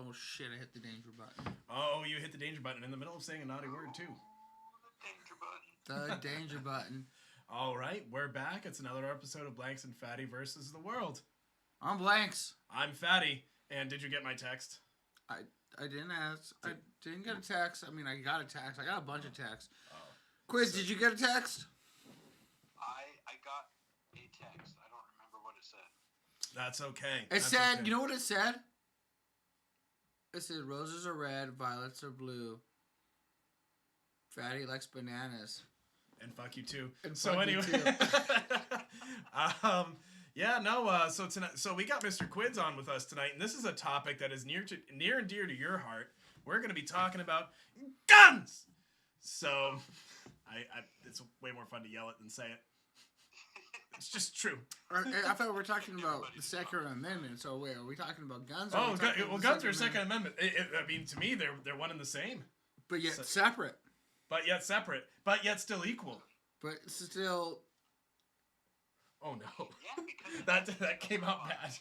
Oh shit! I hit the danger button. Oh, you hit the danger button in the middle of saying a naughty word too. The danger button. All right, we're back. It's another episode of Blanks and Fattie versus the world. I'm Blanks. I'm Fattie. And did you get my text? I didn't ask. I didn't get a text. I mean, I got a text. I got a bunch of texts. Oh. Quiz, did you get a text? I got a text. I don't remember what it said. That's okay. It said, you know what it said? It said, roses are red, violets are blue. Fattie likes bananas. And fuck you too. And so anyway, so we got Mr. Quids on with us tonight, and this is a topic that is near and dear to your heart. We're going to be talking about guns. So, it's way more fun to yell it than say it. It's just true. I thought we were talking about the Second Amendment. So wait, are we talking about guns? Oh, guns are Second Amendment. I mean, to me, they're one and the same. But yet separate. But yet separate. But yet still equal. But still. Oh no. Yeah, because that came out bad. Guns,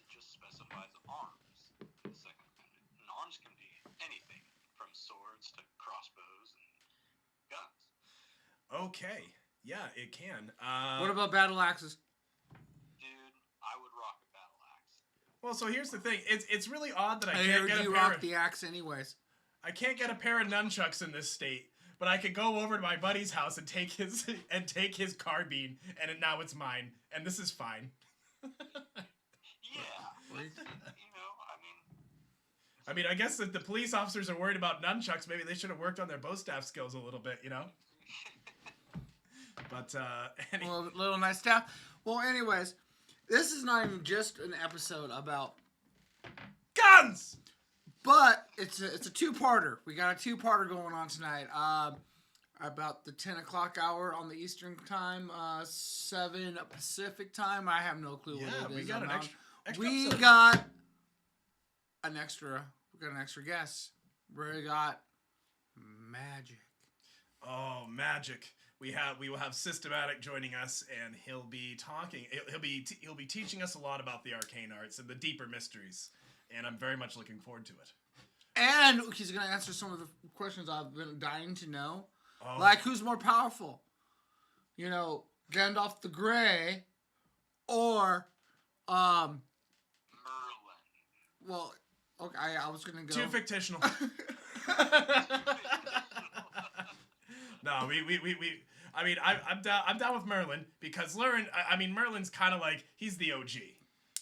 it just specifies arms. The Second Amendment. And arms can be anything, from swords to crossbows and guns. Okay. Yeah, it can. What about battle axes? Dude, I would rock a battle axe. Well, so here's the thing. It's really odd that I can't can't get a pair. You rock the axe anyways. I can't get a pair of nunchucks in this state, but I could go over to my buddy's house and take his carbine, and now it's mine, and this is fine. Yeah, I mean, I guess if the police officers are worried about nunchucks, maybe they should have worked on their bow staff skills a little bit, you know? But, anyway. Little nice staff. Well, anyways, this is not even just an episode about guns! But it's a two-parter. We got a two-parter going on tonight. About the 10 o'clock hour on the Eastern time, 7 Pacific time. I have no clue what it is. We got an extra we episode. got an extra. We got an extra guest. We got magic. Oh, magic! We will have Systematic joining us, and he'll be talking. He'll be teaching us a lot about the arcane arts and the deeper mysteries. And I'm very much looking forward to it. And he's going to answer some of the questions I've been dying to know. Oh. Like, who's more powerful? You know, Gandalf the Grey or, Merlin. Well, okay, I was going to go... Too fictional. No, I mean, I'm down with Merlin, because Merlin's kind of like, he's the OG.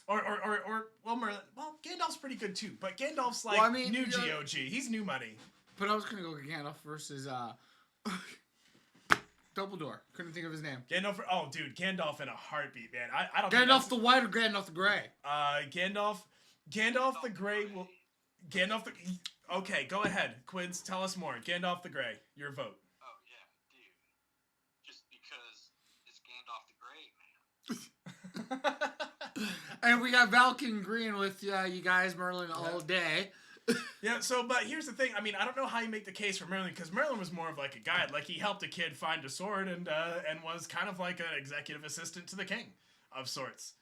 Merlin. Well, Gandalf's pretty good too, but Gandalf's like new GOG. He's new money. But I was gonna go with Gandalf versus Dumbledore. Couldn't think of his name. Gandalf in a heartbeat, man. I don't. Gandalf the White or Gandalf the Grey? Gandalf the Grey will. Okay, go ahead, Quids. Tell us more. Gandalf the Grey. Your vote. Oh yeah, dude. Just because it's Gandalf the Grey, man. And we got Valken Green with you guys, Merlin, all day. Yeah, but here's the thing. I mean, I don't know how you make the case for Merlin, because Merlin was more of like a guide. Like, he helped a kid find a sword and was kind of like an executive assistant to the king of sorts.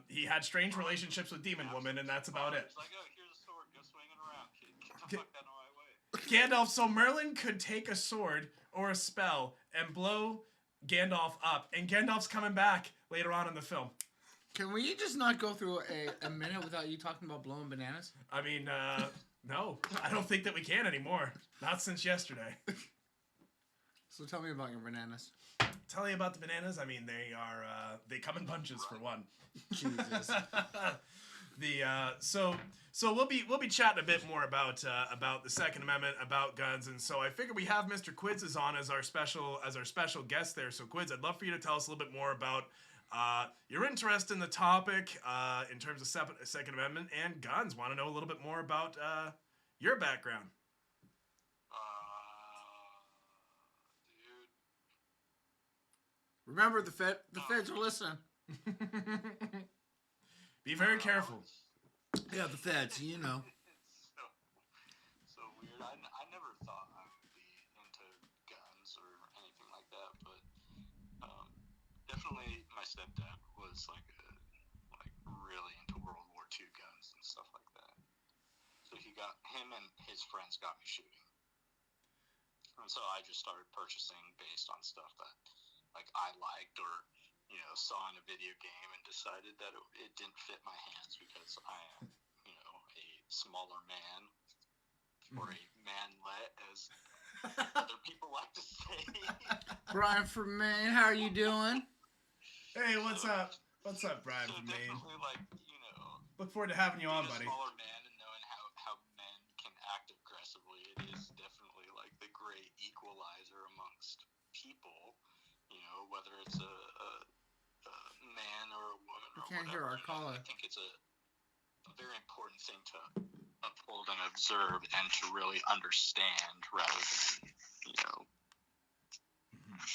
He had strange relationships with Demon Woman, and that's about it. It's like, oh, here's a sword. Go swing it around, kid. Get the fuck out of my way. Gandalf, so Merlin could take a sword or a spell and blow Gandalf up, and Gandalf's coming back later on in the film. Can we just not go through a minute without you talking about blowing bananas? I mean, no. I don't think that we can anymore. Not since yesterday. So tell me about your bananas. Tell you about the bananas? I mean, they come in bunches for one. Jesus. So we'll be chatting a bit more about the Second Amendment, about guns, and so I figured we have Mr. Quids is on as our special guest there. So Quids, I'd love for you to tell us a little bit more about your interest in the topic in terms of Second Amendment and guns. Want to know a little bit more about your background. Dude. Remember, the feds are listening. Be very careful. Yeah, the feds, you know. It's so weird. I never thought I would be into guns or anything like that, but definitely my stepdad was like really into World War II guns and stuff like that. him and his friends got me shooting, and so I just started purchasing based on stuff that like I liked or saw in a video game and decided that it didn't fit my hands because I am a smaller man or a manlet as other people like to say. Brian from Maine, how are you doing? Hey, what's up? What's up, Brian So from Maine? definitely Look forward to having you on, being a buddy. smaller man and knowing how men can act aggressively, it is definitely like the great equalizer amongst people. Whether it's a man or a woman or Can't hear whatever. our caller. I think it's a very important thing to uphold and observe and to really understand rather than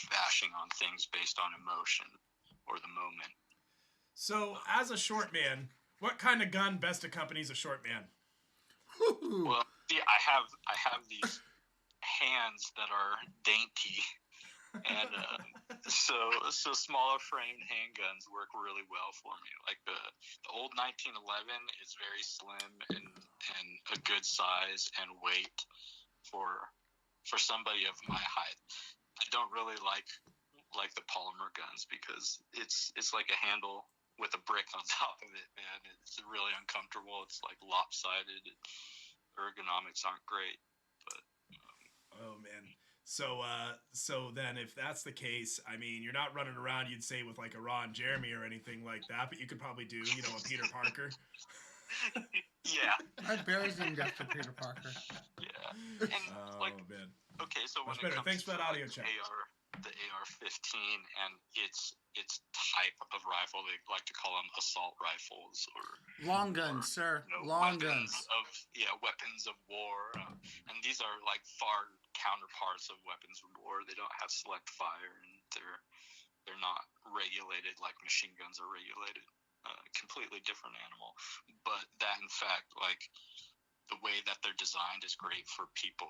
bashing on things based on emotion or the moment. So, as a short man, what kind of gun best accompanies a short man? Well, see, I have these hands that are dainty, and so smaller framed handguns work really well for me. Like the old 1911 is very slim and a good size and weight for somebody of my height. I don't really like the polymer guns because it's like a handle with a brick on top of it, man. It's really uncomfortable. It's like lopsided. Ergonomics aren't great, but oh man. So then if that's the case, I mean, you're not running around, you'd say, with like a Ron Jeremy or anything like that, but you could probably do, a Peter Parker. yeah. My bear's named after Peter Parker. Yeah. And man. Okay, so when Much it better. comes Thanks for to that audio check. the AR-15 and its type of rifle, they like to call them assault rifles or Long guns, sir. Long guns. Weapons of war, and these are like far counterparts of weapons of war. They don't have select fire, and they're not regulated like machine guns are regulated. Completely different animal, but that in fact, like the way that they're designed is great for people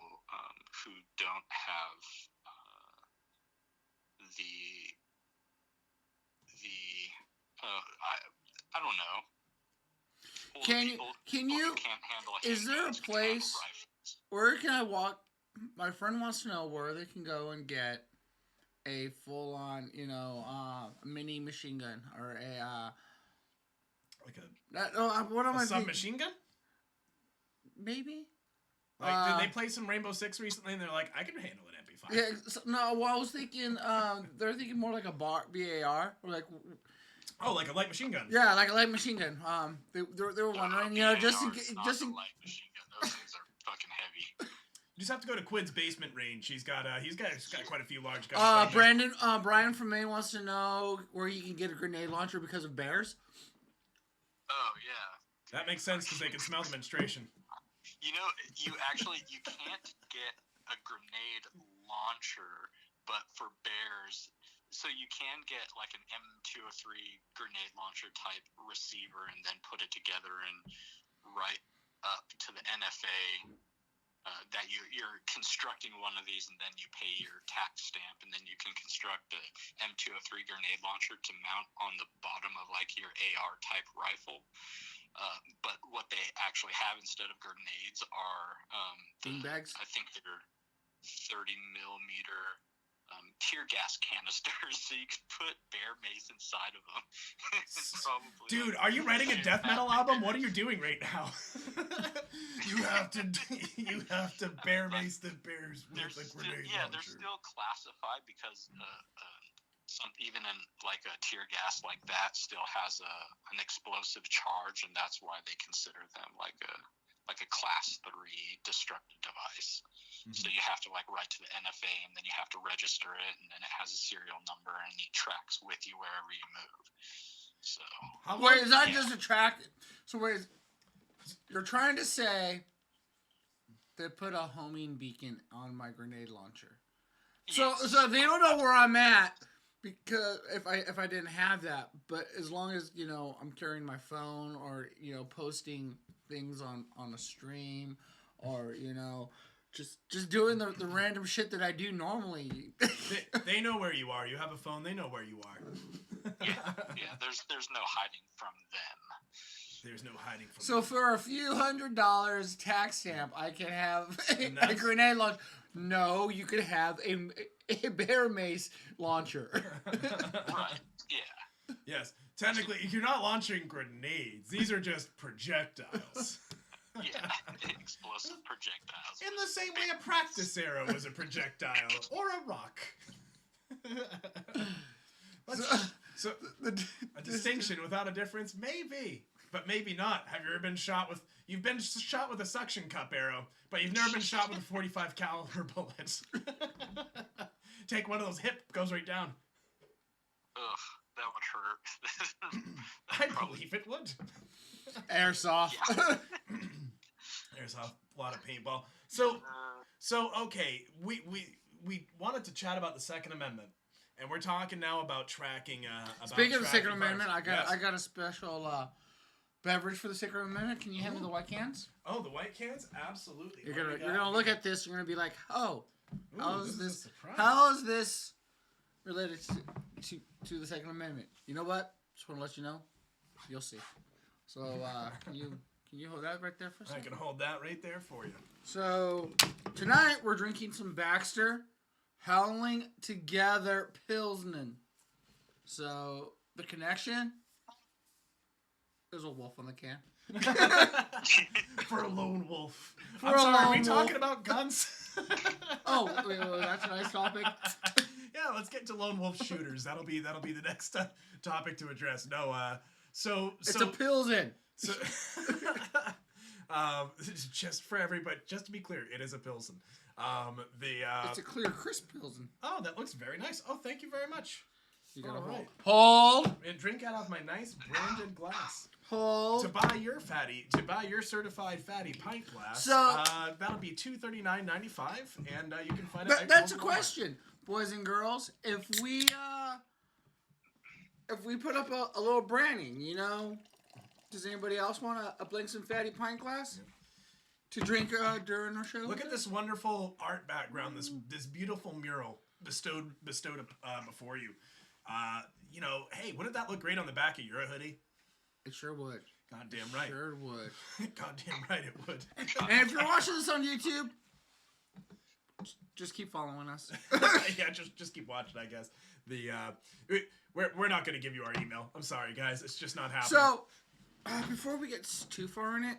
who don't have I don't know. Can you? Can't handle Is there a handguns, place where can I walk? My friend wants to know where they can go and get a full-on, mini machine gun or a what am I? Submachine gun? Maybe. Like, did they play some Rainbow Six recently? And they're like, I can handle an MP5. Yeah. No. Well, I was thinking. They're thinking more like a BAR, or like. Oh, like a light machine gun. Yeah, like a light machine gun. They were wondering, just in light machine gun. Those things are fucking heavy. You just have to go to Quid's basement range. He's got quite a few large guns. Brian from Maine wants to know where you can get a grenade launcher because of bears. Oh yeah. That makes sense because they can smell the menstruation. You can't get a grenade launcher, but for bears, so you can get like an M203 grenade launcher type receiver and then put it together and write up to the NFA that you're constructing one of these, and then you pay your tax stamp, and then you can construct a M203 grenade launcher to mount on the bottom of like your AR type rifle. But what they actually have instead of grenades are beanbags. I think they're 30 millimeter tear gas canisters, so you can put bear mace inside of them. Probably, dude, are you writing a death metal album? What are you doing right now? you have to bear mace the bears with a grenade launcher. They're still classified because even in like a tear gas like that still has an explosive charge, and that's why they consider them like a class 3 destructive device. Mm-hmm. So you have to like write to the NFA, and then you have to register it, and then it has a serial number, and it tracks with you wherever you move. So is that just a track? So you're trying to say they put a homing beacon on my grenade launcher? Yes. So they don't know where I'm at. Because if I didn't have that, but as long as I'm carrying my phone or posting things on a stream or just doing the random shit that I do normally. they know where you are. You have a phone. They know where you are. yeah. There's no hiding from them. There's no hiding from So me. for a few $100 tax stamp, I can have a Nuts? grenade launcher. No, you could have a bear mace launcher. Right. Yeah. Yes. Technically, you're not launching grenades. These are just projectiles. Yeah. Explosive projectiles. In the same way a practice arrow is a projectile or a rock. So a distinction without a difference, maybe, but maybe not. Have you ever been shot with? You've been shot with a suction cup arrow, but you've never been shot with a 45 caliber bullet. Take one of those, hip goes right down. Ugh, that would hurt. I believe it would. Airsoft. Yeah. There's a lot of paintball. So okay, we wanted to chat about the Second Amendment, and we're talking now about tracking. Speaking of the tracking Second Amendment, fires. I got a special beverage for the Second Amendment. Can you hand me the white cans? Oh, the white cans, absolutely. You're gonna look at this. You're gonna be like, oh, Ooh, how this is is a this? surprise. How is this related to the Second Amendment? You know what? Just want to let you know. You'll see. So can you hold that right there for a I second? can hold that right there for you. So tonight we're drinking some Baxter Howling Together Pilsner. So the connection. There's a wolf on the can. For a lone wolf. For I'm a sorry, are we lone talking wolf. about guns? Oh, wait, that's a nice topic. Yeah, let's get to lone wolf shooters. That'll be the next topic to address. No, It's a Pilsen. So, just for everybody, just to be clear, it is a Pilsen. It's a clear, crisp Pilsen. Oh, that looks very nice. Oh, thank you very much. You gotta All right. hold. And drink out of my nice branded glass. Hold. To buy your certified Fattie pint glass, So- that'll be $239.95, and you can find it. That's a question, boys and girls. If we put up a little branding, you know, does anybody else want a Blinks and Fatty pint glass to drink during our show? Look at this wonderful art background, this beautiful mural bestowed before you. You know, hey, wouldn't that look great on the back of your hoodie? It sure would. Goddamn right. Sure would. Goddamn right it would. And if you're watching this on YouTube, just keep following us. Yeah, just keep watching, I guess. We're not going to give you our email. I'm sorry, guys. It's just not happening. So, before we get too far in it,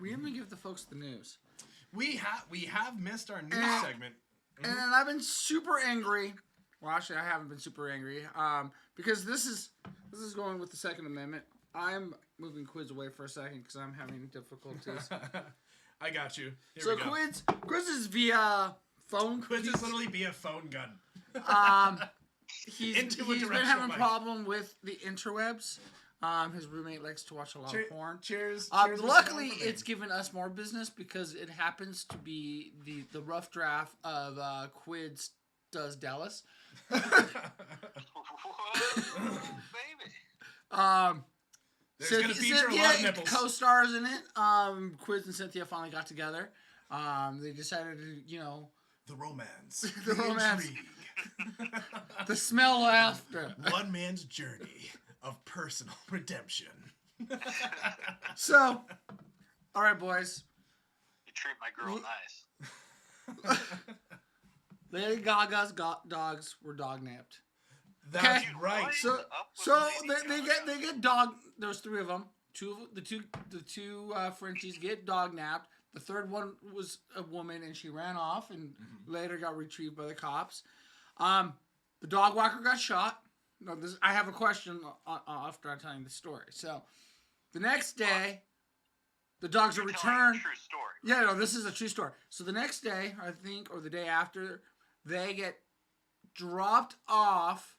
we didn't even give the folks the news. We have missed our news segment. And I've been super angry. Well, actually, I haven't been super angry. Because this is going with the Second Amendment. I'm moving Quids away for a second because I'm having difficulties. I got you. Here So we go. Quids is via phone. Quids is literally be a phone gun. He's Into a been directional having a mic. problem with the interwebs. His roommate likes to watch a lot of porn. Cheers. Luckily, it's given us more business because it happens to be the rough draft of Quids Does Dallas. Whoa, baby. There's going to feature a lot of nipples. Co-stars in it. Quids and Cynthia finally got together. They decided to, you know, The romance. The romance. Intrigue. the smell after. One man's journey of personal redemption. So, all right, boys. You treat my girl nice. Lady Gaga's dogs were dog napped. That's Okay. right. So Up with so Lady they get dog. There's three of them. The two Frenchies get dog napped. The third one was a woman, and she ran off, and later got retrieved by the cops. The dog walker got shot. No, I have a question after I'm telling the story. So, the next day, the dogs are You're telling returned. a true story. Yeah, no, this is a true story. So the next day, I think, or the day after, they get dropped off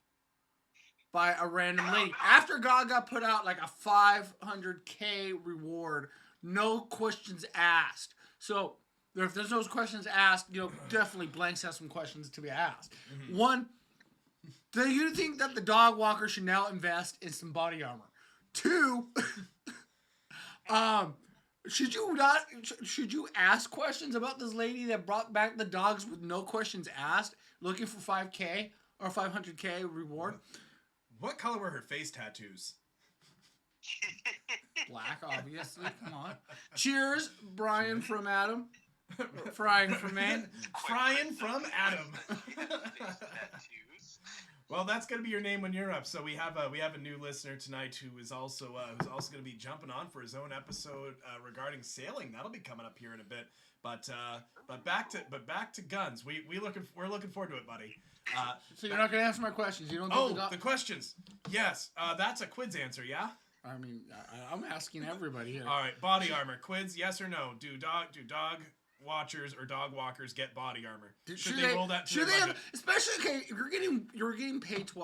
by a random lady. After Gaga put out like a $500K reward, no questions asked. So if there's no questions asked, you know, definitely Blanks has some questions to be asked. One, do you think that the dog walker should now invest in some body armor? Two, should you ask questions about this lady that brought back the dogs with no questions asked, looking for 5K or 500K reward? What color were her face tattoos? Black, obviously. Come on. Cheers, Brian from Adam. Frying from Maine. Frying from Adam. Well, that's gonna be your name when you're up. So we have a new listener tonight who is also gonna be jumping on for his own episode regarding sailing. That'll be coming up here in a bit. But back to guns. We're looking forward to it, buddy. So you're not gonna answer my questions. You don't. Do the questions. Yes, that's a Quids answer. Yeah. I mean, I'm asking everybody here. All right, body armor. Quids, yes or no? Do dog watchers or dog walkers get body armor? Should they roll that? Should they have, especially if you're getting paid to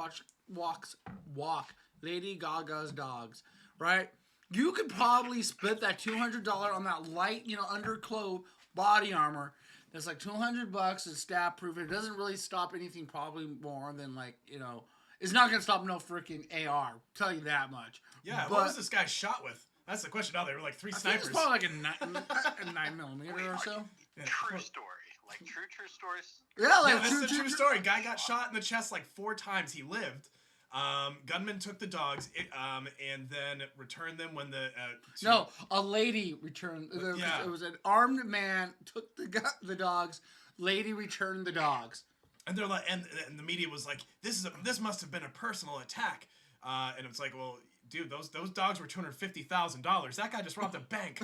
walk Lady Gaga's dogs, right? You could probably split that $200 on that light, underclothes body armor. That's like $200. It's stab proof. It doesn't really stop anything. Probably more than it's not gonna stop no freaking AR. Tell you that much. Yeah. What was this guy shot with? That's the question. Now there were like 3 snipers. It's probably like a 9mm or so. Yeah. True story. Like true stories. Yeah, that's the true story. Guy got shot in the chest like 4 times. He lived. Gunman took the dogs, and then returned them when the. No, a lady returned. It was an armed man took the dogs. Lady returned the dogs. And they're like, and the media was like, this must have been a personal attack. And it's like, well, dude, those dogs were $250,000. That guy just robbed a bank.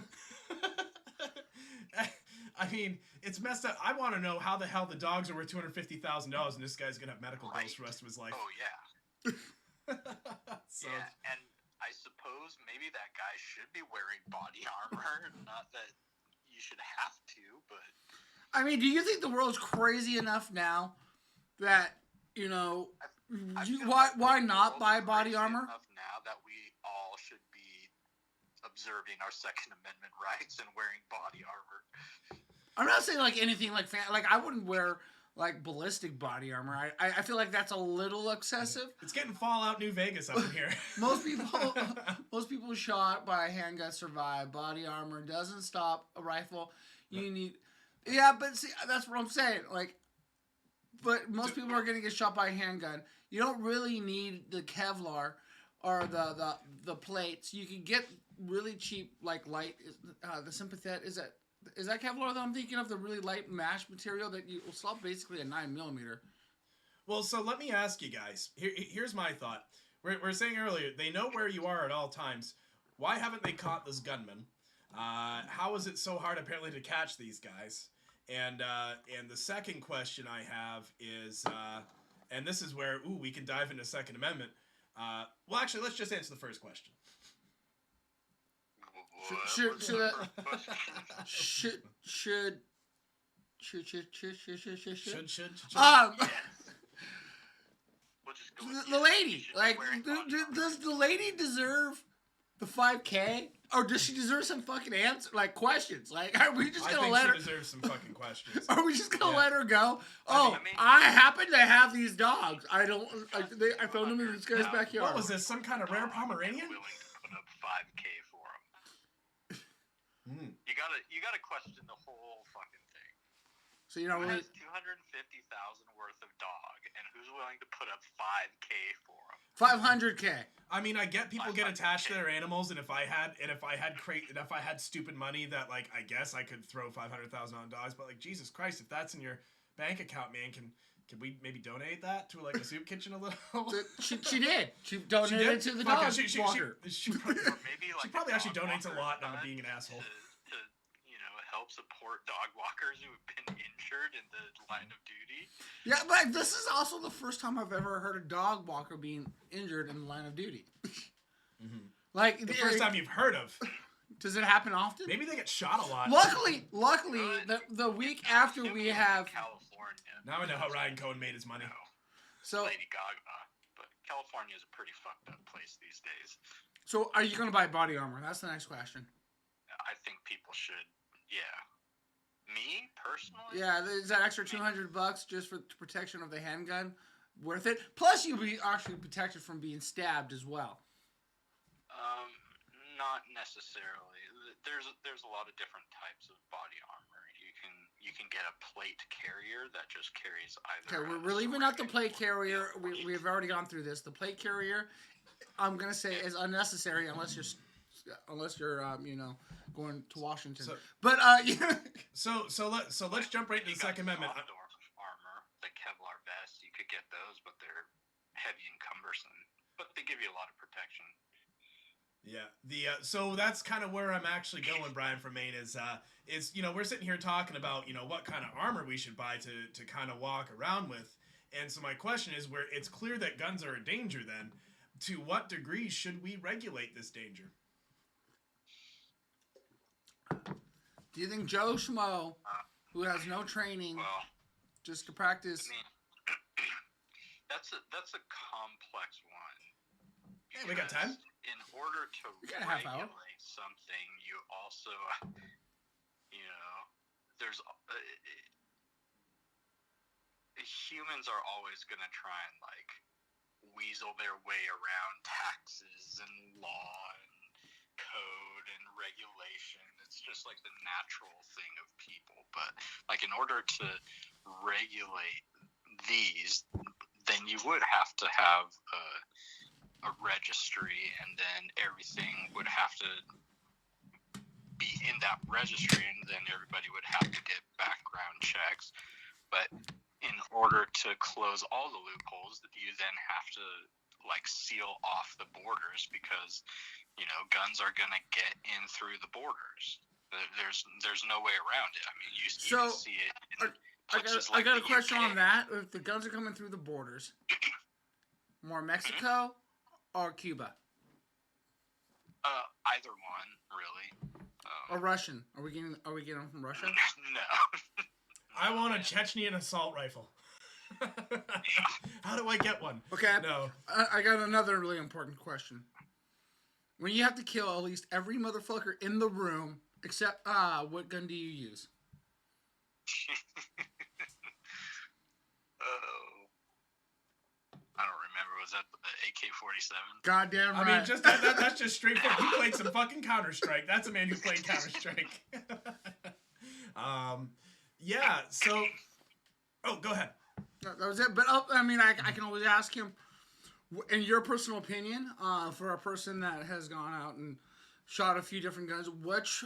I mean, it's messed up. I want to know how the hell the dogs are worth $250,000, and this guy's gonna have medical bills for the rest of his life. Oh yeah. So. Yeah, and I suppose maybe that guy should be wearing body armor. Not that you should have to, but. I mean, do you think the world's crazy enough now that why not buy body armor? Enough now that we all should be observing our Second Amendment rights and wearing body armor. I'm not saying like anything like I wouldn't wear like ballistic body armor. I feel like that's a little excessive. It's getting Fallout New Vegas up in here. Most people shot by a handgun survive. Body armor doesn't stop a rifle. You need. Yeah, but see, that's what I'm saying. But most people are going to get shot by a handgun. You don't really need the Kevlar or the plates. You can get really cheap, light. The sympathetic is that Kevlar that I'm thinking of? The really light mesh material that you will stop basically a 9mm. Well, so let me ask you guys. Here's my thought. We're saying earlier they know where you are at all times. Why haven't they caught this gunman? How is it so hard apparently to catch these guys? And the second question I have is, and this is where we can dive into Second Amendment. Well, actually, let's just answer the first question. Should the lady does the lady deserve the 5K? Or does she deserve some fucking answer, questions? Are we just gonna let her? She deserves some fucking questions. Are we just gonna let her go? I happen to have these dogs. I found them in this guy's backyard. What was this? Some kind of rare Pomeranian? Willing to put up 5K for him. You gotta question the whole fucking thing. So you're not Who really. has $250,000 worth of dog, and who's willing to put up 5K for him? 500K. I mean, I get people get attached to their animals, and if I had stupid money that I guess I could throw $500,000 on dogs, but Jesus Christ, if that's in your bank account, man, can we maybe donate that to a soup kitchen a little? She did. She donated it to the dog walker. She probably actually donates a lot, not being an asshole. To help support dog walkers who have been injured in the line of duty. Yeah, but this is also the first time I've ever heard a dog walker being injured in the line of duty. Mm-hmm. The first time you've heard of. Does it happen often? Maybe they get shot a lot. Luckily, the week after we have California. Now I know how Ryan Cohen made his money. No. So Lady Gaga, but California is a pretty fucked up place these days. So are you going to buy body armor? That's the next question. I think people should. Yeah. Me personally? Yeah, is that extra $200 just for protection of the handgun worth it? Plus, you'll be actually protected from being stabbed as well. Not necessarily. There's a lot of different types of body armor. You can get a plate carrier that just carries either. Okay, we're leaving out the plate carrier. We've already gone through this. The plate carrier, I'm gonna say, is unnecessary unless you're unless you're going to Washington. So- But yeah. So let's jump right into the Second Amendment. Soft armor, the Kevlar vest, you could get those, but they're heavy and cumbersome. But they give you a lot of protection. Yeah. So that's kind of where I'm actually going, Brian from Maine. Is we're sitting here talking about what kind of armor we should buy to kind of walk around with. And so my question is, where it's clear that guns are a danger, then to what degree should we regulate this danger? Do you think Joe Schmo, who has no training, just to practice? I mean, that's a complex one. Yeah, we got time. In order to got a half hour. regulate something, you also, there's humans are always going to try and weasel their way around taxes and law and code and regulation. It's just the natural thing of people. But in order to regulate these, then you would have to have a registry, and then everything would have to be in that registry, and then everybody would have to get background checks. But in order to close all the loopholes, you then have to seal off the borders, because guns are going to get in through the borders. There's no way around it. I mean, you can see it in places I got a the question UK. on that. If the guns are coming through the borders, more Mexico or Cuba? Either one, really. Or Russian? Are we getting them from Russia? No. I want a Chechnyan assault rifle. How do I get one? Okay. No. I got another really important question. When you have to kill at least every motherfucker in the room, except what gun do you use? I don't remember. Was that the AK-47? Goddamn right. I mean, that's just straightforward. You played some fucking Counter-Strike. That's a man who played Counter-Strike. Yeah. So, go ahead. That was it. But I can always ask him, in your personal opinion, for a person that has gone out and shot a few different guns, which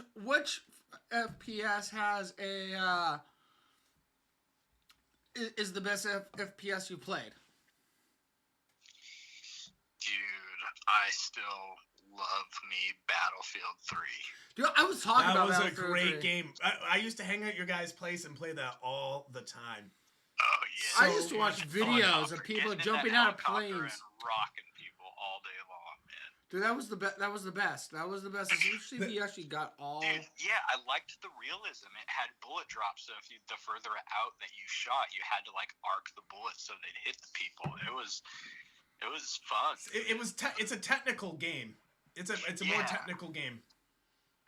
FPS has is the best FPS you played? Dude, I still love me Battlefield 3. Dude, I was talking That about was a Battlefield great 3. game. I used to hang out at your guys' place and play that all the time. Oh yeah. I used to watch videos of people jumping out of planes. And rocking people all day long, man. Dude, that was the best. That was the best. Especially if you actually got all. Dude, yeah, I liked the realism. It had bullet drops, so the further out that you shot, you had to arc the bullets so they'd hit the people. It was fun. It's a technical game. It's a more technical game.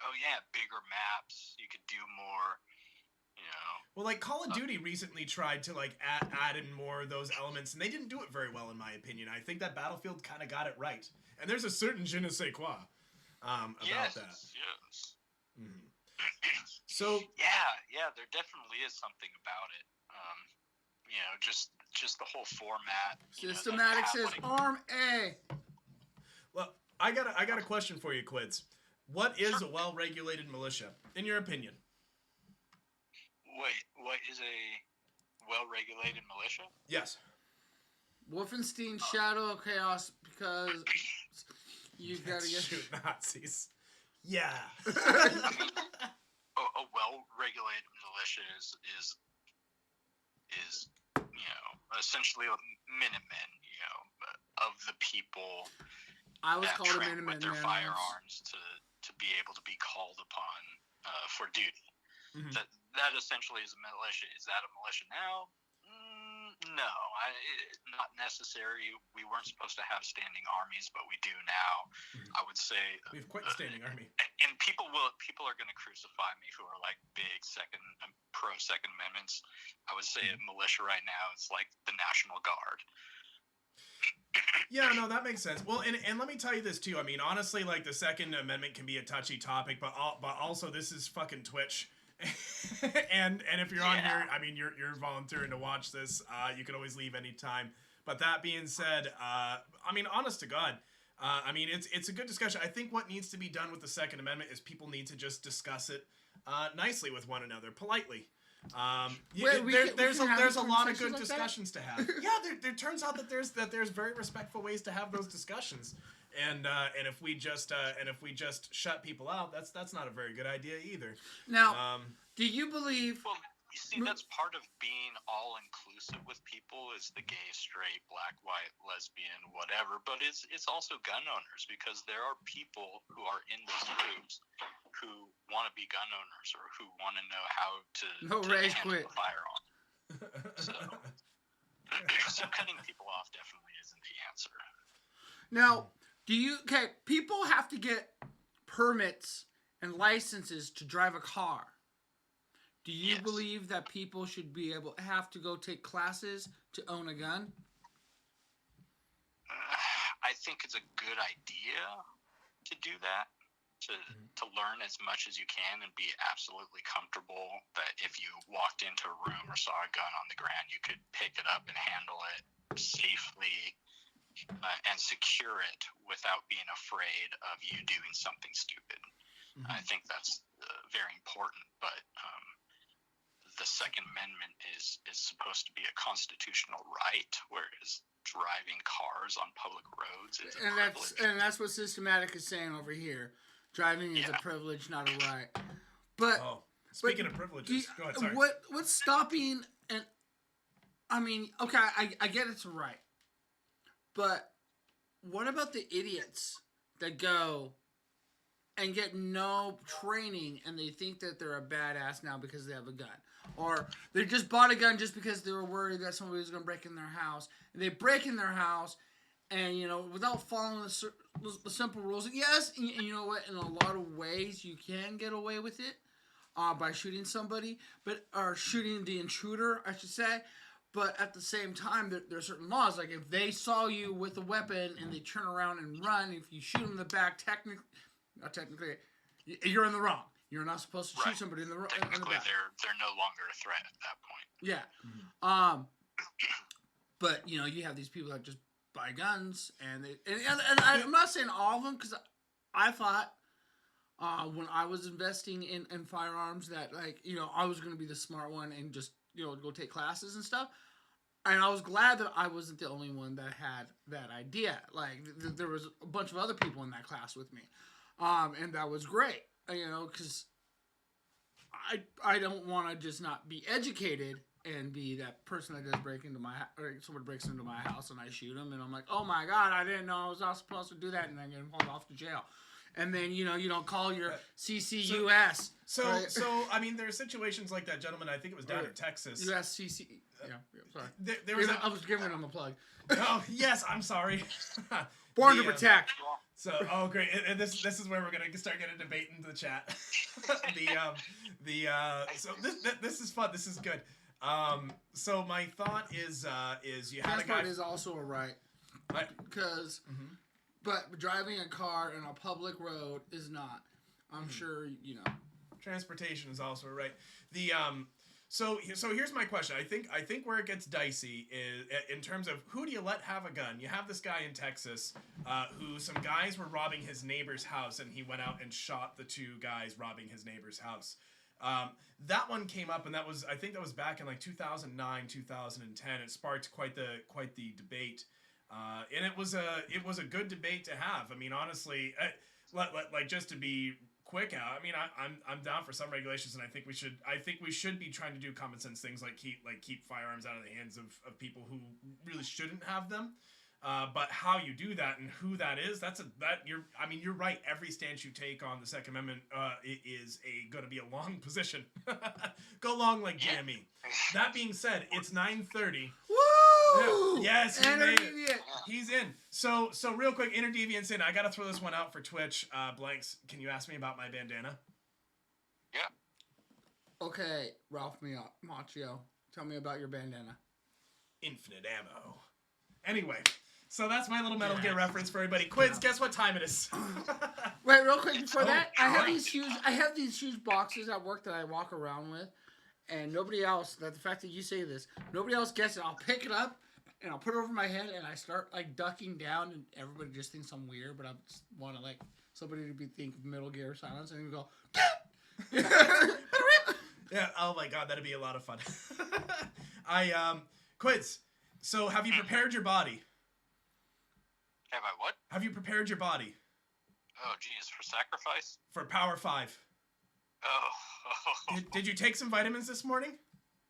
Oh yeah, bigger maps. You could do more. Well, Call of Duty recently tried to add in more of those elements, and they didn't do it very well, in my opinion. I think that Battlefield kind of got it right, and there's a certain je ne sais quoi about that. Yes. Mm-hmm. So yeah, there definitely is something about it. Just the whole format. Systematic says Arm A. Well, I got a question for you, Quids. What is a well-regulated militia, in your opinion? Wait, what is a well-regulated militia? Yes. Wolfenstein Shadow of Chaos, because you gotta get shoot Nazis. Yeah. I mean, a well-regulated militia is essentially Minutemen, of the people. I was that called a train Minuteman. with their firearms to be able to be called upon for duty. Mm-hmm. That essentially is a militia. Is that a militia now? No, not necessary. We weren't supposed to have standing armies, but we do now. Mm-hmm. I would say we have quite a standing army. And people are going to crucify me who are big pro Second Amendments. I would say a militia right now is the National Guard. Yeah, no, that makes sense. Well, and let me tell you this too. I mean, honestly, the Second Amendment can be a touchy topic, but also this is fucking Twitch. and if you're on here, I mean, you're volunteering to watch this. You can always leave anytime. But that being said, I mean, honest to God, I mean, it's a good discussion. I think what needs to be done with the Second Amendment is people need to just discuss it nicely with one another, politely. There's a lot of good discussions to have. Yeah, there turns out that there's very respectful ways to have those discussions, and if we just shut people out, that's not a very good idea either. Now, do you believe? Well, you see, that's part of being all-inclusive with people is the gay, straight, black, white, lesbian, whatever. But it's also gun owners, because there are people who are in those groups who want to be gun owners or who want to know how to handle a firearm. So cutting people off definitely isn't the answer. Now, people have to get permits and licenses to drive a car. Do you believe that people should have to go take classes to own a gun? I think it's a good idea to do that, to learn as much as you can and be absolutely comfortable that if you walked into a room or saw a gun on the ground, you could pick it up and handle it safely and secure it without being afraid of you doing something stupid. I think that's very important, but the Second Amendment is supposed to be a constitutional right, whereas driving cars on public roads is a privilege. And that's what Systematic is saying over here. Driving is a privilege, not a right. But speaking of privileges, go ahead. Sorry. What's stopping? And I mean, okay, I get it's a right, but what about the idiots that go and get no training and they think that they're a badass now because they have a gun? Or they just bought a gun just because they were worried that somebody was going to break in their house. And they break in their house and, without following the simple rules. Yes, and you know what? In a lot of ways, you can get away with it by shooting somebody. Or shooting the intruder, I should say. But at the same time, there are certain laws. Like if they saw you with a weapon and they turn around and run, if you shoot them in the back, not technically, you're in the wrong. You're not supposed to shoot somebody in the back. Technically, they're no longer a threat at that point. Yeah. But you have these people that just buy guns, and I'm not saying all of them, because I thought when I was investing in firearms that I was going to be the smart one and just go take classes and stuff. And I was glad that I wasn't the only one that had that idea. Like there was a bunch of other people in that class with me. And that was great, because I don't want to just not be educated and be that person that does break into my or someone breaks into my house and I shoot them and I'm like, oh my god, I didn't know I was not supposed to do that, and then get hauled off to jail. And then you don't call your CCUS. So I mean, there are situations like that, gentleman. I think it was down in Texas. USCC. Yeah, sorry. There was I was giving him a plug. Oh yes, I'm sorry. Born to protect. So, great, and this is where we're gonna start getting a debate into the chat. So this is fun. This is good. So my thought is you have a guy. Transport is also a right. Right. Because, but driving a car in a public road is not. I'm sure Transportation is also a right. So here's my question. I think where it gets dicey is in terms of who do you let have a gun. You have this guy in Texas who some guys were robbing his neighbor's house, and he went out and shot the two guys robbing his neighbor's house. That one came up, and I think that was back in like 2009, 2010. It sparked quite the debate, and it was a good debate to have. I mean, honestly, like just to be quick out. I mean, I'm down for some regulations, and I think we should be trying to do common sense things like keep firearms out of the hands of people who really shouldn't have them. But how you do that and who that is, you're right. Every stance you take on the Second Amendment is going to be a long position. Go long like Jamie. That being said, it's 9:30. Woo! Yes, he made it. Interdeviant. He's in. So real quick, Interdeviant's in. I got to throw this one out for Twitch. Blanks, can you ask me about my bandana? Yeah. Okay, Ralph Macchio, tell me about your bandana. Infinite ammo. Anyway, so that's my little Metal Gear reference for everybody. Quids, guess what time it is? Wait, real quick before that, I have these huge boxes at work that I walk around with, and nobody else. The fact that you say this, nobody else gets it. I'll pick it up, and I'll put it over my head, and I start like ducking down, and everybody just thinks I'm weird, but I just want to like somebody to think Metal Gear Silence, and we go. Yeah. Oh my God, that'd be a lot of fun. Quids. So, have you prepared your body? Have I what? Have you prepared your body? Oh, geez, for sacrifice? For Power 5. Oh. Did you take some vitamins this morning?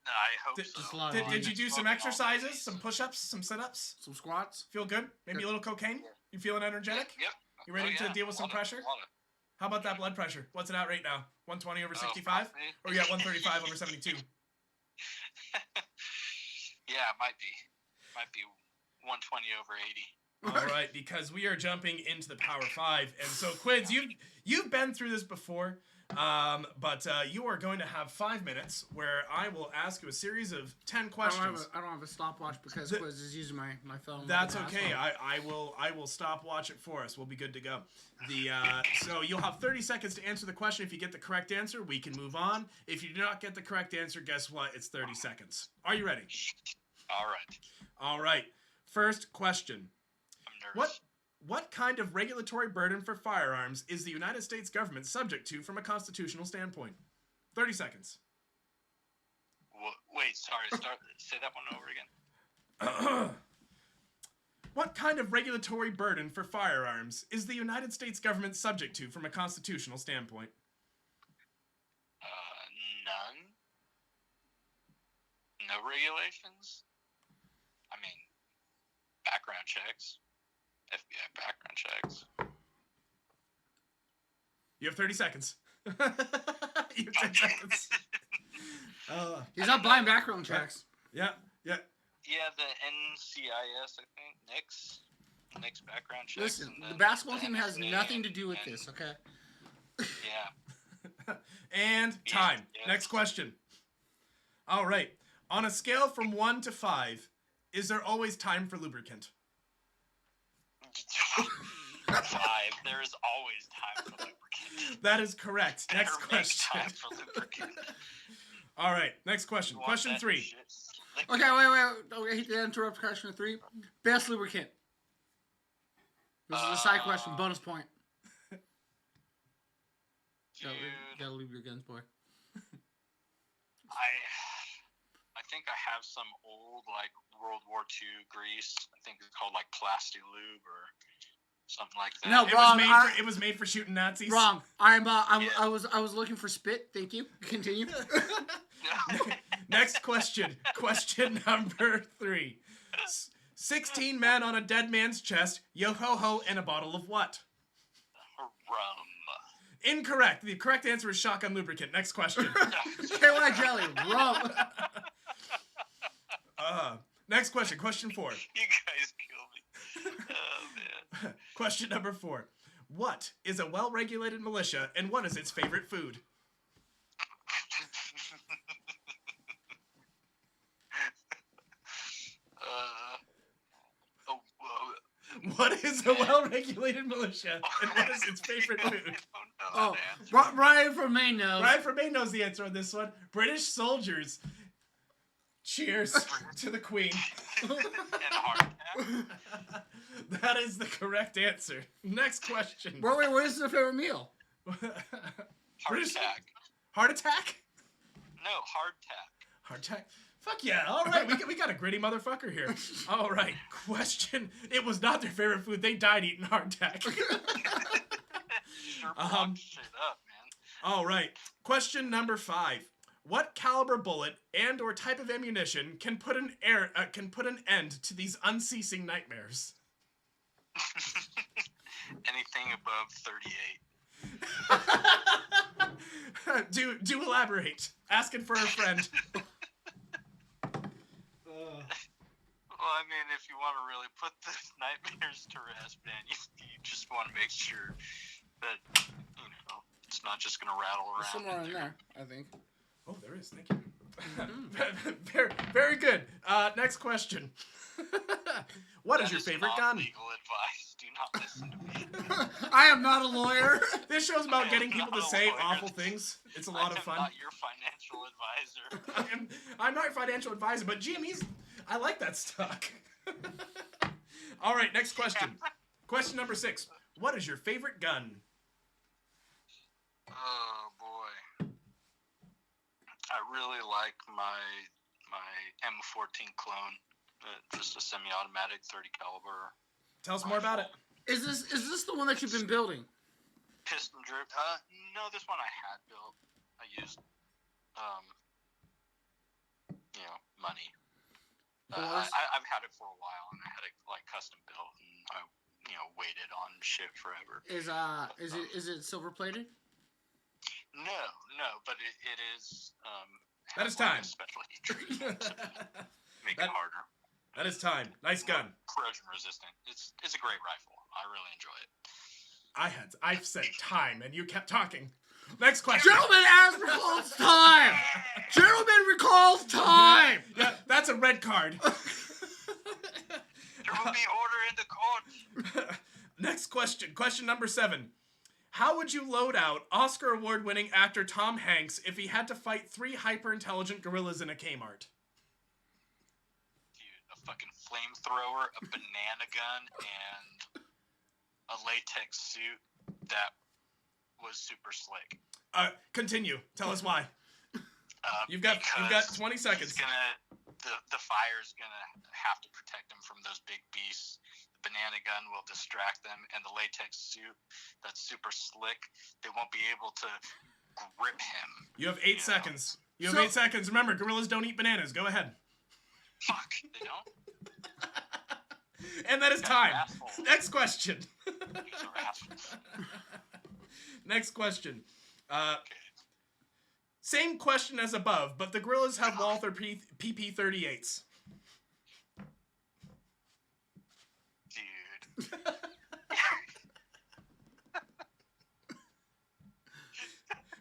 I hope Did- so. Just a lot of Did you do some Smoking all exercises, day, some so- push-ups, some sit-ups? Some squats. Feel good? Maybe a little cocaine? You feeling energetic? Yep. You ready to deal with some pressure? A lot of- How about that blood pressure? What's it at right now? 120 over Oh, 65? probably. Or you got 135 over 72? Yeah, it might be. Might be 120 over 80. All right, because we are jumping into the Power 5. And so, Quids, you've been through this before, but you are going to have 5 minutes where I will ask you a series of 10 questions. I don't have a stopwatch because Quiz is using my phone. That's like an okay. asshole. I will stopwatch it for us. We'll be good to go. So you'll have 30 seconds to answer the question. If you get the correct answer, we can move on. If you do not get the correct answer, guess what? It's 30 seconds. Are you ready? All right. All right. First question. I'm nervous. What kind of regulatory burden for firearms is the United States government subject to from a constitutional standpoint? 30 seconds. Wait, sorry. Say that one over again. What kind of regulatory burden for firearms is the United States government subject to from a constitutional standpoint? None. No regulations. I mean, background checks. FBI background checks. You have 30 seconds. You have 10 seconds. He's not buying background checks. Yeah. Yeah, the NCIS, I think. NICS background checks. Listen, and the then basketball the team has NSA nothing to do with and- this, okay? Yeah. And time. Yes. Next question. All right. On a scale from 1 to 5, is there always time for lubricant? 5. There is always time for lubricant. That is correct. Next Never make question. time for lubricant. All right. Next question. You want Question that 3. shit slick? Okay, wait. I hate to interrupt question 3. Best lubricant. This is a side question. Bonus point. Dude, Gotta leave your guns, boy. I think I have some old like World War II grease. I think it's called like Plasti Lube or something like that. No, wrong. It was made for shooting Nazis. Wrong. I Yeah. was looking for spit. Thank you. Continue. Next question. Question number 3. 16 men on a dead man's chest, yo-ho-ho, and a bottle of what? Rum. Incorrect. The correct answer is shotgun lubricant. Next question. Carolina jelly. Rum. Next question. Question 4. You guys kill me. Oh man. Question number 4. What is a well-regulated militia, and what is its favorite food? What is a well-regulated militia, and what is its favorite food? Oh, Brian from Maine knows. Brian from Maine knows the answer on this one. British soldiers. Cheers to the Queen. And heart attack. That is the correct answer. Next question. Wait, what is the favorite meal? Heart British- attack. Heart attack? No, hardtack. Heart attack? Fuck yeah. All right, we got a gritty motherfucker here. All right, question. It was not their favorite food. They died eating hardtack. Sure blocked shit up, man. All right, question number 5. What caliber bullet and or type of ammunition can put an end to these unceasing nightmares? Anything above 38. Do elaborate. Asking for a friend. Well, I mean, if you want to really put the nightmares to rest, man, you just want to make sure that, it's not just going to rattle around. Somewhere in there, I think. Oh, there is. Thank you. very, very good. Next question. What is your favorite gun? Legal advice. Do not listen to me. I am not a lawyer. This show's about getting I'm people not to a say lawyer. awful things. It's a lot of fun. I'm not your financial advisor. I'm not your financial advisor, but GME's. I like that stock. All right, next question. Question number 6. What is your favorite gun? Oh boy, I really like my M14 clone, just a semi-automatic 30 caliber. Tell us more about it. Is this the one that you've been building? Piston drip. No, this one I had built. I used, money. I've had it for a while, and I had it like custom built, and I, waited on shit forever. Is it silver plated? No, but it is. That is time. A special heat treatment to make it harder. That is time. Nice gun. Corrosion resistant. It's a great rifle. I really enjoy it. I've said time, and you kept talking. Next question. Gentlemen, recalls time. Gentlemen, recalls time. Yeah, that's a red card. There will be order in the court. Next question. Question number 7. How would you load out Oscar award-winning actor Tom Hanks if he had to fight 3 hyper-intelligent gorillas in a Kmart? Dude, a fucking flamethrower, a banana gun, and a latex suit that was super slick. Continue. Tell us why. You've got 20 seconds. The fire's gonna have to protect him from those big beasts. The banana gun will distract them, and the latex suit that's super slick, they won't be able to grip him. You have 8 seconds. You have 8 seconds. Remember, gorillas don't eat bananas. Go ahead. Fuck, they don't? And that is time. Next question. Next question. Same question as above, but the gorillas have Walther PP-38s. Dude.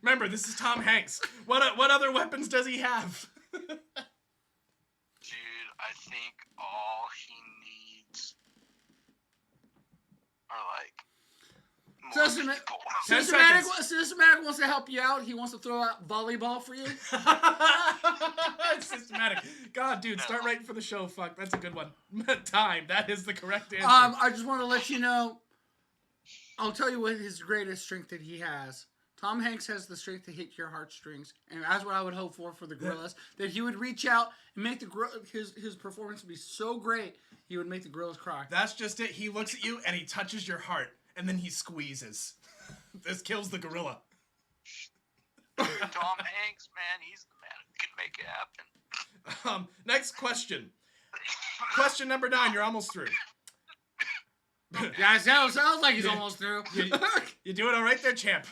Remember, this is Tom Hanks. What other weapons does he have? Dude, I think all he needs are like Systematic wants to help you out. He wants to throw out volleyball for you. Systematic. God, dude, start writing for the show. Fuck, that's a good one. Time. That is the correct answer. I just want to let you know. I'll tell you what his greatest strength that he has. Tom Hanks has the strength to hit your heartstrings, and that's what I would hope for the gorillas. That he would reach out and make his performance be so great, he would make the gorillas cry. That's just it. He looks at you and he touches your heart, and then he squeezes. This kills the gorilla. Tom Hanks, man, he's the man who can make it happen. Next question. Question number 9. You're almost through. Yeah, sounds like he's almost through. You doing all right there, champ?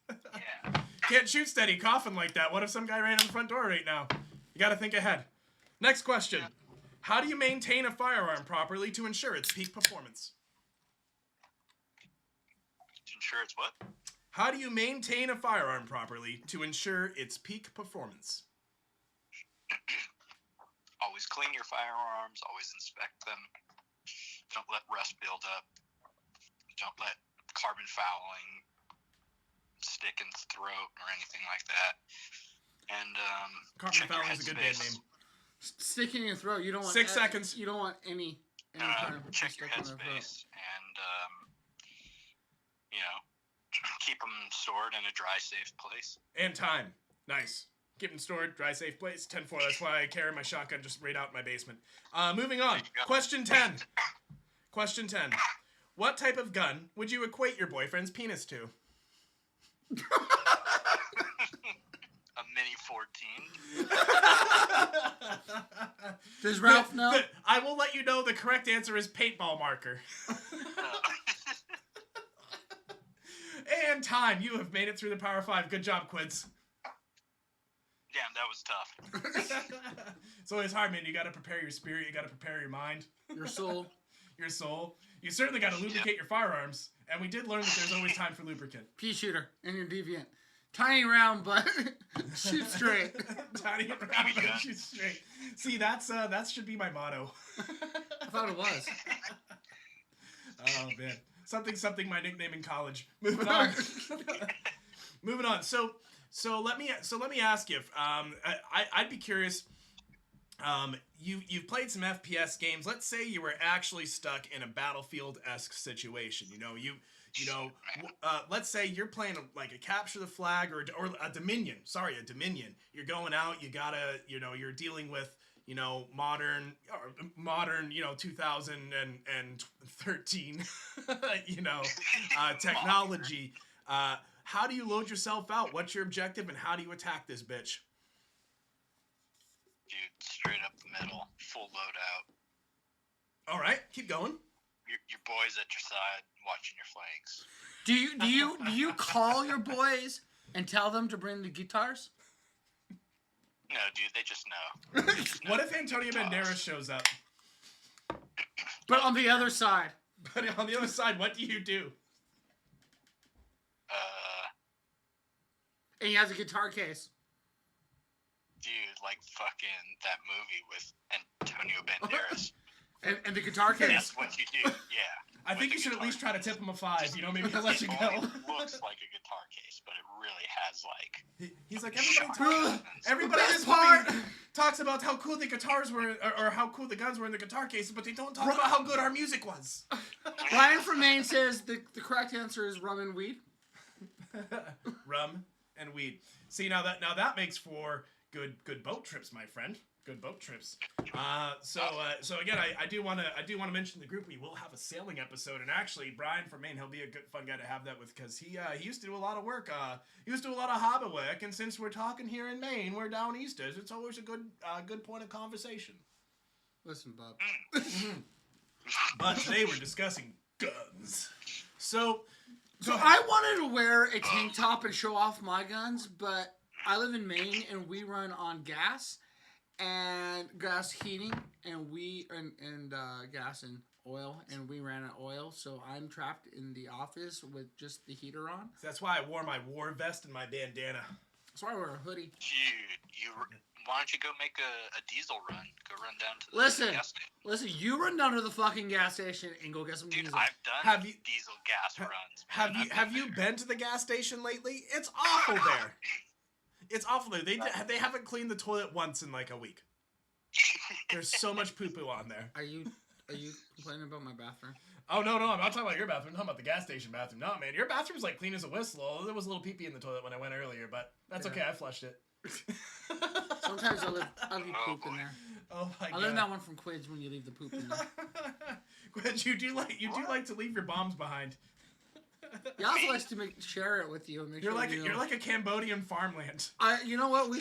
Yeah. Can't shoot steady coughing like that. What if some guy ran in the front door right now? You got to think ahead. Next question. How do you maintain a firearm properly to ensure its peak performance? To ensure it's what? How do you maintain a firearm properly to ensure its peak performance? Always clean your firearms. Always inspect them. Don't let rust build up. Don't let carbon fouling stick in the throat or anything like that. And carbon fouling is a good band name. Sticking in your throat. You don't want 6 seconds. You don't want any kind of check your headspace and keep them stored in a dry, safe place. And time. Nice. Keep them stored, dry, safe place. 10-4. That's why I carry my shotgun just right out in my basement. Moving on. Question 10. Question 10. What type of gun would you equate your boyfriend's penis to? A Mini 14. Does Ralph know? I will let you know the correct answer is paintball marker. And time. You have made it through the Power 5. Good job, Quids. Damn, that was tough. It's always hard, man. You got to prepare your spirit. You got to prepare your mind. Your soul. Your soul. You certainly got to lubricate your firearms. And we did learn that there's always time for lubricant. Pea shooter and your deviant. Tiny round, but shoot straight. Tiny round, but shoot straight. See, that should be my motto. I thought it was. Oh man, something. My nickname in college. Moving on. Moving on. So let me ask you. I'd be curious. You've played some FPS games. Let's say you were actually stuck in a Battlefield-esque situation. Let's say you're playing like a capture the flag or a Dominion. Sorry, a Dominion. You're going out. You gotta, you're dealing with, modern, 2013, technology. How do you load yourself out? What's your objective, and how do you attack this bitch? Dude, straight up the middle, full loadout. All right, keep going. Your boys at your side, watching your flanks. Do you call your boys and tell them to bring the guitars? No, dude, they just know. What if Antonio Banderas shows up? But on the other side. But on the other side, what do you do? And he has a guitar case. Dude, like fucking that movie with Antonio Banderas. And the guitar case. That's what you do, yeah. I think you should at least try to tip him a 5. Maybe he'll let you go. It looks like a guitar case, but it really has like. He's like everybody in this movie talks about how cool the guitars were or how cool the guns were in the guitar cases, but they don't talk about how good our music was. Ryan from Maine says the correct answer is rum and weed. Rum and weed. See, now that makes for good boat trips, my friend. Good boat trips. So again, I do want to mention the group. We will have a sailing episode, and actually, Brian from Maine, he'll be a good fun guy to have that with because he used to do a lot of work. He used to do a lot of harbor work, and since we're talking here in Maine, we're down easters. It's always a good point of conversation. Listen, Bob. But today we're discussing guns. So I wanted to wear a tank top and show off my guns, but I live in Maine and we run on gas and gas heating and gas and oil, and we ran out of oil, so I'm trapped in the office with just the heater on. That's why I wore my war vest and my bandana. That's why I wear a hoodie. Dude, why don't you go make a diesel run? Go run down to the gas station. Listen, you run down to the fucking gas station and go get some diesel. I've done diesel gas runs. Have you been to the gas station lately? It's awful there. It's awful there. They haven't cleaned the toilet once in like a week. There's so much poo-poo on there. Are you complaining about my bathroom? Oh, no, I'm not talking about your bathroom. I'm talking about the gas station bathroom. No, man, your bathroom's like clean as a whistle. Although there was a little pee-pee in the toilet when I went earlier, but that's okay. I flushed it. Sometimes I leave poop in there. Oh my god. I learned that one from Quids when you leave the poop in there. Quids, you do like to leave your bombs behind. He also likes to share it with you and make you're sure you're like a Cambodian farmland. You know what? We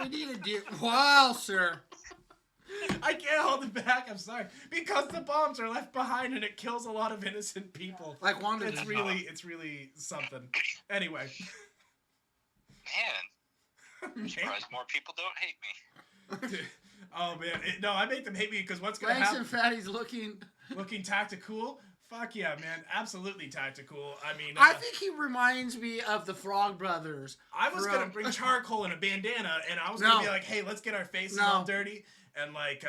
need to do. Wow, sir. I can't hold it back. I'm sorry, because the bombs are left behind and it kills a lot of innocent people. Like Wanda. It's really something. Anyway. Man, I'm surprised more people don't hate me. Oh man, I make them hate me because what's gonna Thanks happen? and Fattie's looking tactical. Fuck yeah, man! Absolutely tactical. I mean, I think he reminds me of the Frog Brothers. I was gonna bring charcoal and a bandana, and I was gonna be like, "Hey, let's get our faces all dirty." And like,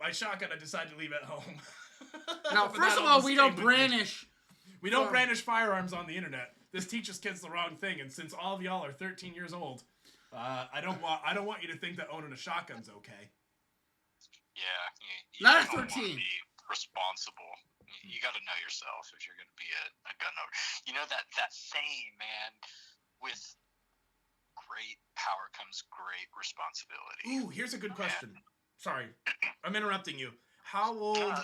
my shotgun, I decided to leave at home. No, first of all, we don't brandish. We don't brandish firearms on the internet. This teaches kids the wrong thing. And since all of y'all are 13 years old, I don't want you to think that owning a shotgun's okay. Yeah, you not at don't 13. Want to be responsible. You got to know yourself if you're going to be a gun owner. You know that saying, man, with great power comes great responsibility. Ooh, here's a good question. Sorry, I'm interrupting you. How old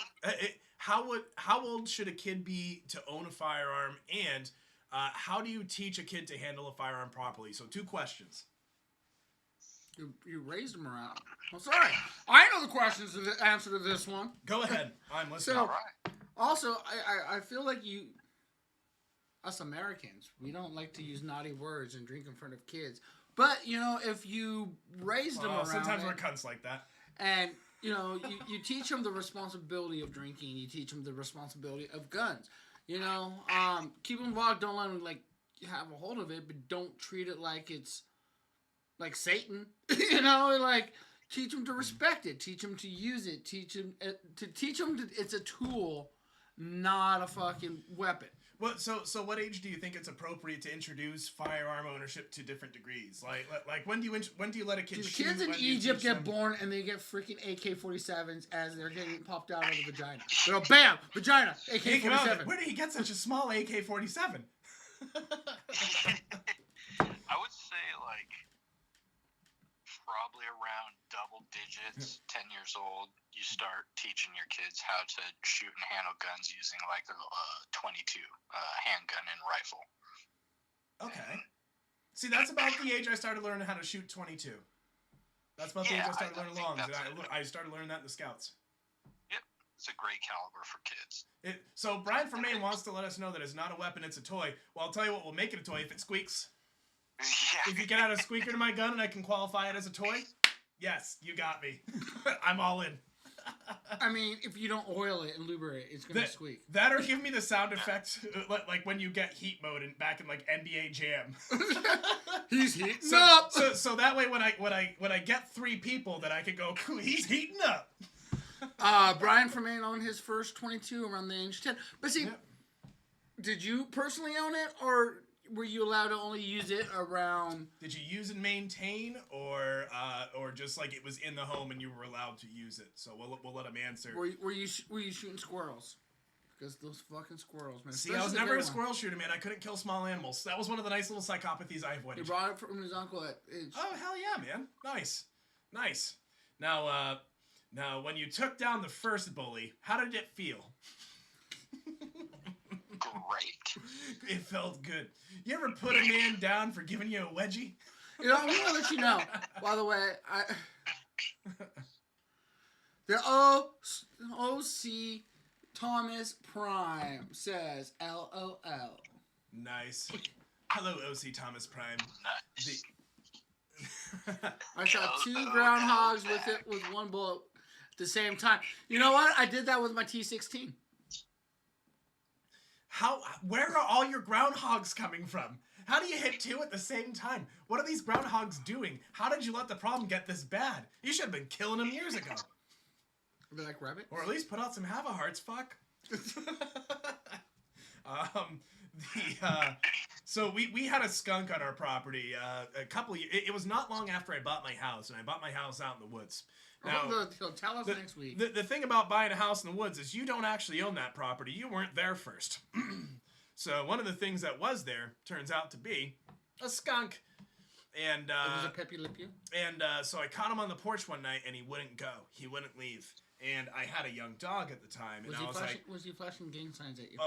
should a kid be to own a firearm, and how do you teach a kid to handle a firearm properly? So 2 questions. You raised them around. I'm sorry. I know the questions to the answer to this one. Go ahead. I'm listening. So, All right. Also, I feel like us Americans, we don't like to use naughty words and drink in front of kids. But, if you raise them around sometimes we're cunts like that. And, you teach them the responsibility of drinking. You teach them the responsibility of guns. Keep them locked. Don't let them, have a hold of it. But don't treat it like it's like Satan. Teach them to respect it. Teach them to use it. Teach them it's a tool, not a fucking weapon. So what age do you think it's appropriate to introduce firearm ownership to different degrees? Like when do you let a kid shoot? Kids in When do you Egypt teach get them? born and they get freaking AK-47s as they're getting popped out of the vagina. They go, bam, vagina, Think about it. AK-47. Where did he get such a small AK-47? I would say like probably around double digits, 10 years old, you start teaching your kids how to shoot and handle guns using like a 22 handgun and rifle. Okay. See, that's about the age I started learning how to shoot 22. That's about the age I started learning longs. And I started learning that in the Scouts. Yep, it's a great caliber for kids. So Brian from Maine wants to let us know that it's not a weapon, it's a toy. Well, I'll tell you what, we'll make it a toy if it squeaks. Yeah. If you get out a squeaker to my gun and I can qualify it as a toy, yes, you got me. I'm all in. I mean, if you don't oil it and lubricate it, it's going to squeak. That or give me the sound effect, like when you get heat mode back in like NBA Jam. He's heating up! So that way when I get 3 people that I could go, he's heating up. Brian from Maine owned his first 22 around the age 10. But see, did you personally own it, or were you allowed to only use it around? Did you use and maintain, or just like it was in the home and you were allowed to use it? So we'll let him answer. Were you shooting squirrels? Because those fucking squirrels, man. See, I was never a squirrel shooter, man. I couldn't kill small animals. That was one of the nice little psychopathies I avoided. He brought it from his uncle at age. Oh hell yeah, man! Nice. Now, when you took down the first bully, how did it feel? Great. It felt good. You ever put a man down for giving you a wedgie? You know, I'm gonna let you know. By the way, the OC Thomas Prime says LOL. Nice. Hello, OC Thomas Prime. Nice. I shot 2 groundhogs with 1 bullet at the same time. You know what? I did that with my T16. Where are all your groundhogs coming from? How do you hit 2 at the same time? What are these groundhogs doing? How did you let the problem get this bad? You should have been killing them years ago. Are they like rabbits? Or at least put out some have-a-hearts, fuck. So we had a skunk on our property a couple of years. It was not long after I bought my house, and I bought my house out in the woods. Now, tell us next week. The thing about buying a house in the woods is you don't actually own that property. You weren't there first. So one of the things that was there turns out to be a skunk. And it was a Pepe Le Pew? And so I caught him on the porch one night, and he wouldn't go. He wouldn't leave. And I had a young dog at the time, and Was he flashing gang signs at you?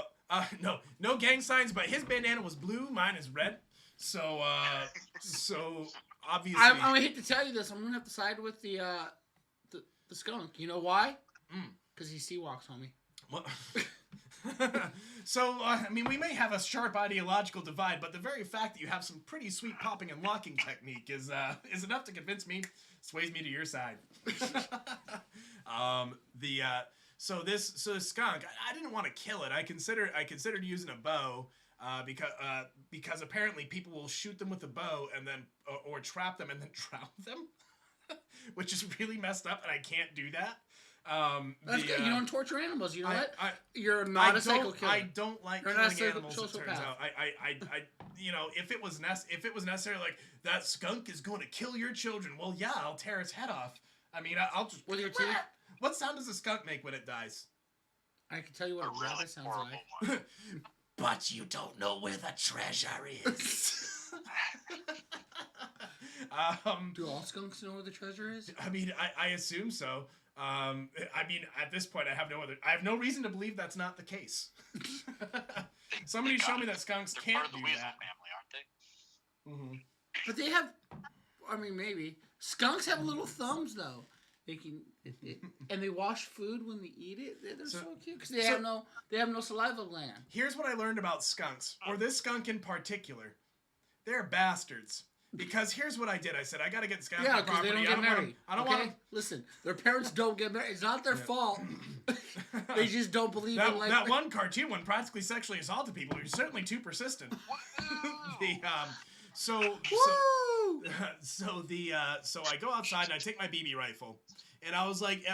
No gang signs, but his bandana was blue, mine is red. So obviously, I'm gonna hate to tell you this. I'm gonna have to side with the skunk. You know why? Because he sea walks, homie. Well, so I mean, we may have a sharp ideological divide, but the very fact that you have some pretty sweet popping and locking technique is enough to convince me, sways me to your side. So this skunk, I didn't want to kill it. I considered using a bow, because apparently people will shoot them with a bow and then or trap them and then drown them, which is really messed up, and I can't do that. That's good. You don't torture animals. You know what? You're not a psycho killer. I don't like killing animals. It turns out. I if it was necessary, like that skunk is going to kill your children. Well, yeah, I'll tear its head off. I mean, I'll just. With your teeth. What sound does a skunk make when it dies? I can tell you what a rabbit sounds like. But you don't know where the treasure is. Do all skunks know where the treasure is? I mean, I assume so. I mean, at this point, I have no reason to believe that's not the case. Somebody show me that skunks can't do that. Family, aren't they? Mm-hmm. But they have, I mean, maybe skunks have little thumbs though. They can, and they wash food when they eat it. They're so cute because they have no saliva gland. Here's what I learned about skunks, or this skunk in particular. They're bastards. Because here's what I did. I said, I got to get this guy off my property. They don't get married. I don't want them. Listen, their parents don't get married. It's not their fault. They just don't believe in like that one cartoon one practically sexually assaulted people. He was certainly too persistent. So I go outside and I take my BB rifle, and I was like,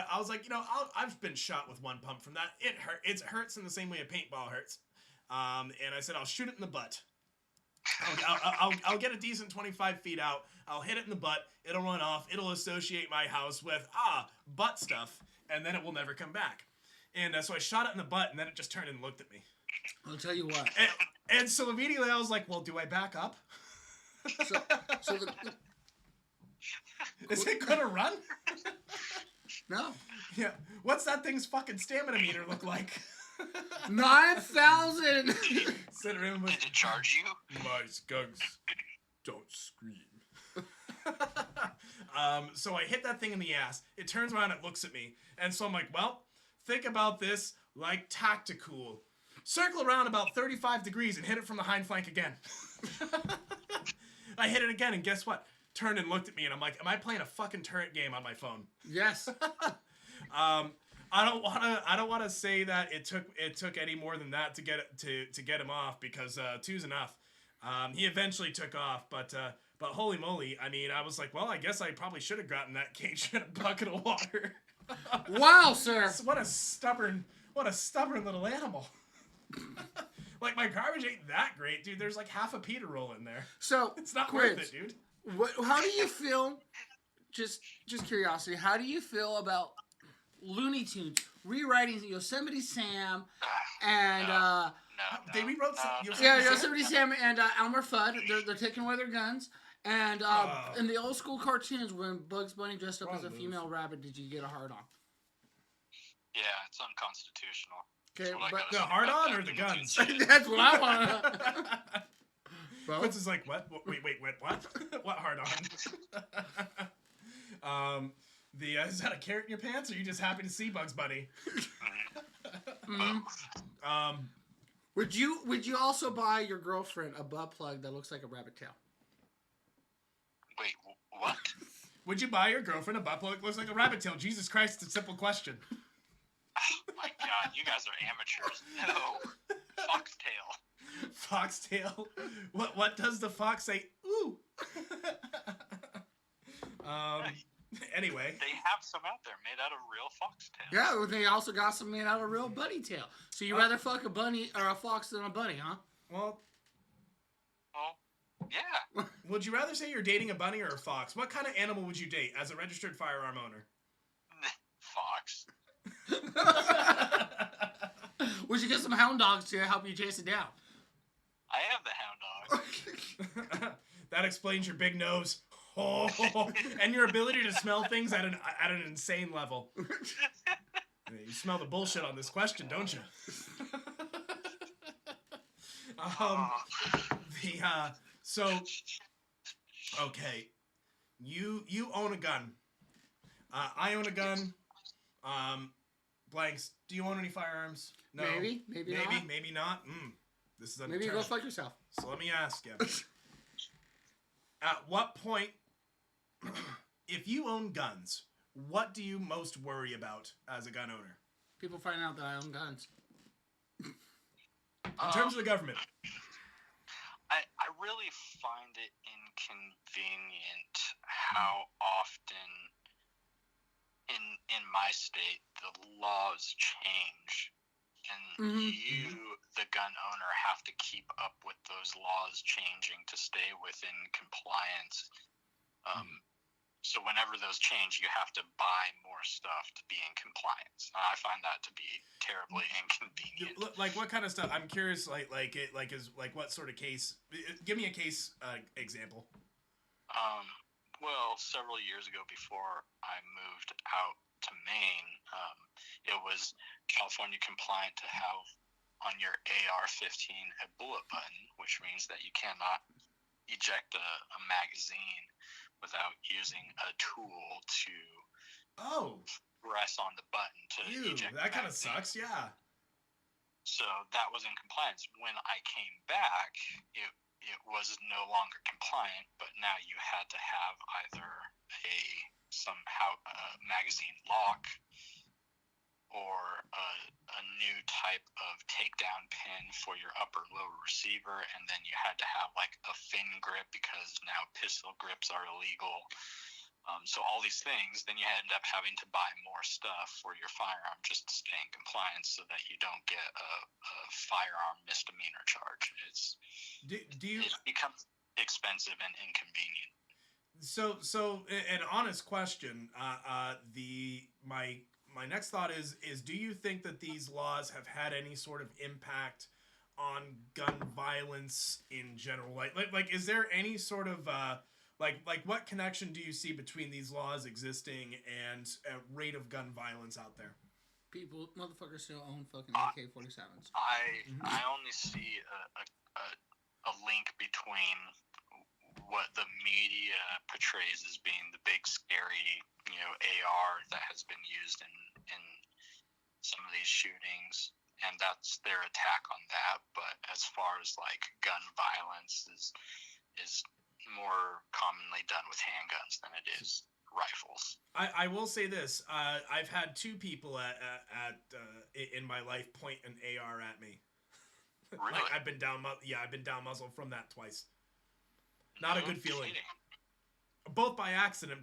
I've been shot with one pump from that. It hurts in the same way a paintball hurts. And I said, I'll shoot it in the butt. I'll get a decent 25 feet out. I'll hit it in the butt. It'll run off. It'll associate my house with, butt stuff. And then it will never come back. And so I shot it in the butt, and then it just turned and looked at me. I'll tell you what. And so immediately I was like, well, do I back up? Is it going to run? No. Yeah. What's that thing's fucking stamina meter look like? 9,000. Sit around with, Did it charge you? my skunks don't scream. So I hit that thing in the ass. It turns around and it looks at me. And so I'm like, well, think about this like tactical. Circle around about 35 degrees and hit it from the hind flank again. I hit it again, and guess what? Turned and looked at me, and I'm like, am I playing a fucking turret game on my phone? Yes. I don't wanna say that it took any more than that to get him off, because 2's enough. He eventually took off, but holy moly, I mean, I was like, well, I guess I probably should have gotten that cage in a bucket of water. Wow, sir. What a stubborn little animal. Like, my garbage ain't that great, dude. There's like half a pita roll in there. So It's not Quids, worth it, dude. how do you feel? Just curiosity. How do you feel about Looney Tunes rewriting Yosemite Sam and They rewrote some. Yosemite Sam and Elmer Fudd? They're taking away their guns. And in the old school cartoons, when Bugs Bunny dressed up as a female rabbit, did you get a hard on? Yeah, it's unconstitutional. Okay, But The hard on or the guns? That's what I want to. Quince is like, what? Wait, what? What hard on? Is that a carrot in your pants, or are you just happy to see Bugs Bunny? Would you also buy your girlfriend a butt plug that looks like a rabbit tail? Wait, what? Would you buy your girlfriend a butt plug that looks like a rabbit tail? Jesus Christ, it's a simple question. Oh my God, you guys are amateurs. No, foxtail. Foxtail? What does the fox say? Ooh. Anyway. They have some out there made out of real foxtail. Yeah, well, they also got some made out of real bunny tail. So you rather fuck a bunny or a fox than a bunny, huh? Well, yeah. would you rather say you're dating a bunny or a fox? What kind of animal would you date as a registered firearm owner? Fox. Would you get some hound dogs to help you chase it down? I have the hound dog. That explains your big nose. Oh, and your ability to smell things at an insane level. You smell the bullshit on this question, don't you? Okay, you own a gun. I own a gun. Blanks, do you own any firearms? No. Maybe not. Maybe not. This is Maybe you go fuck yourself. So let me ask you. At what point, if you own guns, what do you most worry about as a gun owner? People find out that I own guns. In terms of the government. I really find it inconvenient how often in my state the laws change, and you, the gun owner, have to keep up with those laws changing to stay within compliance. So whenever those change, you have to buy more stuff to be in compliance. I find that to be terribly inconvenient. Like what kind of stuff? I'm curious. Like what sort of case? Give me a case example. Well, several years ago, before I moved out to Maine, it was California compliant to have on your AR-15 a bullet button, which means that you cannot eject a magazine without using a tool to press on the button to eject. That kind of sucks, yeah. So that was in compliance. When I came back, it was no longer compliant, but now you had to have either a magazine lock or a new type of takedown pin for your upper lower receiver, and then you had to have like a fin grip because now pistol grips are illegal. So all these things, then you end up having to buy more stuff for your firearm just to stay in compliance, so that you don't get a firearm misdemeanor charge. It becomes expensive and inconvenient. So an honest question. My next thought is do you think that these laws have had any sort of impact on gun violence in general? Like is there any sort of like what connection do you see between these laws existing and a rate of gun violence out there? Motherfuckers still own fucking AK-47s. I only see a link between what the media portrays as being the big scary, AR that has been used in some of these shootings, and that's their attack on that. But as far as like gun violence is more commonly done with handguns than it is rifles. I will say this: I've had two people in my life point an AR at me. Really? Like I've been down muzzle from that twice. Not a good feeling. Both by accident.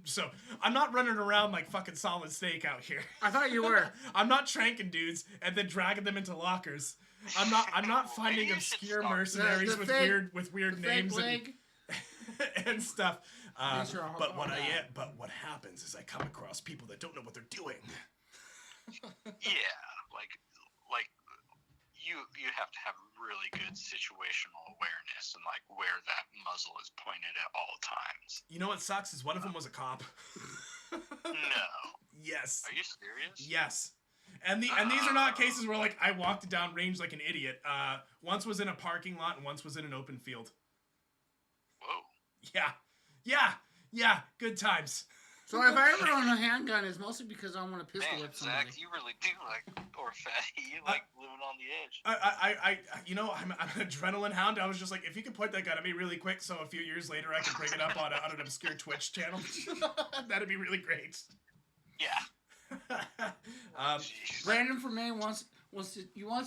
So I'm not running around like fucking Solid Snake out here. I thought you were. I'm not tranking dudes and then dragging them into lockers. I'm not finding obscure mercenaries with weird names and stuff. But what happens is I come across people that don't know what they're doing. Yeah, like you have to have really good situational awareness and like where that muzzle is pointed at all times. You know what sucks is one of them was a cop. No. Yes. Are you serious? Yes. And these are not cases where like I walked down range like an idiot. Once was in a parking lot and once was in an open field. Whoa. Yeah. Good times. So if I ever own a handgun, it's mostly because I want to pistol whip somebody. Zach, you really do like poor Fattie. You like living on the edge. I'm an adrenaline hound. I was just like, if you could point that gun at me really quick, so a few years later I could bring it up on an obscure Twitch channel. That'd be really great. Yeah. Brandon from Maine wants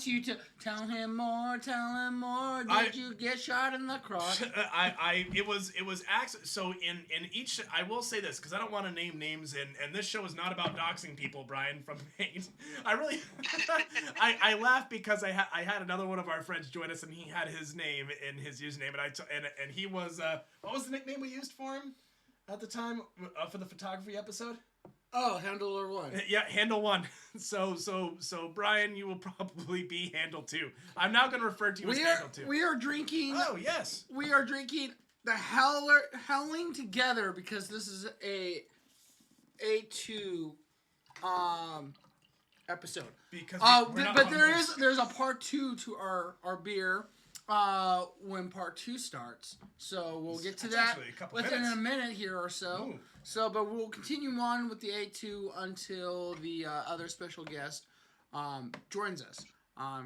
you to tell him more. Did you get shot in the crotch? It was accident. So in each, I will say this because I don't want to name names, and this show is not about doxing people. Brian from Maine. I laugh because I had another one of our friends join us, and he had his name in his username, and he was what was the nickname we used for him at the time for the photography episode? Oh, Handler 1. Yeah, Handle 1. So Brian, you will probably be Handle 2. I'm now going to refer to you as Handle 2. We are drinking. Oh, yes. We are drinking the Helling Together because this is a A2 episode. Because there's a part 2 to our beer when part 2 starts. So we'll get to that within a minute here or so. Ooh. So, but we'll continue on with the A2 until the other special guest joins us. I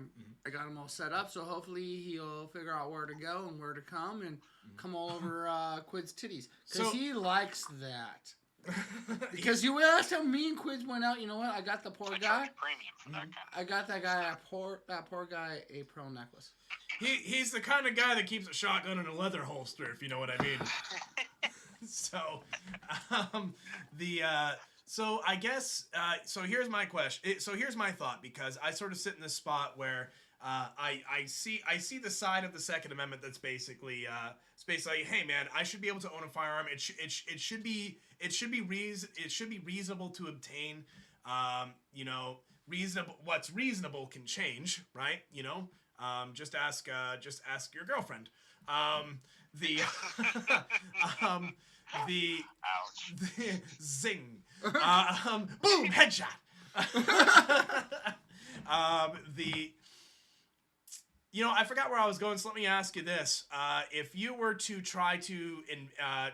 got him all set up, so hopefully he'll figure out where to go and where to come and come all over Quid's titties. Because he likes that. Because last time me and Quids went out, you know what? I got the poor guy. Premium for that kind of I got that poor guy a pearl necklace. He's the kind of guy that keeps a shotgun in a leather holster, if you know what I mean. So I guess so here's my question. So here's my thought, because I sort of sit in this spot where I see the side of the Second Amendment that's basically hey man, I should be able to own a firearm. It should be reasonable to obtain. Reasonable. What's reasonable can change, right? Just ask your girlfriend. The zing. Boom, headshot. I forgot where I was going, so let me ask you this. If you were to try to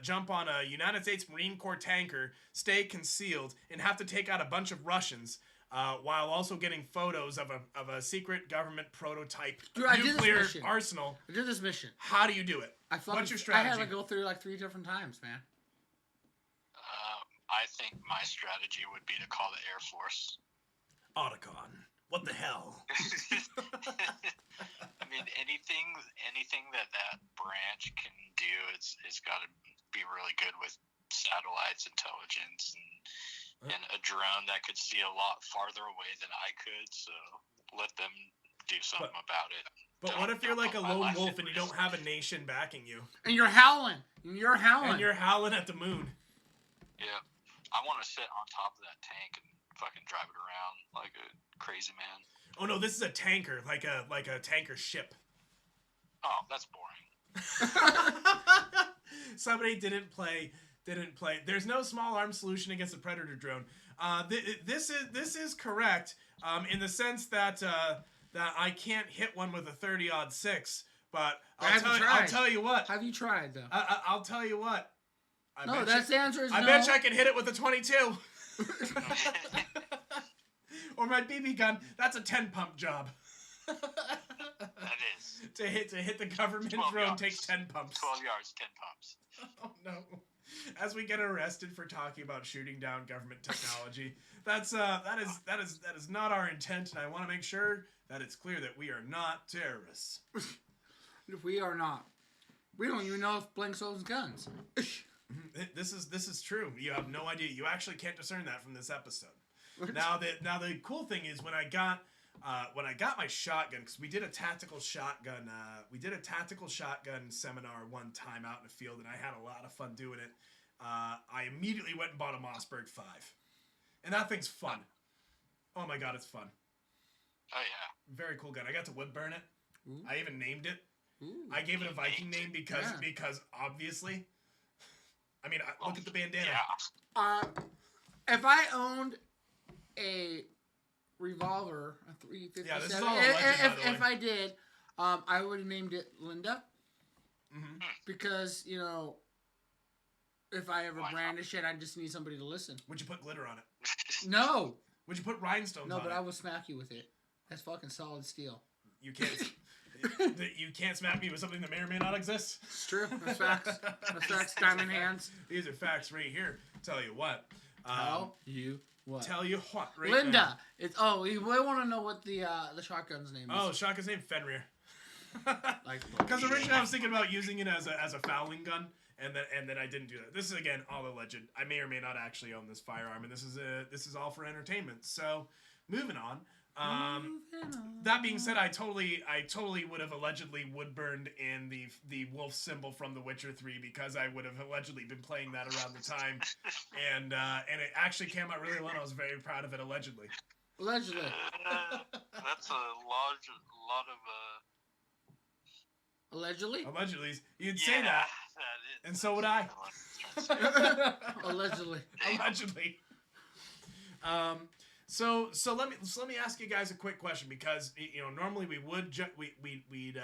jump on a United States Marine Corps tanker, stay concealed, and have to take out a bunch of Russians, while also getting photos of a secret government prototype nuclear arsenal. I did this mission. How do you do it? What's your strategy? I had to go through like 3 different times, man. I think my strategy would be to call the Air Force. Otacon. What the hell? I mean, anything that branch can do, it's got to be really good with satellites intelligence and a drone that could see a lot farther away than I could. So let them do something about it. But what if you're like a lone wolf and you don't have a nation backing you? And you're howling. And you're howling at the moon. Yeah. I want to sit on top of that tank and fucking drive it around like a crazy man. Oh no, this is a tanker, like a tanker ship. Oh, that's boring. Somebody didn't play. There's no small arms solution against a predator drone. This is correct in the sense that I can't hit one with a 30-06. But I'll tell you what. Have you tried though? I'll tell you what. The answer is no. I bet you I can hit it with a 22. Or my BB gun. That's a 10-pump job. That is. To hit the government drone takes 10 pumps. 12 yards, 10 pumps. Oh no. As we get arrested for talking about shooting down government technology, that is not our intent, and I want to make sure that it's clear that we are not terrorists. We are not. We don't even know if Blank owns guns. This is true. You have no idea. You actually can't discern that from this episode. Now the cool thing is when I got my shotgun, because we did a tactical shotgun seminar one time out in the field, and I had a lot of fun doing it. I immediately went and bought a Mossberg 5, and that thing's fun. Oh my god, it's fun. Oh yeah, very cool gun. I got to wood burn it. Ooh. I even named it. Ooh. I gave it a Viking name because obviously. I mean, look at the bandana. Yeah. If I owned a revolver, a 357. Yeah, this is all legend, if I did, I would have named it Linda. Mm-hmm. Because, if I ever brandish it, I just need somebody to listen. Would you put glitter on it? No. Would you put rhinestones on it? No, but I will smack you with it. That's fucking solid steel. You can't. You can't smack me with something that may or may not exist. It's true. That's facts. That's facts. Diamond hands. These are facts right here. Tell you what. Tell you what. Right Linda. now. It's we want to know what the shotgun's name is. Oh, shotgun's name Fenrir. Because originally I was thinking about using it as a fouling gun, and then I didn't do that. This is again all alleged. I may or may not actually own this firearm, and this is all for entertainment. So, moving on. That being said, I totally would have allegedly wood burned in the wolf symbol from The Witcher 3 because I would have allegedly been playing that around the time, and it actually came out really well. And I was very proud of it allegedly. Allegedly. That's a lot of. Allegedly. Allegedly, you'd say that, and so would I. Allegedly. Allegedly. So let me ask you guys a quick question because normally we would we'd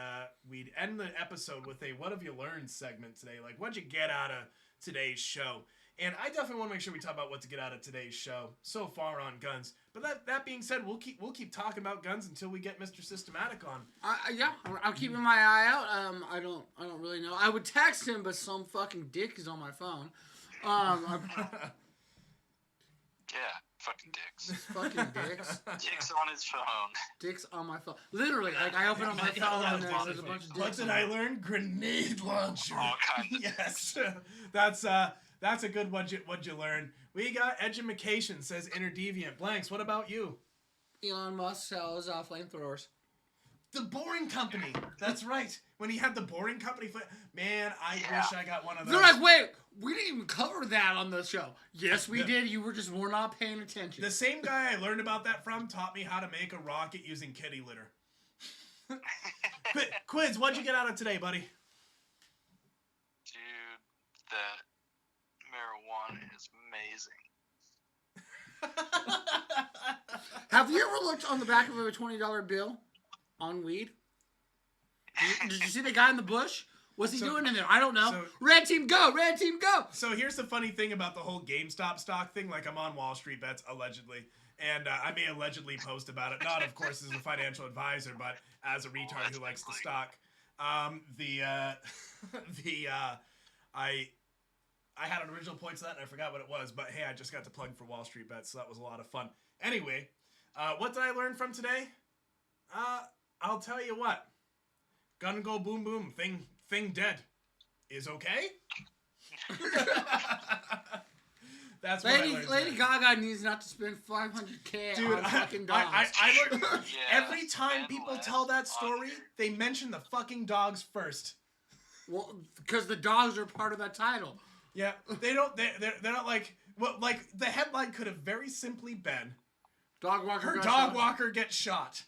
end the episode with a what have you learned segment today, like what'd you get out of today's show, and I definitely want to make sure we talk about what to get out of today's show so far on guns. But that being said, we'll keep talking about guns until we get Mr. Systematic on. Yeah, I'm keeping my eye out. I don't really know. I would text him, but some fucking dick is on my phone. Yeah. Fucking dicks. Fucking dicks. Dicks on his phone. Dicks on my phone. Literally, like I open up my phone and there's a bunch of dicks. What did I learn? Grenade launcher. All kinds of yes, that's a good what'd you learn. We got edumacation says interdeviant blanks. What about you? Elon Musk sells flamethrowers. The Boring Company. That's right. When he had the Boring Company, man, I wish I got one of those. They're like, wait, we didn't even cover that on the show. Yes, we did. You were not paying attention. The same guy I learned about that from taught me how to make a rocket using kitty litter. Quids, what'd you get out of today, buddy? Dude, that marijuana is amazing. Have you ever looked on the back of a $20 bill on weed? Did you see the guy in the bush? What's he doing in there? I don't know. Red team go! Red team go! So here's the funny thing about the whole GameStop stock thing. Like, I'm on Wall Street Bets, allegedly. And I may allegedly post about it. Not, of course, as a financial advisor, but as a retard who likes the stock. I had an original point to that, and I forgot what it was. But, hey, I just got to plug for Wall Street Bets, so that was a lot of fun. Anyway, what did I learn from today? I'll tell you what. Gun go boom boom. Thing dead is okay. That's what I learned Lady today. Gaga needs not to spend $500K Dude, on fucking dogs. I learned Yeah, every time people tell that story, they mention the fucking dogs first. Well, because the dogs are part of that title. Yeah, they don't. They're not like. Well, like the headline could have very simply been, Dog walker. her got dog shot. walker gets shot.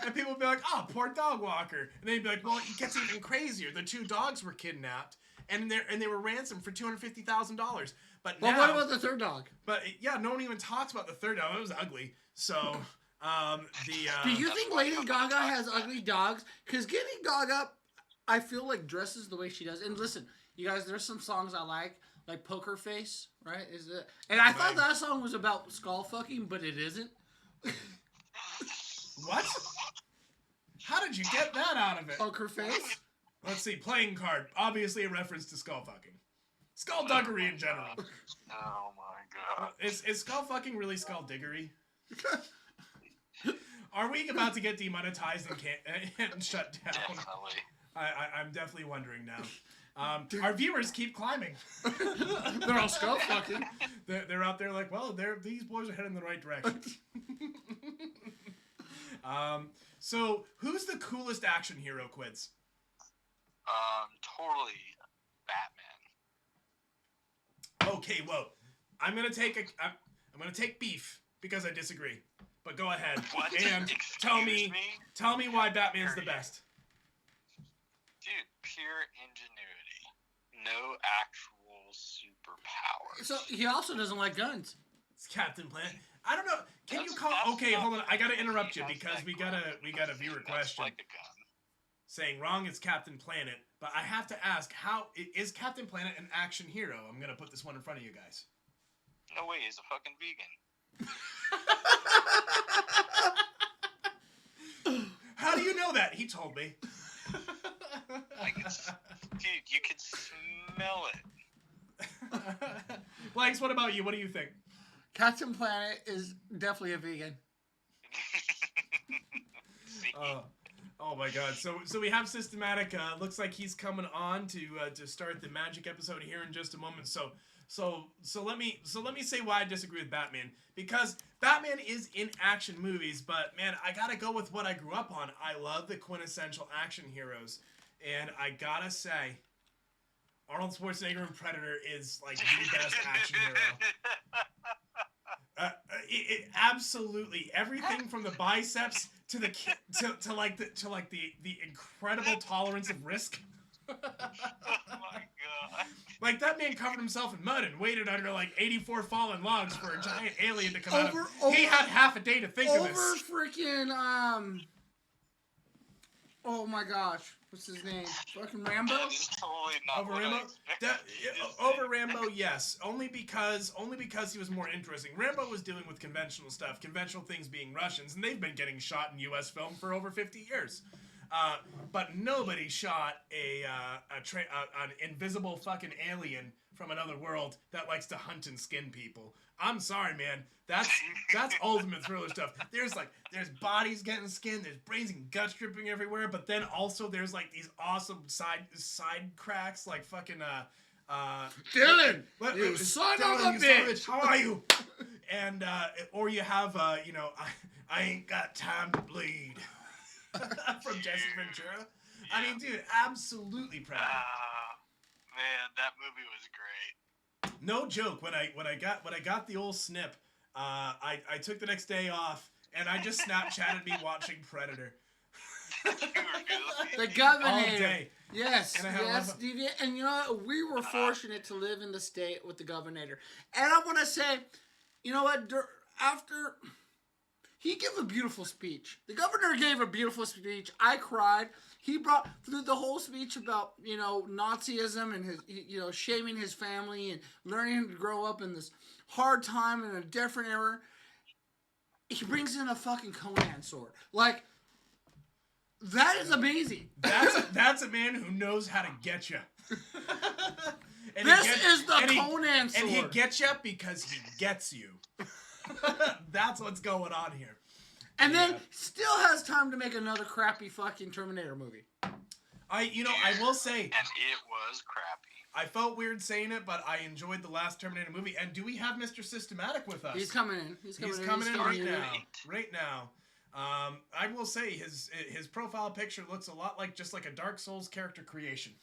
And people would be like, oh, poor dog walker. And they'd be like, well, it gets even crazier. The 2 dogs were kidnapped, and they were ransomed for $250,000. But Well, now, what about the third dog? But yeah, no one even talks about the third dog. It was ugly. So, Do you think Lady Gaga has ugly dogs? Because Lady Gaga, I feel like dresses the way she does. And listen, you guys, there's some songs I like Poker Face, right? Is it? And I thought that song was about skull fucking, but it isn't. What? How did you get that out of it? Poker Face. Let's see. Playing card. Obviously a reference to skull fucking. Skullduggery in general. Oh my god. Is skull fucking really skullduggery? Are we about to get demonetized and shut down? Definitely. I'm definitely wondering now. Our viewers keep climbing. They're all skull fucking. They're out there like, well, these boys are heading in the right direction. So who's the coolest action hero, Quids? Totally Batman. Okay, whoa. I'm gonna take beef because I disagree. But go ahead What? and Excuse tell me why Batman's the best. Dude, pure ingenuity. No actual superpowers. So he also doesn't like guns. It's Captain Planet. I don't know. Can you call? Okay, hold on. I gotta interrupt you because we got a viewer question Like a gun. saying wrong. It's Captain Planet, but I have to ask: how is Captain Planet an action hero? I'm gonna put this one in front of you guys. No way, he's a fucking vegan. How do you know that? He told me. Dude, you could smell it. Blanks, what about you? What do you think? Captain Planet is definitely a vegan. See? Oh my God! So we have Systematic. Looks like he's coming on to start the magic episode here in just a moment. So let me say why I disagree with Batman, because Batman is in action movies, but man, I gotta go with what I grew up on. I love the quintessential action heroes, and I gotta say, Arnold Schwarzenegger in Predator is like the best action hero. It absolutely everything from the biceps to the incredible tolerance of risk. Oh my god. Like that man covered himself in mud and waited under like 84 fallen logs for a giant alien to come out of. He had half a day to think of this. Freaking oh my gosh, what's his name? Fucking Rambo. That is totally not Over what I Rambo? expected you to say. Over Rambo, yes. Only because he was more interesting. Rambo was dealing with conventional stuff, conventional things being Russians, and they've been getting shot in U.S. film for over 50 years. But nobody shot an invisible fucking alien from another world that likes to hunt and skin people. I'm sorry, man. That's ultimate thriller stuff. There's bodies getting skinned, there's brains and guts dripping everywhere, but then also there's like these awesome side cracks, like fucking Dylan, you son of a bitch. How are you? And or you have I ain't got time to bleed. From Jesse Ventura. Yeah. I mean, dude, absolutely proud. Man, that movie was great. No joke. When I got the old snip, I took the next day off and I just Snapchatted me watching Predator. The Governor. All day. Yes, DV. And you know what? We were fortunate to live in the state with the Governor. And I want to say, you know what? After... He gave a beautiful speech. The Governor gave a beautiful speech. I cried. He brought through the whole speech about, Nazism and his, shaming his family and learning to grow up in this hard time in a different era. He brings in a fucking Conan sword. Like, that is amazing. That's a man who knows how to get you. This is the Conan sword. And he gets you because he gets you. That's what's going on here. And then still has time to make another crappy fucking Terminator movie. I will say, and it was crappy. I felt weird saying it, but I enjoyed the last Terminator movie. And do we have Mr. Systematic with us? He's coming in. He's coming in right now. Right now. I will say his profile picture looks a lot like just like a Dark Souls character creation.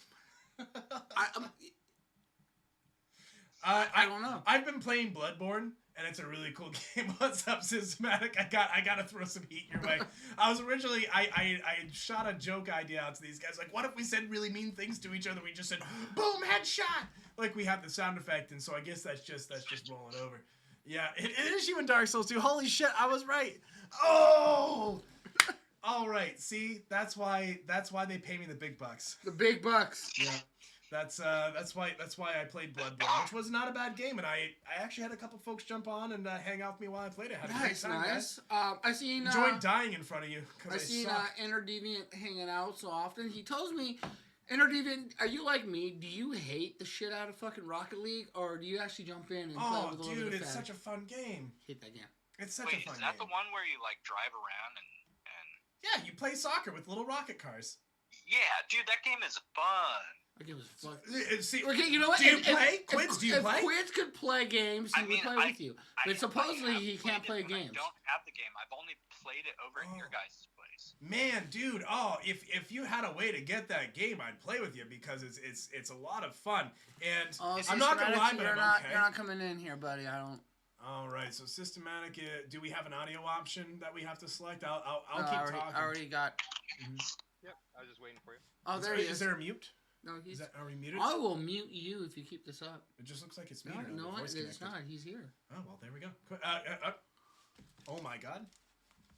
I don't know. I've been playing Bloodborne, and it's a really cool game. What's up, Systematic? I gotta throw some heat your way. I was originally I shot a joke idea out to these guys. Like, what if we said really mean things to each other? We just said boom, headshot. Like we have the sound effect, and so I guess that's just rolling over. Yeah, it is you in Dark Souls 2. Holy shit, I was right. Oh. All right. See, that's why they pay me the big bucks. The big bucks. Yeah. That's why I played Bloodborne, which was not a bad game, and I actually had a couple folks jump on and hang out with me while I played it. Had a great time, nice. Guys. I seen enjoyed dying in front of you. I seen Interdeviant hanging out so often. He tells me, Interdeviant, are you like me? Do you hate the shit out of fucking Rocket League, or do you actually jump in and play with a little bit of it's such a fun game. Hate that game. It's such a fun game. Is that the one where you like drive around and? Yeah, you play soccer with little rocket cars. Yeah, dude, that game is fun. That game was fun. See, okay, you know what? Do you play? Quids, do you play? If Quids could play games, he would play with you. But supposedly he can't play games. I don't have the game. I've only played it over at your guys' place. Man, dude, if you had a way to get that game, I'd play with you because it's a lot of fun. And I'm not gonna lie, but I'm okay. You're not coming in here, buddy. I don't. All right, so Systematic. Do we have an audio option that we have to select? I'll keep talking. I already got. Mm-hmm. Yep, I was just waiting for you. Oh, there he is. Is there a mute? No, he's. Are we muted? I will mute you if you keep this up. It just looks like it's me. No, it's not. He's here. Oh well, there we go. Oh my God.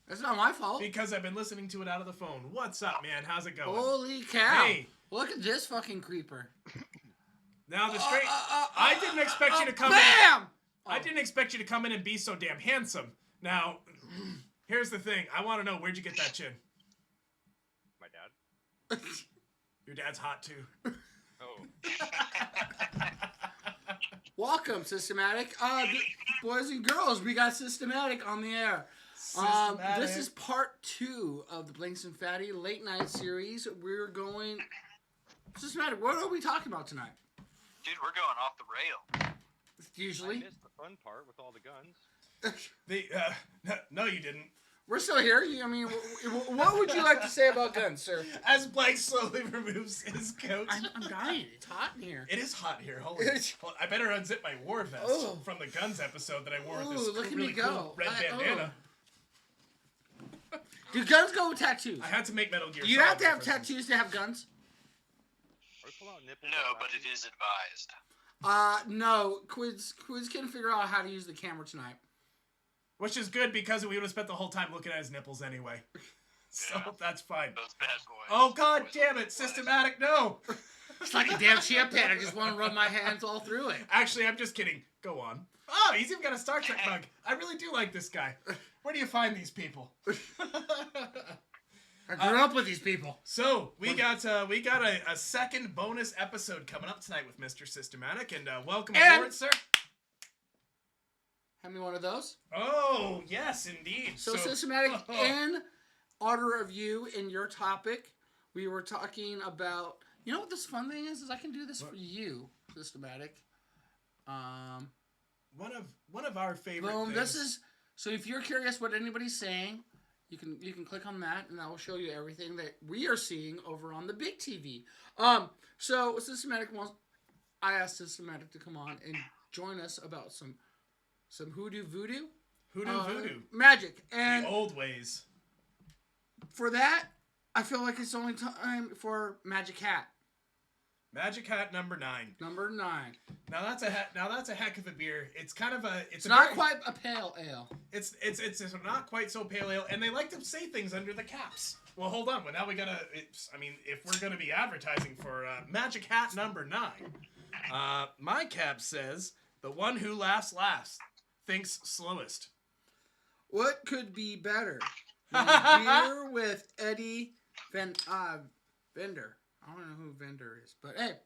That's not my fault. Because I've been listening to it out of the phone. What's up, man? How's it going? Holy cow! Hey, look at this fucking creeper. Now the straight. I didn't expect you to come bam! in. I didn't expect you to come in and be so damn handsome. Now, here's the thing. I want to know, where'd you get that chin? My dad. Your dad's hot too. Oh. Welcome, Systematic. Boys and girls, we got Systematic on the air. This is part 2 of the Blinks and Fattie late night series. We're going. Systematic, what are we talking about tonight? Dude, we're going off the rail. Usually. I missed the fun part with all the guns. No, you didn't. We're still here. I mean, what would you like to say about guns, sir? As Blake slowly removes his coat. I'm dying. It's hot in here. It is hot here. Holy. I better unzip my war vest from the guns episode that I wore with this really cool red bandana. Do guns go with tattoos? I had to make Metal Gear. Do you have to have tattoos to have guns? No, but it is advised. No. Quids can figure out how to use the camera tonight. Which is good because we would have spent the whole time looking at his nipples anyway. So that's fine. Those bad boys. Oh God damn it, Systematic, no! It's like a damn champagne. I just want to rub my hands all through it. Actually, I'm just kidding. Go on. Oh, he's even got a Star Trek mug. I really do like this guy. Where do you find these people? I grew up with these people. So we got a second bonus episode coming up tonight with Mr. Systematic, and welcome aboard, sir. Hand me one of those. Oh yes, indeed. So Systematic, in order of you in your topic, we were talking about. You know what this fun thing is I can do this for you, Systematic. One of our favorite. Boom. Things. This is so. If you're curious what anybody's saying, you can click on that, and that will show you everything that we are seeing over on the big TV. So Systematic wants. I asked Systematic to come on and join us about some hoodoo voodoo magic and the old ways. For that, I feel like it's only time for Magic Hat. Magic Hat number 9. Number 9. Now that's a heck of a beer. It's kind of a. It's not quite a pale ale. It's not quite so pale ale, and they like to say things under the caps. Well, hold on. Well, now we gotta. If we're gonna be advertising for Magic Hat number 9, my cap says the one who laughs last thinks slowest. What could be better? Beer with Eddie Vender. I don't know who Vender is, but hey.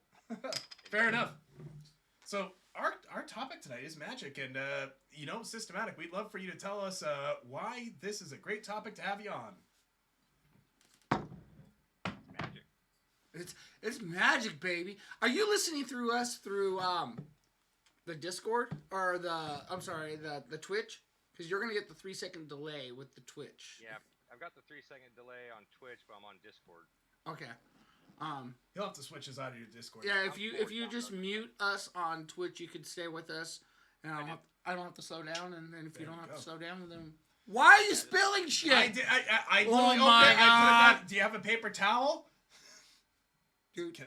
Fair enough. So our topic tonight is magic, and Systematic, we'd love for you to tell us why this is a great topic to have you on. Magic. It's magic, baby. Are you listening through us through the Discord or the Twitch? Because you're gonna get the 3-second delay with the Twitch. Yeah, I've got the 3-second delay on Twitch, but I'm on Discord. Okay. You'll have to switch us out of your Discord. Yeah, if you just mute us on Twitch, you could stay with us, and I don't have to slow down. And then if you don't have to slow down, then why are you spilling shit? I Oh literally my opened it, I put it God. down. Do you have a paper towel? Dude,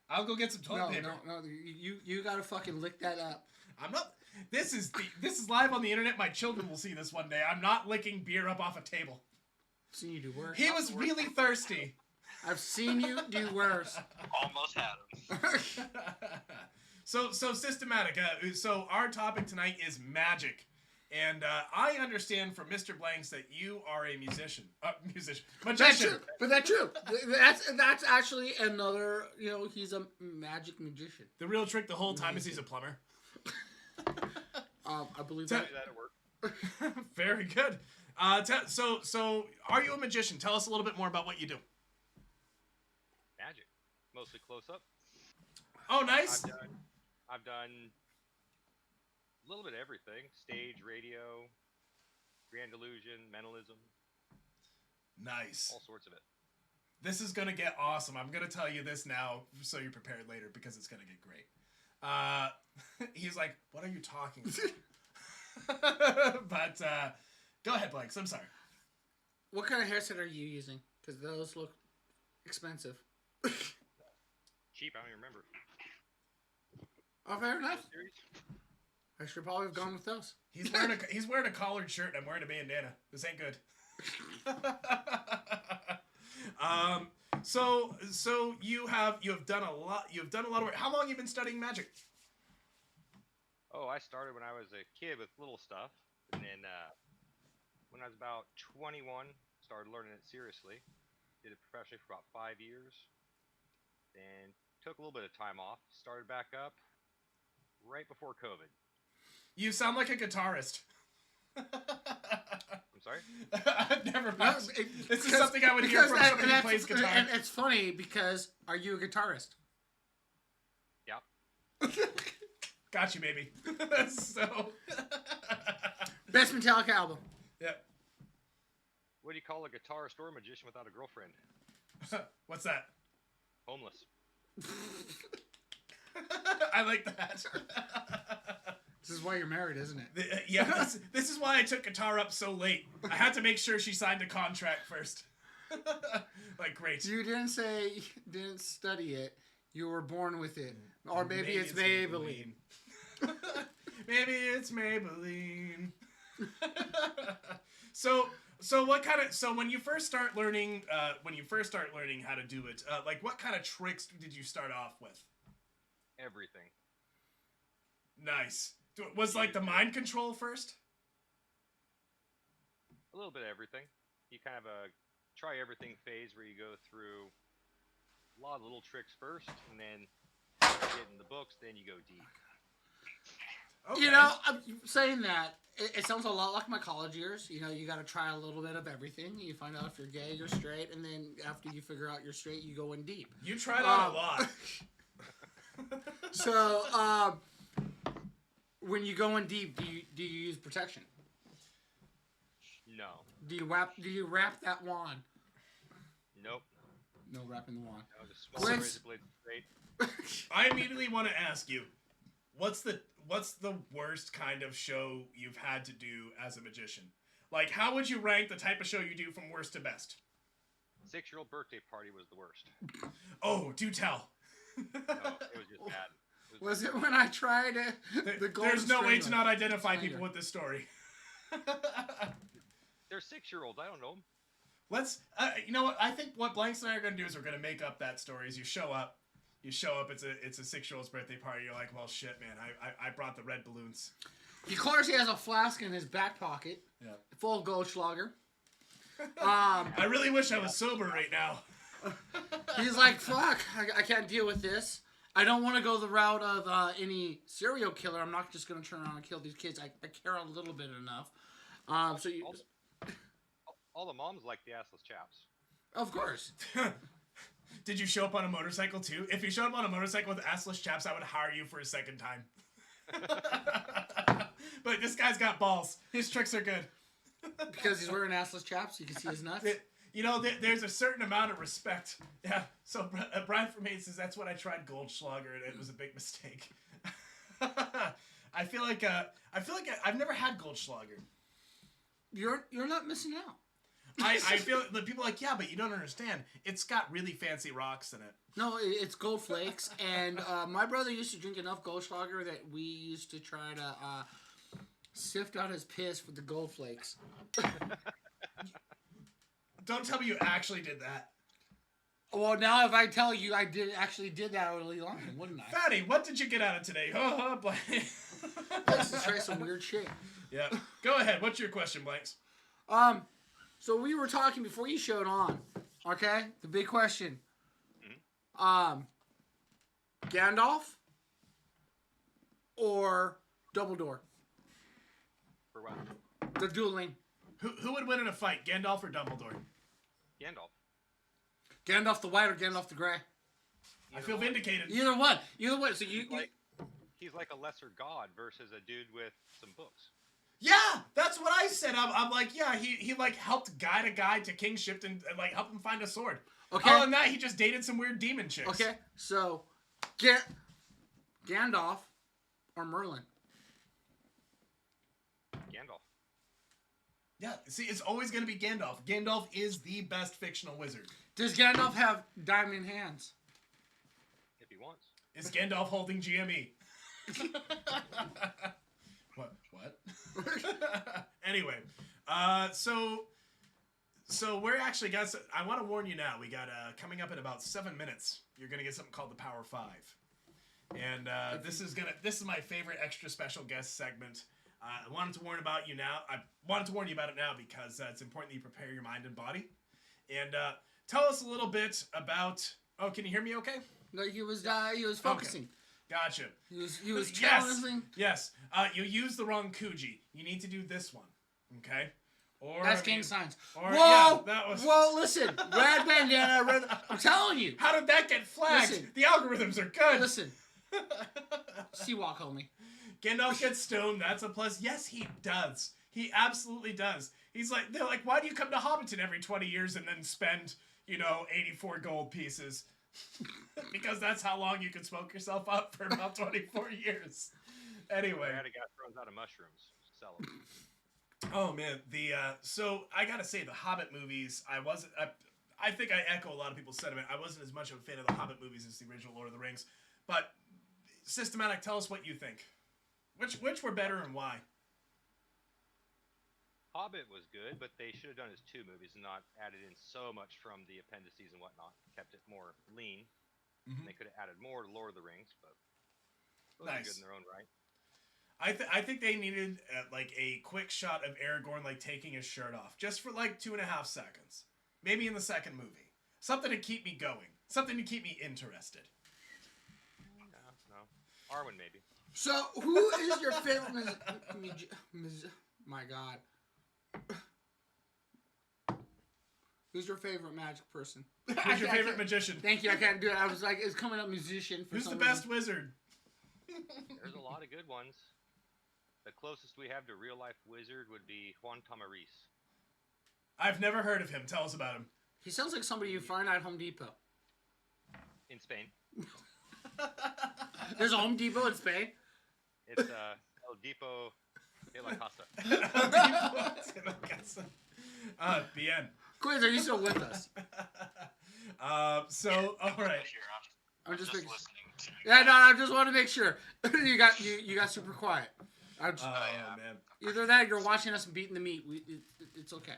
I'll go get some toilet paper. No, you gotta fucking lick that up. I'm not. This is live on the internet. My children will see this one day. I'm not licking beer up off a table. I've seen you do worse. He was really thirsty. I've seen you do worse. Almost had him. So systematic. So our topic tonight is magic, and I understand from Mr. Blanks that you are a magician. That's true. But that's true. That's actually another. He's a magic magician. The real trick the whole time is he's a plumber. I believe that. That'll work. Very good. So are you a magician? Tell us a little bit more about what you do. Magic, mostly close up. Oh, nice. I've done a little bit of everything: stage, radio, grand illusion, mentalism. Nice. All sorts of it. This is gonna get awesome. I'm gonna tell you this now, so you're prepared later, because it's gonna get great. He's like, "What are you talking about?" But go ahead, Blanks. I'm sorry. What kind of hairset are you using? Because those look expensive. Cheap. I don't even remember. Oh, fair enough. Series? I should probably have gone with those. He's wearing a collared shirt, and I'm wearing a bandana. This ain't good. So you have done a lot. You've done a lot of work. How long have you been studying magic? Oh, I started when I was a kid with little stuff, and then when I was about 21, started learning it seriously. Did it professionally for about 5 years, then took a little bit of time off. Started back up right before COVID. You sound like a guitarist. I'm sorry? Never mind. This is something I would hear from somebody who plays guitar. And it's funny because are you a guitarist? Yeah. Got you, baby. So. Best Metallica album. Yeah. What do you call a guitarist or a magician without a girlfriend? What's that? Homeless. I like that. This is why you're married, isn't it? Yeah, this is why I took guitar up so late. I had to make sure she signed a contract first. Like, great. You didn't study it. You were born with it. Or maybe it's Maybelline. Maybe it's Maybelline. So when you first start learning how to do it, like what kind of tricks did you start off with? Everything. Nice. Was like the mind control first? A little bit of everything. You kind of try everything phase where you go through a lot of little tricks first, and then you get in the books, then you go deep. Okay. I'm saying that, it sounds a lot like my college years. You got to try a little bit of everything. You find out if you're gay or straight, and then after you figure out you're straight, you go in deep. You tried out a lot. So, when you go in deep, do you use protection? No. Do you wrap that wand? Nope. No wrapping the wand. No, just small razor blade straight. I immediately want to ask you, what's the worst kind of show you've had to do as a magician? Like, how would you rank the type of show you do from worst to best? 6-year-old birthday party was the worst. Oh, do tell. No, it was just bad. Was it when I tried the golden There's no way to string not identify Slanger. people with this story. They're 6-year-olds. I don't know them. Let's, you know what? I think what Blanks and I are going to do is we're going to make up that story. Is you show up, it's a 6-year-old's birthday party. You're like, well, shit, man, I brought the red balloons. Of course, he has a flask in his back pocket, Yeah. full of Goldschlager. I really wish I was sober right now. He's like, fuck, I can't deal with this. I don't want to go the route of any serial killer. I'm not just going to turn around and kill these kids. I care a little bit enough. All the moms like the assless chaps. Of course. Did you show up on a motorcycle too? If you showed up on a motorcycle with assless chaps, I would hire you for a second time. But this guy's got balls. His tricks are good. Because he's wearing assless chaps, you can see his nuts. You know, there's a certain amount of respect. Yeah. So Brian from Maine says that's when I tried Goldschlager and it was a big mistake. I feel like I've never had Goldschlager. You're not missing out. I feel that people are like, yeah, but you don't understand. It's got really fancy rocks in it. No, it's Gold Flakes, and my brother used to drink enough Goldschlager that we used to try to sift out his piss with the Gold Flakes. Don't tell me you actually did that. Well, now if I tell you I actually did that, I would be lying, wouldn't I? Fattie, what did you get out of today? Blank. Let's just try some weird shit. Yeah. Go ahead. What's your question, Blanks? So we were talking before you showed on, okay? The big question. Gandalf or Dumbledore? For what? The dueling. Who would win in a fight, Gandalf or Dumbledore? Gandalf. Gandalf the white or Gandalf the gray? I feel vindicated. Either one. Either way. So He's like a lesser god versus a dude with some books. Yeah, that's what I said. I'm like, yeah, he like helped guide a guy to kingship and like help him find a sword. Okay. Other than that, he just dated some weird demon chicks. Okay, so Gandalf or Merlin? Gandalf. Yeah, see, it's always going to be Gandalf. Gandalf is the best fictional wizard. Does Gandalf have diamond hands? If he wants. Is Gandalf holding GME? What? Anyway, so we're actually got. I want to warn you now. We got coming up in about 7 minutes. You're gonna get something called the Power Five, and this is my favorite extra special guest segment. I wanted to warn about you now. I wanted to warn you about it now because it's important that you prepare your mind and body. And tell us a little bit about. Oh, can you hear me? Okay. No, he was focusing. Okay. Gotcha. He was challenging. Yes. You used the wrong Kuji. You need to do this one. Okay. Or that's gang signs. Or, whoa! Yeah, that was... Whoa! Listen, red bandana. Red. I'm telling you. How did that get flagged? Listen. The algorithms are good. Listen. Seawalk, homie. Gandalf gets stoned. That's a plus. Yes, he does. He absolutely does. They're like, why do you come to Hobbiton every 20 years and then spend, 84 gold pieces? Because that's how long you can smoke yourself up for about 24 years. Anyway. I had a guy throws out of mushrooms. Sell them. Oh man, so I gotta say the Hobbit movies. I think I echo a lot of people's sentiment. I wasn't as much of a fan of the Hobbit movies as the original Lord of the Rings, but Systematic, tell us what you think. Which were better and why? Hobbit was good, but they should have done it as 2 movies and not added in so much from the appendices and whatnot. Kept it more lean. Mm-hmm. They could have added more to Lord of the Rings, but those are good in their own right. I think they needed like a quick shot of Aragorn like taking his shirt off, just for like 2.5 seconds, maybe in the second movie. Something to keep me going. Something to keep me interested. No. Arwen maybe. So, who is your favorite my God. Who's your favorite magic person? Who's your favorite magician? Thank you, I can't do it. I was like, it's coming up musician. Who's the best wizard? There's a lot of good ones. The closest we have to real life wizard would be Juan Tamariz. I've never heard of him. Tell us about him. He sounds like somebody you find at Home Depot. In Spain. There's a Home Depot in Spain? It's El Depot de la Casa. El Depot de la Casa. Bien. Quids, are you still with us? All right. I'm just listening to you. Yeah, no, I just want to make sure. you got super quiet. Man. Either that or you're watching us beating the meat. It's okay.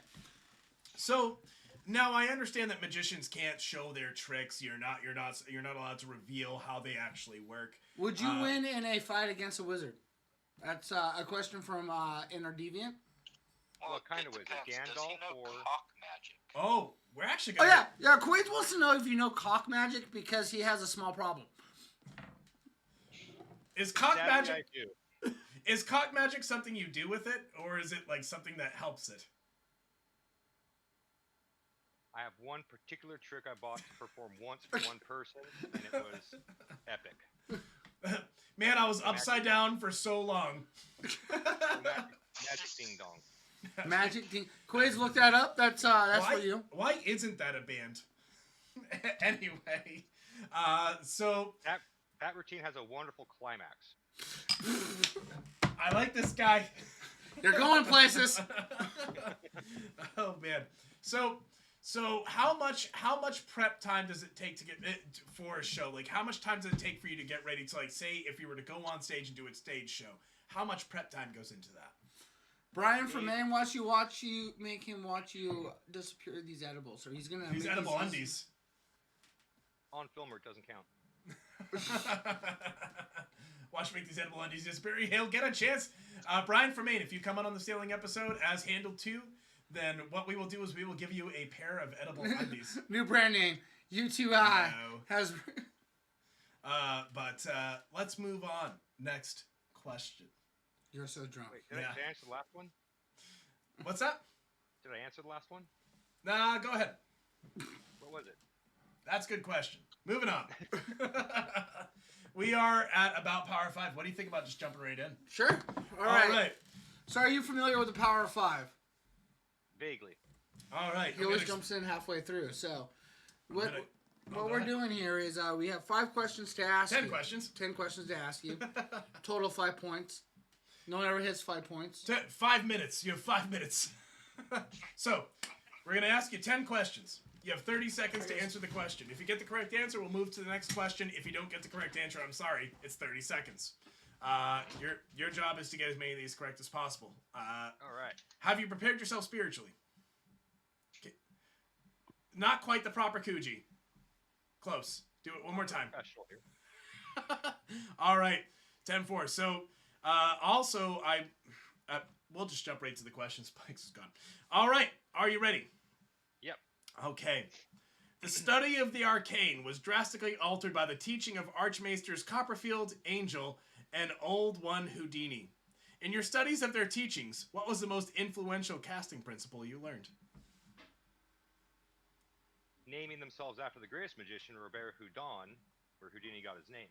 So now I understand that magicians can't show their tricks. You're not allowed to reveal how they actually work. Would you win in a fight against a wizard? That's a question from Inner Deviant. What kind of wizard? Gandalf or cock magic? Oh, we're actually gonna... Oh yeah. Quids wants to know if you know cock magic because he has a small problem. Is cock magic? Is cock magic something you do with it, or is it like something that helps it? I I have one particular trick I bought to perform once for one person, and it was epic. Man, I was upside down for so long. Magic ding dong. Magic ding. Quiz, look that up. That's for you. Why isn't that a band? Anyway, so that routine has a wonderful climax. I like this guy. You're going places. Oh man. So how much prep time does it take to get for a show? Like, how much time does it take for you to get ready to, like, say if you were to go on stage and do a stage show? How much prep time goes into that? Brian from Maine make him watch you disappear these edibles, or he's gonna. These edible undies. On filmer, it doesn't count. Watch make these edible undies disappear. He'll get a chance. Brian from Maine, if you come on the sailing episode as Handled 2, then what we will do is we will give you a pair of edible undies. New brand name. U2I has. But let's move on. Next question. You're so drunk. Wait, did I answer the last one? What's that? Did I answer the last one? Nah, go ahead. What was it? That's a good question. Moving on. We are at about Power 5. What do you think about just jumping right in? Sure. All right. So are you familiar with the Power 5? Vaguely. All right. He always jumps in halfway through. So what we're doing here is we have 5 questions to ask 10 you. questions. 10 questions to ask you. Total 5 points. No one ever hits 5 points. 5 minutes. You have 5 minutes. So, we're going to ask you 10 questions. You have 30 seconds to answer the question. If you get the correct answer, we'll move to the next question. If you don't get the correct answer, I'm sorry. It's 30 seconds. Your job is to get as many of these correct as possible. All right. Have you prepared yourself spiritually? Okay. Not quite the proper Kuji. Close. Do it one more time. Special here. All right. 10-4. So, also, we'll just jump right to the questions. Spikes is gone. All right. Are you ready? Yep. Okay. The study of the arcane was drastically altered by the teaching of Archmaesters Copperfield, Angel, and Old One Houdini. In your studies of their teachings, what was the most influential casting principle you learned? Naming themselves after the greatest magician, Robert Houdin, where Houdini got his name.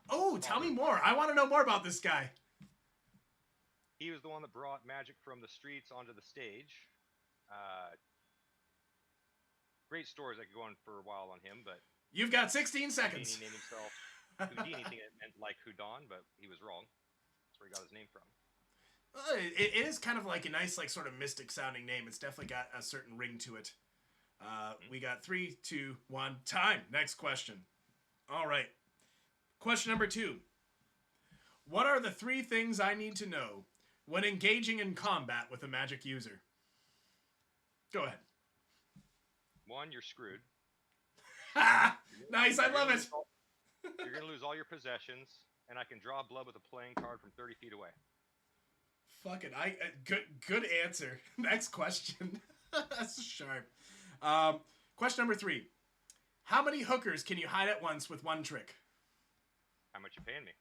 Oh, tell me more. I want to know more about this guy. He was the one that brought magic from the streets onto the stage. Great stories. I could go on for a while on him, but You've got 16 seconds. Houdini named himself Houdini, thinking it meant like Houdon, but he was wrong. That's where he got his name from. It is kind of like a nice, like, sort of mystic sounding name. It's definitely got a certain ring to it. We got 3, 2, 1, time. Next question. All right. Question number 2. What are the 3 things I need to know when engaging in combat with a magic user? Go ahead. 1, you're screwed. Nice, I love it. You're going to lose all your possessions, and I can draw blood with a playing card from 30 feet away. Fuck it. Good answer. Next question. That's sharp. Question number 3. How many hookers can you hide at once with one trick? How much you paying me?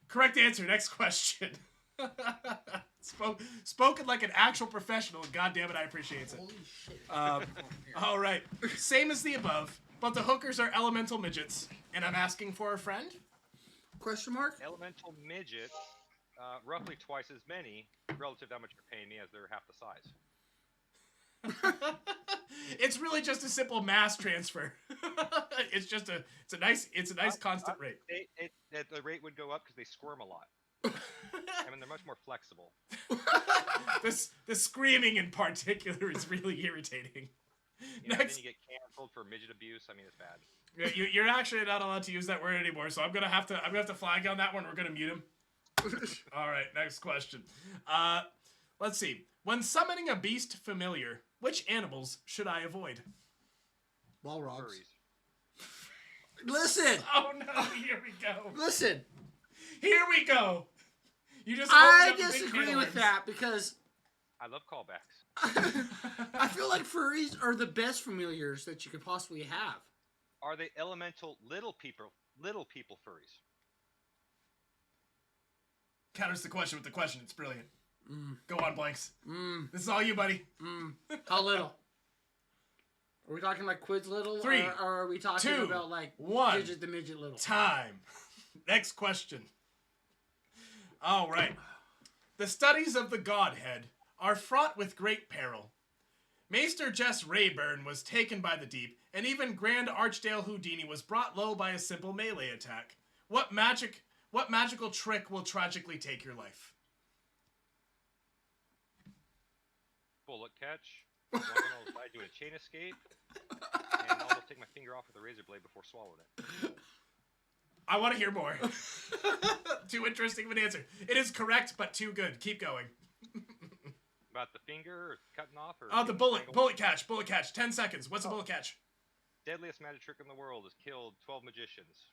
Correct answer. Next question. Spoken like an actual professional. God damn it, I appreciate it. Holy shit. All right. Same as the above, but the hookers are elemental midgets, and I'm asking for a friend. Question mark? Elemental midgets, roughly twice as many relative to how much you're paying me, as they're half the size. It's really just a simple mass transfer. It's a nice constant rate. The rate would go up because they squirm a lot. I mean, they're much more flexible. The screaming in particular is really irritating. Then you get canceled for midget abuse. I mean, it's bad. You're actually not allowed to use that word anymore, so I'm gonna have to flag on that one. We're gonna mute him. All right, next question. Let's see. When summoning a beast familiar, which animals should I avoid? Balrogs. Furries. Listen. Oh no! Here we go. Listen. Here we go. You just. I opened up a big disagree can of with worms. that because I love callbacks. I feel like furries are the best familiars that you could possibly have. Are they elemental little people furries? Counters the question with the question. It's brilliant. Mm. Go on, Blanks. Mm. This is all you, buddy. Mm. How little? Are we talking like Quids Little? 3, or are we talking 2, about like 1. Digit the Midget Little? Time. Next question. All right. The studies of the Godhead are fraught with great peril. Maester Jess Rayburn was taken by the deep, and even Grand Archdale Houdini was brought low by a simple melee attack. What magical trick will tragically take your life? Bullet catch. One of them I'll do a chain escape, and I'll take my finger off with a razor blade before swallowing it. I want to hear more. Too interesting of an answer. It is correct, but too good. Keep going. About the finger, or cutting off, or... Oh, the bullet catch. 10 seconds. What's a bullet catch? Deadliest magic trick in the world has killed 12 magicians.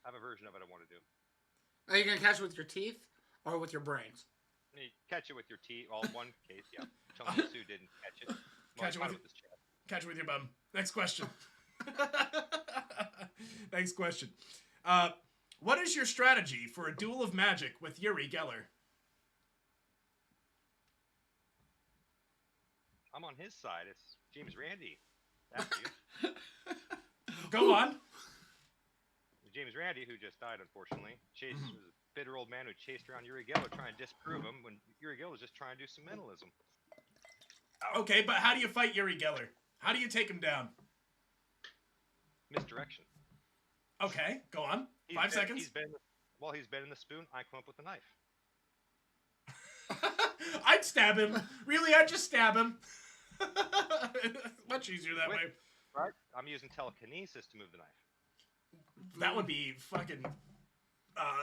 I have a version of it I want to do. Are you going to catch it with your teeth or with your brains? You catch it with your teeth. All one case, yeah. Tony Sue didn't catch it. Catch it with your bum. Next question. Next question. What is your strategy for a duel of magic with Yuri Geller? I'm on his side. It's James Randi. After you. Go on. James Randi, who just died, unfortunately, was a bitter old man who chased around Yuri Geller trying to disprove him when Yuri Geller was just trying to do some mentalism. Okay, but how do you fight Yuri Geller? How do you take him down? Misdirection. Okay, go on. 5 seconds. While he's bending the spoon, I come up with a knife. I'd stab him. Really, I'd just stab him. Much easier that way. Right? I'm using telekinesis to move the knife. That would be fucking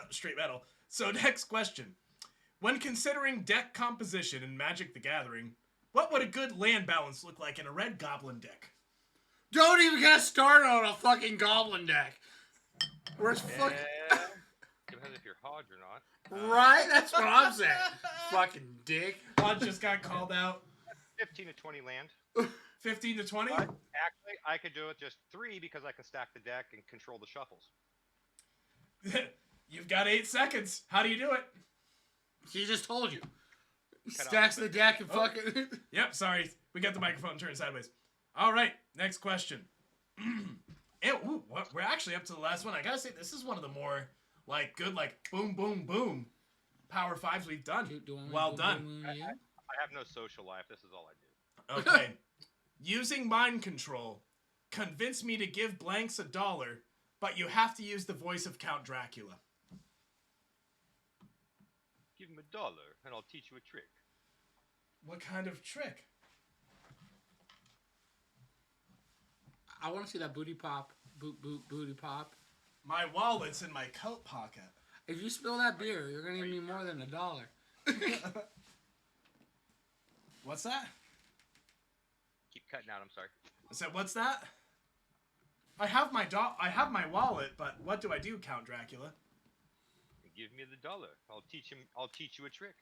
straight metal. So next question. When considering deck composition in Magic the Gathering, what would a good land balance look like in a red goblin deck? Don't even get us started on a fucking goblin deck. Where's fucking... Depends if you're Hodge or not. Right? That's what I'm saying. Fucking dick. Hodge just got called out. 15 to 20 land. 15 to 20? But actually, I could do it just 3 because I can stack the deck and control the shuffles. You've got 8 seconds. How do you do it? He just told you. Stacks the deck and fucking... Yep, sorry. We got the microphone turned sideways. All right, next question. We're actually up to the last one. I gotta say, this is one of the more, good, boom, boom, boom Power 5s we've done. Well done. I have no social life. This is all I do. Okay. Using mind control. Convince me to give blanks $1, but you have to use the voice of Count Dracula. Give him $1 and I'll teach you a trick. What kind of trick? I want to see that booty pop. Booty pop. My wallet's in my coat pocket. If you spill that beer, you're going to give me more than $1. What's that? Keep cutting out, I'm sorry. I said, what's that? I have my wallet, but what do I do, Count Dracula? Give me $1. I'll teach you a trick.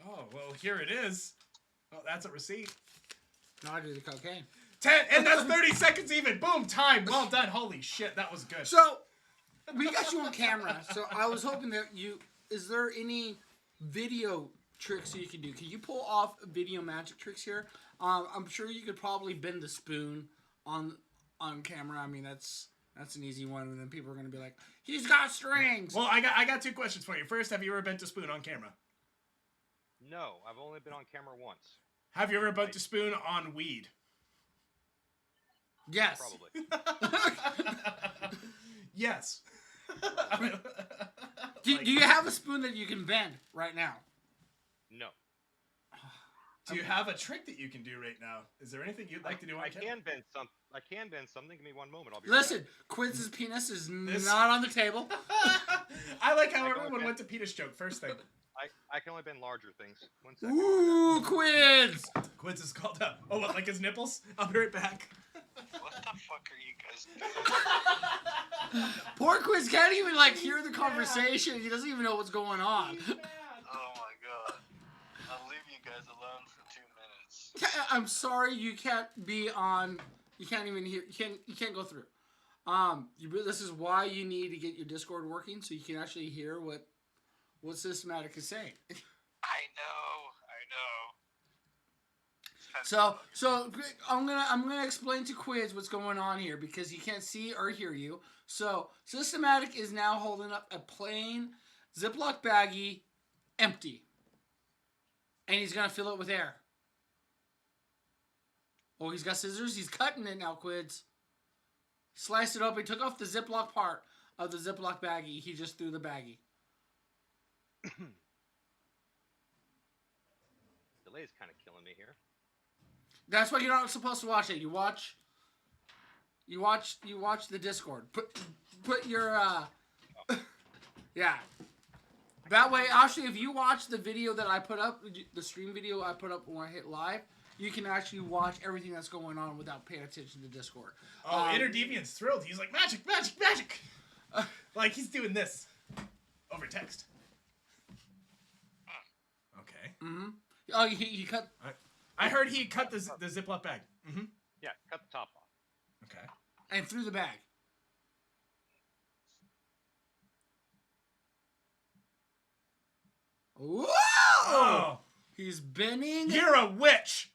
Oh, well, here it is. Oh, that's a receipt. No, I do the cocaine. 10, and that's 30 seconds even. Boom, time. Well done. Holy shit, that was good. So, we got you on camera, so I was hoping that is there any video tricks you can do? Can you pull off video magic tricks here? I'm sure you could probably bend the spoon on camera. I mean, that's an easy one, and then people are going to be like, he's got strings. Well, I got 2 questions for you. First, have you ever bent a spoon on camera? No, I've only been on camera once. Have you ever bent a spoon on weed? Yes. Probably. Yes. Do you have a spoon that you can bend right now? No. Do you have a trick that you can do right now? Is there anything you'd like to do on camera? I can bend something. Give me one moment. I'll be Listen, Quids' penis is not on the table. I like how everyone went to penis joke first thing. I can only bend larger things. 1 second. Ooh, Quids! Quids is called up. Oh, what, like his nipples? I'll be right back. What the fuck are you guys doing? Poor Quids can't even hear the conversation. He doesn't even know what's going on. Oh my god. I'll leave you guys alone for 2 minutes. I'm sorry you can't be on. You can't even hear. You can't go through. This is why you need to get your Discord working so you can actually hear what Systematic is saying. I know. So I'm gonna explain to Quids what's going on here because he can't see or hear you. So Systematic is now holding up a plain Ziploc baggie, empty, and he's gonna fill it with air. Oh, he's got scissors. He's cutting it now, Quids. He sliced it up. He took off the Ziploc part of the Ziploc baggie. He just threw the baggie. Delay's kind of killing me here. That's why you're not supposed to watch it. You watch the Discord. Put your yeah. That way, actually, if you watch the video that I put up, the stream video I put up when I hit live, you can actually watch everything that's going on without paying attention to Discord. Oh, Inner Deviant's thrilled. He's like, magic, magic, magic! Like he's doing this over text. Okay. Mm-hmm. Oh, he cut... I heard he cut the Ziploc bag. Mm-hmm. Yeah, cut the top off. Okay. And threw the bag. Whoa! Oh! He's bending... You're a witch!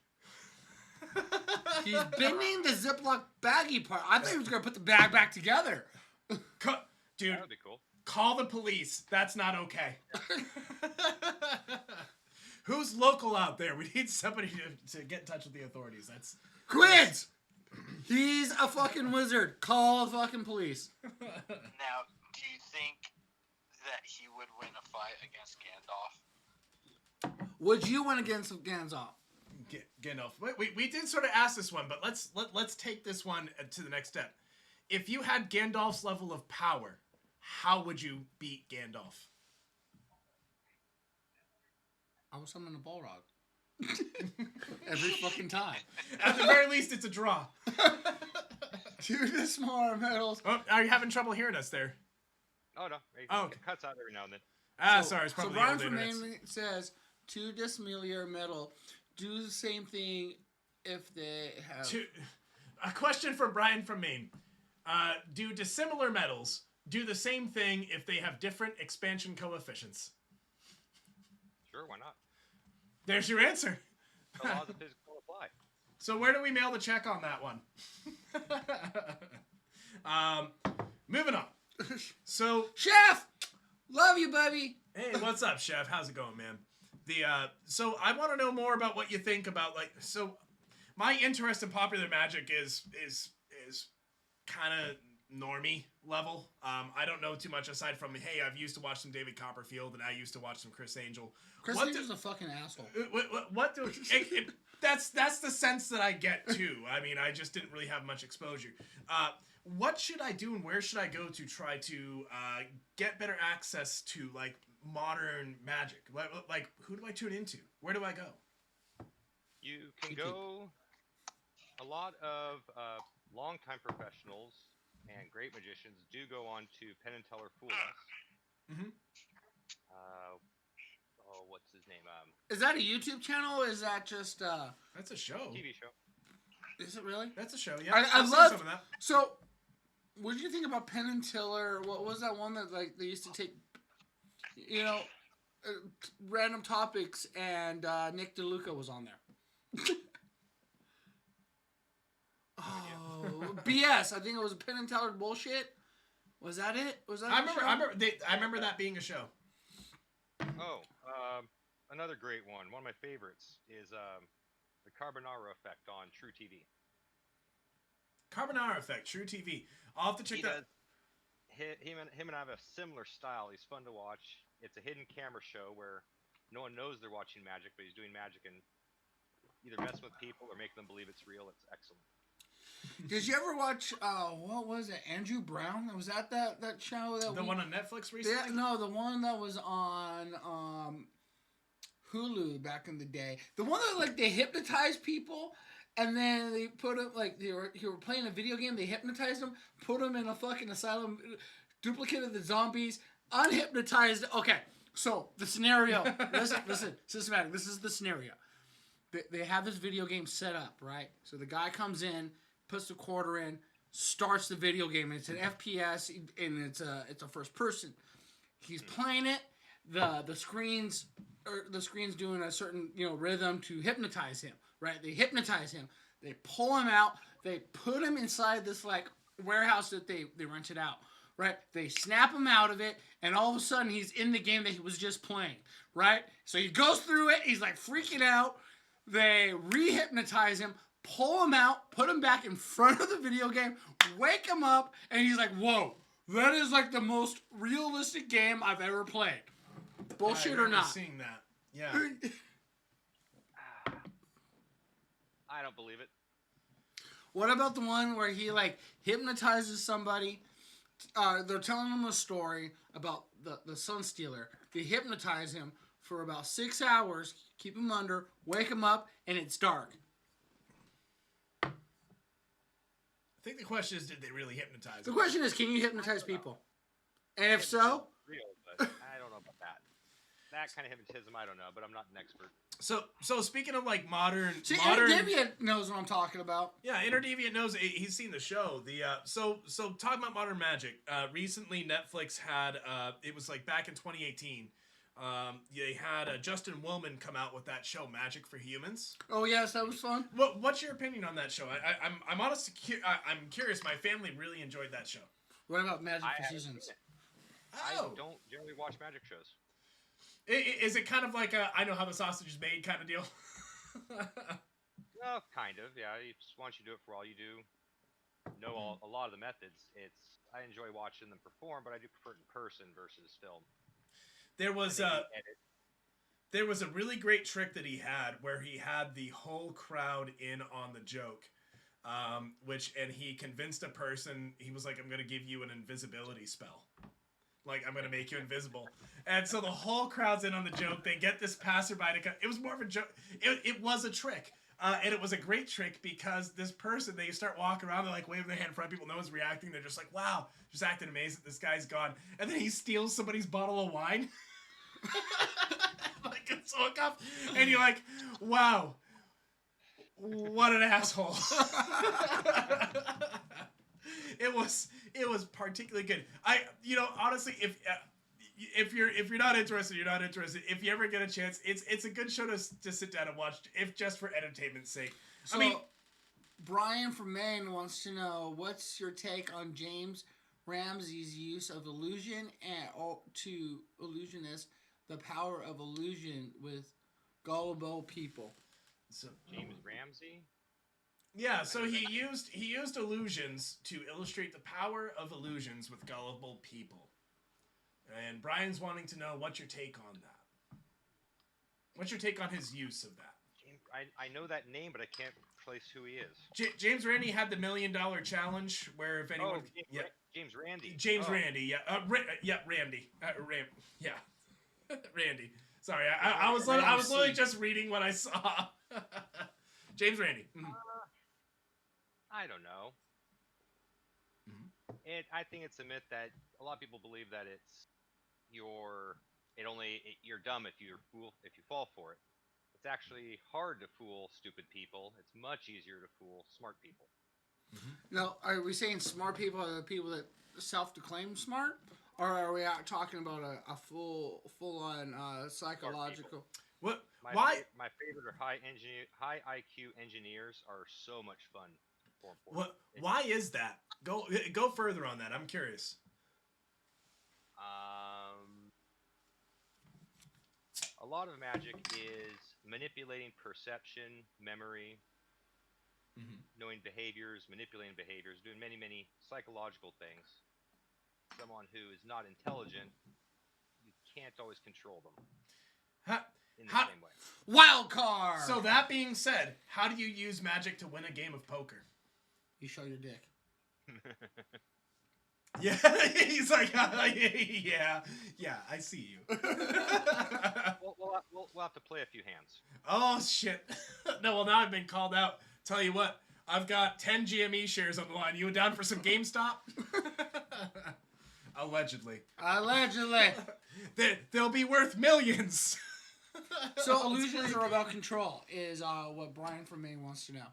He's bending the Ziploc baggie part. I thought he was going to put the bag back together. Dude, That would be cool. call the police. That's not okay. Who's local out there? We need somebody to get in touch with the authorities. That's Quids! He's a fucking wizard. Call the fucking police. Now, do you think that he would win a fight against Gandalf? Would you win against Gandalf? Gandalf. We did sort of ask this one, but let's take this one to the next step. If you had Gandalf's level of power, how would you beat Gandalf? I will summon a Balrog. Every fucking time. At the very least, it's a draw. Two the smaller metals. Oh, are you having trouble hearing us there? Oh, no. Okay. It cuts out every now and then. Sorry, it's probably so Brian the from old internet. Maine says, 2 dissimilar metal do the same thing if they have... A question for Brian from Maine. Do dissimilar metals do the same thing if they have different expansion coefficients? Sure, why not? There's your answer. The laws of physics will apply. So where do we mail the check on that one? Moving on. So, Chef! Love you, baby! hey, what's up, Chef? How's it going, man? So I want to know more about what you think about, so my interest in popular magic is kind of normie level. I don't know too much aside from, hey, I've used to watch some David Copperfield and I used to watch some Chris Angel. Chris Angel's a fucking asshole. That's the sense that I get too. I mean, I just didn't really have much exposure. What should I do and where should I go to try to get better access to modern magic? Like who do I tune into? Where do I go? You can go. A lot of longtime professionals and great magicians do go on to Penn and Teller Fool Us. Mm-hmm. What's his name? Is that a YouTube channel or is that just... That's a show. TV show. Is it really? That's a show, yeah. I I've seen love... some of that. So, what did you think about Penn and Teller? What was that one that they used to take, random topics and Nick DeLuca was on there? Oh, BS. I think it was Penn and Teller bullshit. Was that it? Was that? I remember that being a show. Another great one. One of my favorites is the Carbonara Effect on True TV. Carbonara Effect, True TV. I'll have to check that. Him and I have a similar style. He's fun to watch. It's a hidden camera show where no one knows they're watching magic, but he's doing magic and either messing with people or making them believe it's real. It's excellent. Did you ever watch, what was it, Andrew Brown? Was that show? The one on Netflix recently? No, the one that was on Hulu back in the day. The one that, they hypnotized people, and then they put them, they were playing a video game, they hypnotized them, put them in a fucking asylum, duplicated the zombies, unhypnotized. Okay, so the scenario, listen, Systematic, this is the scenario. They have this video game set up, right? So the guy comes in, puts the quarter in, starts the video game, and it's an FPS, and it's a first person. He's playing it. The screen's the screen's doing a certain rhythm to hypnotize him, right? They hypnotize him. They pull him out. They put him inside this like warehouse that they rented out, right? They snap him out of it, and all of a sudden he's in the game that he was just playing, right? So he goes through it. He's like freaking out. They re-hypnotize him, pull him out, put him back in front of the video game, wake him up, and he's like, whoa, that is like the most realistic game I've ever played. Bullshit or not? Seeing that, yeah. I don't believe it. What about the one where he like hypnotizes somebody? They're telling him a story about the Sun Stealer. They hypnotize him for about 6 hours, keep him under, wake him up, and it's dark. I think the question is, did they really hypnotize The him? question is, can you hypnotize people? And if so, Real, but I don't know about that. That kind of hypnotism, I don't know, but I'm not an expert. So speaking of like modern, Interdeviant knows what I'm talking about. Yeah, Interdeviant knows. He's seen the show. So talking about modern magic. Recently, Netflix had it was like back in 2018. They had Justin Willman come out with that show, Magic for Humans. Oh yes, that was fun. What's your opinion on that show? I'm honestly I'm curious. My family really enjoyed that show. What about Magic for haven't Seasons? seen it. Oh. I don't generally watch magic shows. Is it kind of like a I know how the sausage is made kind of deal? Well, kind of, yeah. Once you do it for all you do, know a lot of the methods. I enjoy watching them perform, but I do prefer it in person versus film. There was a really great trick that he had where he had the whole crowd in on the joke, and he convinced a person. He was like, "I'm going to give you an invisibility spell." Like, I'm going to make you invisible. And so the whole crowd's in on the joke. They get this passerby to come. It was more of a joke. It was a trick. And it was a great trick because this person, they start walking around, they're like waving their hand in front of people. No one's reacting. They're just like, wow, just acting amazed that this guy's gone. And then he steals somebody's bottle of wine. Like it's so cup. And you're like, wow, what an asshole. It was particularly good. Honestly, if you're not interested, you're not interested. If you ever get a chance, it's a good show to sit down and watch, if just for entertainment's sake. So, I mean, Brian from Maine wants to know, what's your take on James Ramsey's use of illusion to illusionist the power of illusion with gullible people? so, James Ramsey? yeah, so he used illusions to illustrate the power of illusions with gullible people. And Brian's wanting to know, what's your take on that? What's your take on his use of that? I know that name, but I can't place who he is. James Randi had the $1 Million Challenge, where if anyone, James Randi. James Randi, Randy, Randy. Sorry, I was literally just reading what I saw. James Randi. Mm-hmm. I don't know. Mm-hmm. I think it's a myth that a lot of people believe that you're dumb if you fall for it. It's actually hard to fool stupid people. It's much easier to fool smart people. Mm-hmm. Now, are we saying smart people are the people that self-declare smart, or are we out talking about a full-on psychological? What? My favorite are high IQ engineers are so much fun. What? Why is that? Go further on that. I'm curious. A lot of magic is manipulating perception, memory, knowing behaviors, manipulating behaviors, doing many, many psychological things. Someone who is not intelligent, you can't always control them in the same way. Wild card! So that being said, how do you use magic to win a game of poker? You show your dick. Yeah, he's like, yeah, I see you. We'll have to play a few hands. Oh, shit. No, well, now I've been called out. Tell you what, I've got 10 GME shares on the line. You down for some GameStop? Allegedly. They'll be worth millions. So illusions are about control, is what Brian from Maine wants to know.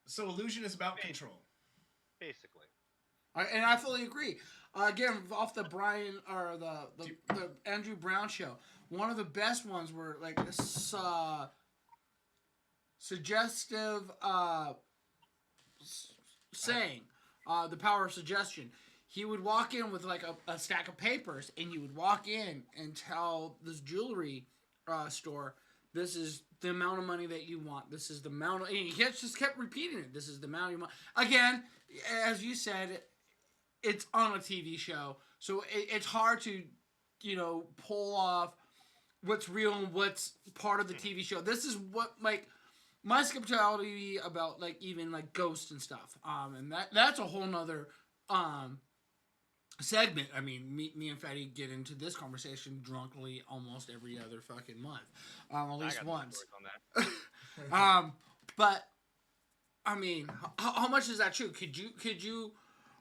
So illusion is about control. Basically. And I fully agree. Again, off the Brian or the Andrew Brown show, one of the best ones were like this suggestive saying, the power of suggestion. He would walk in with like a stack of papers, and he would walk in and tell this jewelry store, "This is the amount of money that you want. This is the amount of." And he just kept repeating it. This is the amount you want. Again, as you said, it's on a TV show, so it's hard to, pull off what's real and what's part of the TV show. This is what like my skepticality about like even like ghosts and stuff. And that's a whole nother segment. I mean, me and Fattie get into this conversation drunkly almost every other fucking month, at least once. On that. But I mean, how much is that true? Could you?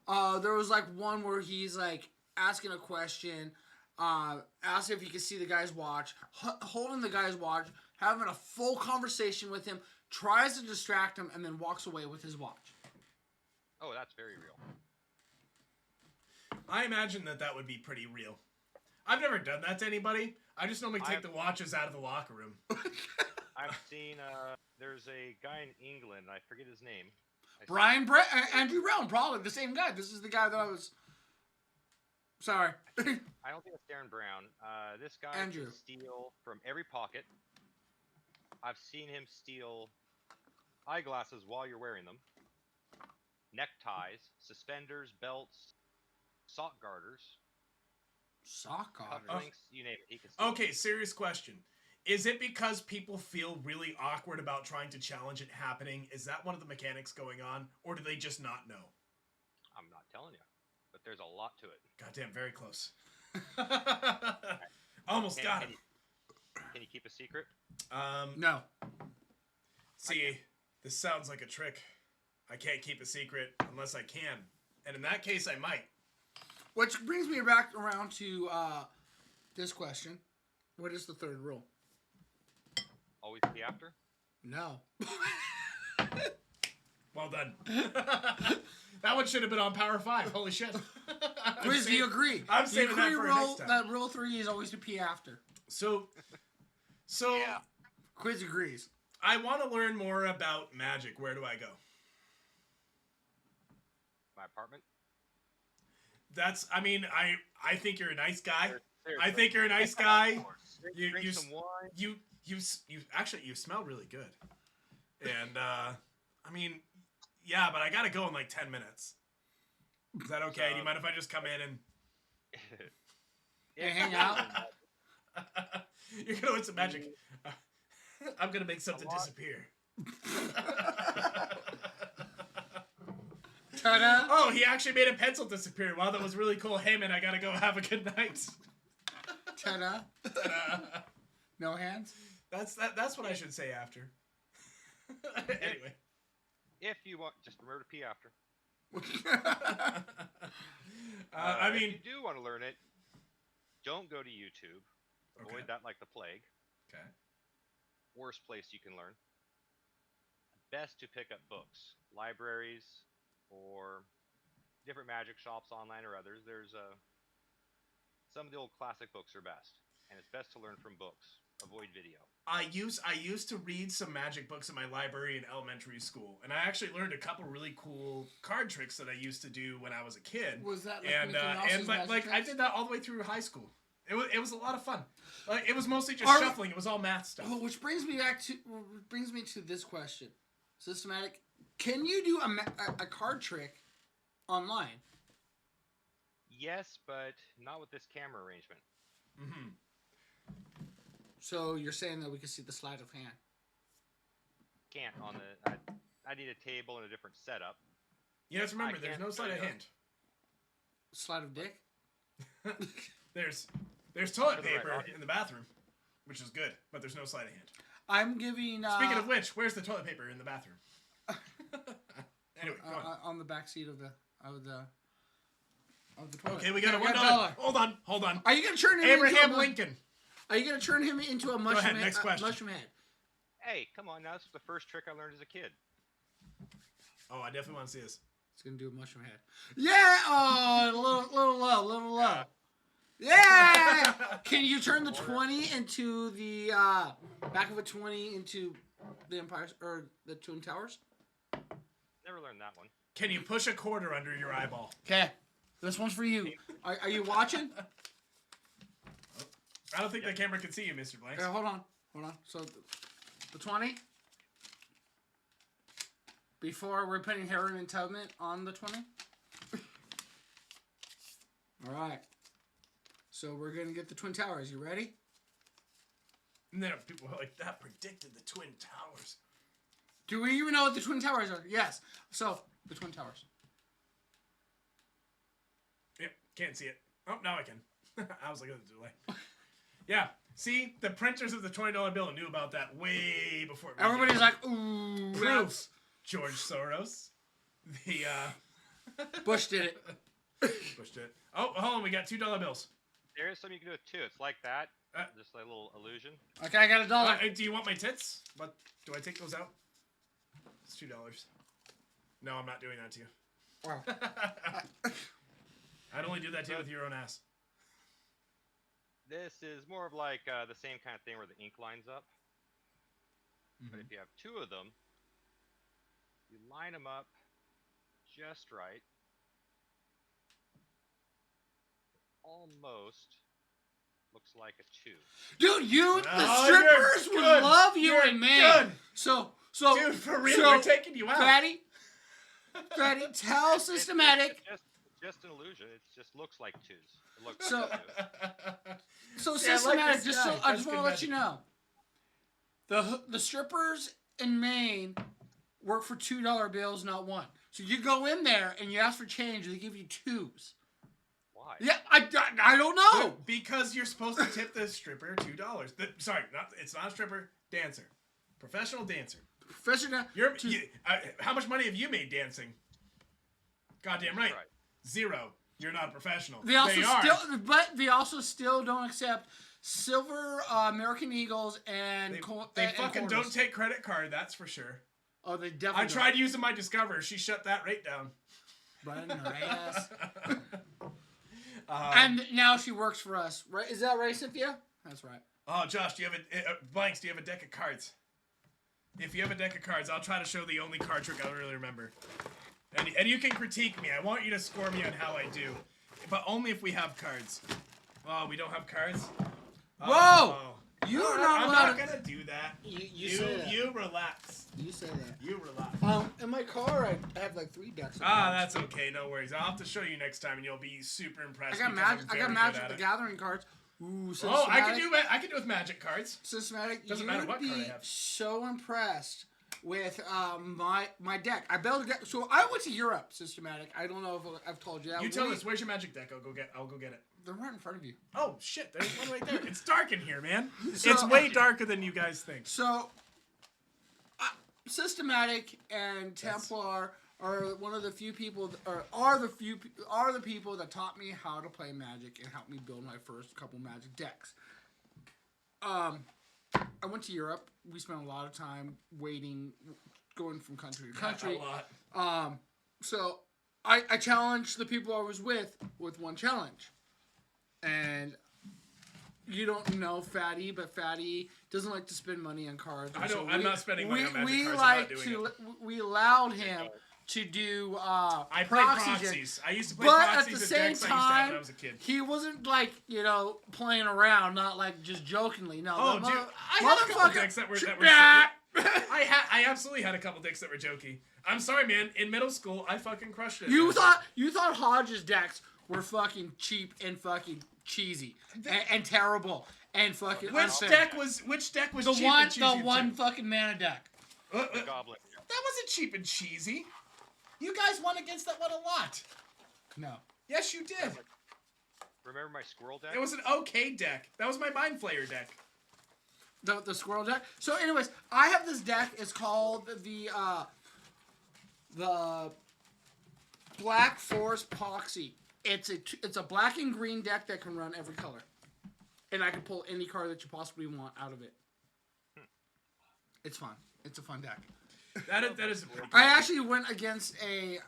There was like one where he's like asking a question, asking if he could see the guy's watch, holding the guy's watch, having a full conversation with him, tries to distract him, and then walks away with his watch. Oh, that's very real. I imagine that would be pretty real. I've never done that to anybody. I just normally take the watches out of the locker room. I've seen, there's a guy in England, I forget his name. Andrew Brown, probably the same guy. This is the guy that I was... Sorry. I don't think it's Darren Brown. This guy Andrew. can steal from every pocket. I've seen him steal eyeglasses while you're wearing them, neckties, suspenders, belts, sock garters, Sock garters? cufflinks, you name it. He can steal. Okay, serious question. Is it because people feel really awkward about trying to challenge it happening? Is that one of the mechanics going on? Or do they just not know? I'm not telling you, but there's a lot to it. Goddamn, very close. Almost got him. Can you keep a secret? No. See, this sounds like a trick. I can't keep a secret unless I can. And in that case, I might. Which brings me back around to this question. What is the third rule? Always be after? No. Well done. That one should have been on Power 5. Holy shit. Quiz, do you agree? I'm saving that for next time. That rule 3 is always to pee after. So Yeah. Quiz agrees. I want to learn more about magic. Where do I go? My apartment? I think you're a nice guy. Seriously. I think you're a nice guy. Drink some wine. You actually smell really good. And yeah, but I gotta go in like 10 minutes. Is that okay? Do you mind if I just come in and Hey, hang out? you're gonna win some magic? I'm gonna make something disappear. Ta-da! Oh, he actually made a pencil disappear. Wow, that was really cool. Hey man, I gotta go. Have a good night. Ta-da! No hands? That's what I should say after. Anyway. If you want, just remember to pee after. If you do want to learn it, don't go to YouTube. Okay. Avoid that like the plague. Okay. Worst place you can learn. Best to pick up books, libraries, or different magic shops online or others. There's some of the old classic books are best, and it's best to learn from books. Avoid video. I used to read some magic books in my library in elementary school, and I actually learned a couple really cool card tricks that I used to do when I was a kid. Was that like and Mickey Mouse's magic I tricks? did that all the way through high school. It was a lot of fun. Like it was mostly just Are- shuffling. It was all math stuff. Oh, which brings me to this question. Systematic. Can you do a card trick online? Yes, but not with this camera arrangement. Mm-hmm. So you're saying that we can see the sleight of hand? Can't on the. I need a table and a different setup. You have to remember, I there's can't no sleight of show you. hand. Sleight of dick? There's toilet For the right paper audience. in the bathroom, which is good, but there's no sleight of hand. I'm giving. Speaking of which, where's the toilet paper in the bathroom? Anyway, go on. on the back seat of the toilet. Okay, we got a Yeah, $1. Hold on. Are you gonna turn him Abraham into Lincoln. Are you gonna turn him into a mushroom? ahead, next question. Mushroom head. Hey, come on now! This was the first trick I learned as a kid. Oh, I definitely want to see this. It's gonna do a mushroom head. Yeah. Oh, a little low. Yeah. Can you turn the 20 into the back of a 20 into the Empire or the Twin Towers? Never learned that one. Can you push a quarter under your eyeball? Okay. This one's for you. Are you watching? I don't think the camera can see you, Mr. Blanks. Hold on. So the 20. Before we're putting Harry and Tubman on the 20. All right. So we're gonna get the Twin Towers. You ready? And then people were like, that predicted the Twin Towers. Do we even know what the Twin Towers are? Yes. So the Twin Towers. Yep, can't see it. Oh, now I can. I was looking at the delay. Yeah, see, the printers of the $20 bill knew about that way before. Everybody's like, ooh, proof. George Soros. The Bush did it. Bush did it. Oh, hold on, we got $2 bills. There is something you can do with two. It's like that. Just like a little illusion. Okay, I got $1. Do you want my tits? What? Do I take those out? It's $2. No, I'm not doing that to you. Wow. I'd only do that to you with your own ass. This is more of like the same kind of thing where the ink lines up. But if you have two of them, you line them up just right. Almost looks like a two. Dude, the strippers would love you in Maine. So, dude, for real, we're taking you out. Fatty, tell Systematic. It's just an illusion. It just looks like twos. It looks So- like twos. So See, I like Systematic, this I guy. just That's want to let you know. The strippers in Maine work for $2 bills, not one. So you go in there and you ask for change, they give you twos. Why? Yeah, I don't know. Because you're supposed to tip the stripper $2. It's not a stripper, dancer. Professional dancer. Professor, how much money have you made dancing? Goddamn right. 0. You're not a professional. They also still don't accept silver American Eagles and They and fucking quarters. don't take credit card, that's for sure. Oh, they definitely I tried using my Discover. She shut that rate down. Right in her ass. And now she works for us. Right? Is that right, Cynthia? That's right. Oh, Josh, do you have Blanks, do you have a deck of cards? If you have a deck of cards, I'll try to show the only card trick I really remember. And you can critique me. I want you to score me on how I do. But only if we have cards. Oh, we don't have cards? Whoa! Oh. You're I'm not allowed not gonna do that. You Relax. You say that. You relax. In my car, I have like 3 decks. That's okay. No worries. I'll have to show you next time, and you'll be super impressed. I got Magic the Gathering cards. Ooh, I can do with Magic cards. Systematic. Doesn't you matter would what be card I have. so impressed with my deck. I built a deck. So I went to Europe. Systematic. I don't know if I've told you that. You tell us where's your Magic deck. I'll go get it. They're right in front of you. Oh shit! There's one right there. It's dark in here, man. So- It's way darker than you guys think. So, Systematic and Templar are one of the few people, are the people that taught me how to play Magic and helped me build my first couple Magic decks. I went to Europe. We spent a lot of time waiting, going from country to country. A lot. So I challenged the people I was with one challenge. And you don't know Fattie, but Fattie doesn't like to spend money on cards. I'm not spending money on Magic cards. We allowed him to do I played proxies. I used to play proxies at the same decks I used to have time, when I was a kid. he wasn't like, playing around, not like just jokingly. No, Oh, dude, I had a couple decks that were I absolutely had a couple decks that were jokey. I'm sorry, man. In middle school, I fucking crushed it. You thought Hodge's decks were fucking cheap and fucking cheesy and terrible and fucking unfair. Which deck was the cheap one and cheesy? the one fucking mana deck. The goblet. That wasn't cheap and cheesy. You guys won against that one a lot. No. Yes, you did. Remember my squirrel deck? It was an okay deck. That was my Mind Flayer deck. The squirrel deck. So, anyways, I have this deck. It's called the Black Forest Poxy. It's a black and green deck that can run every color, and I can pull any card that you possibly want out of it. It's fun. It's a fun deck. That is a pretty I good actually went against and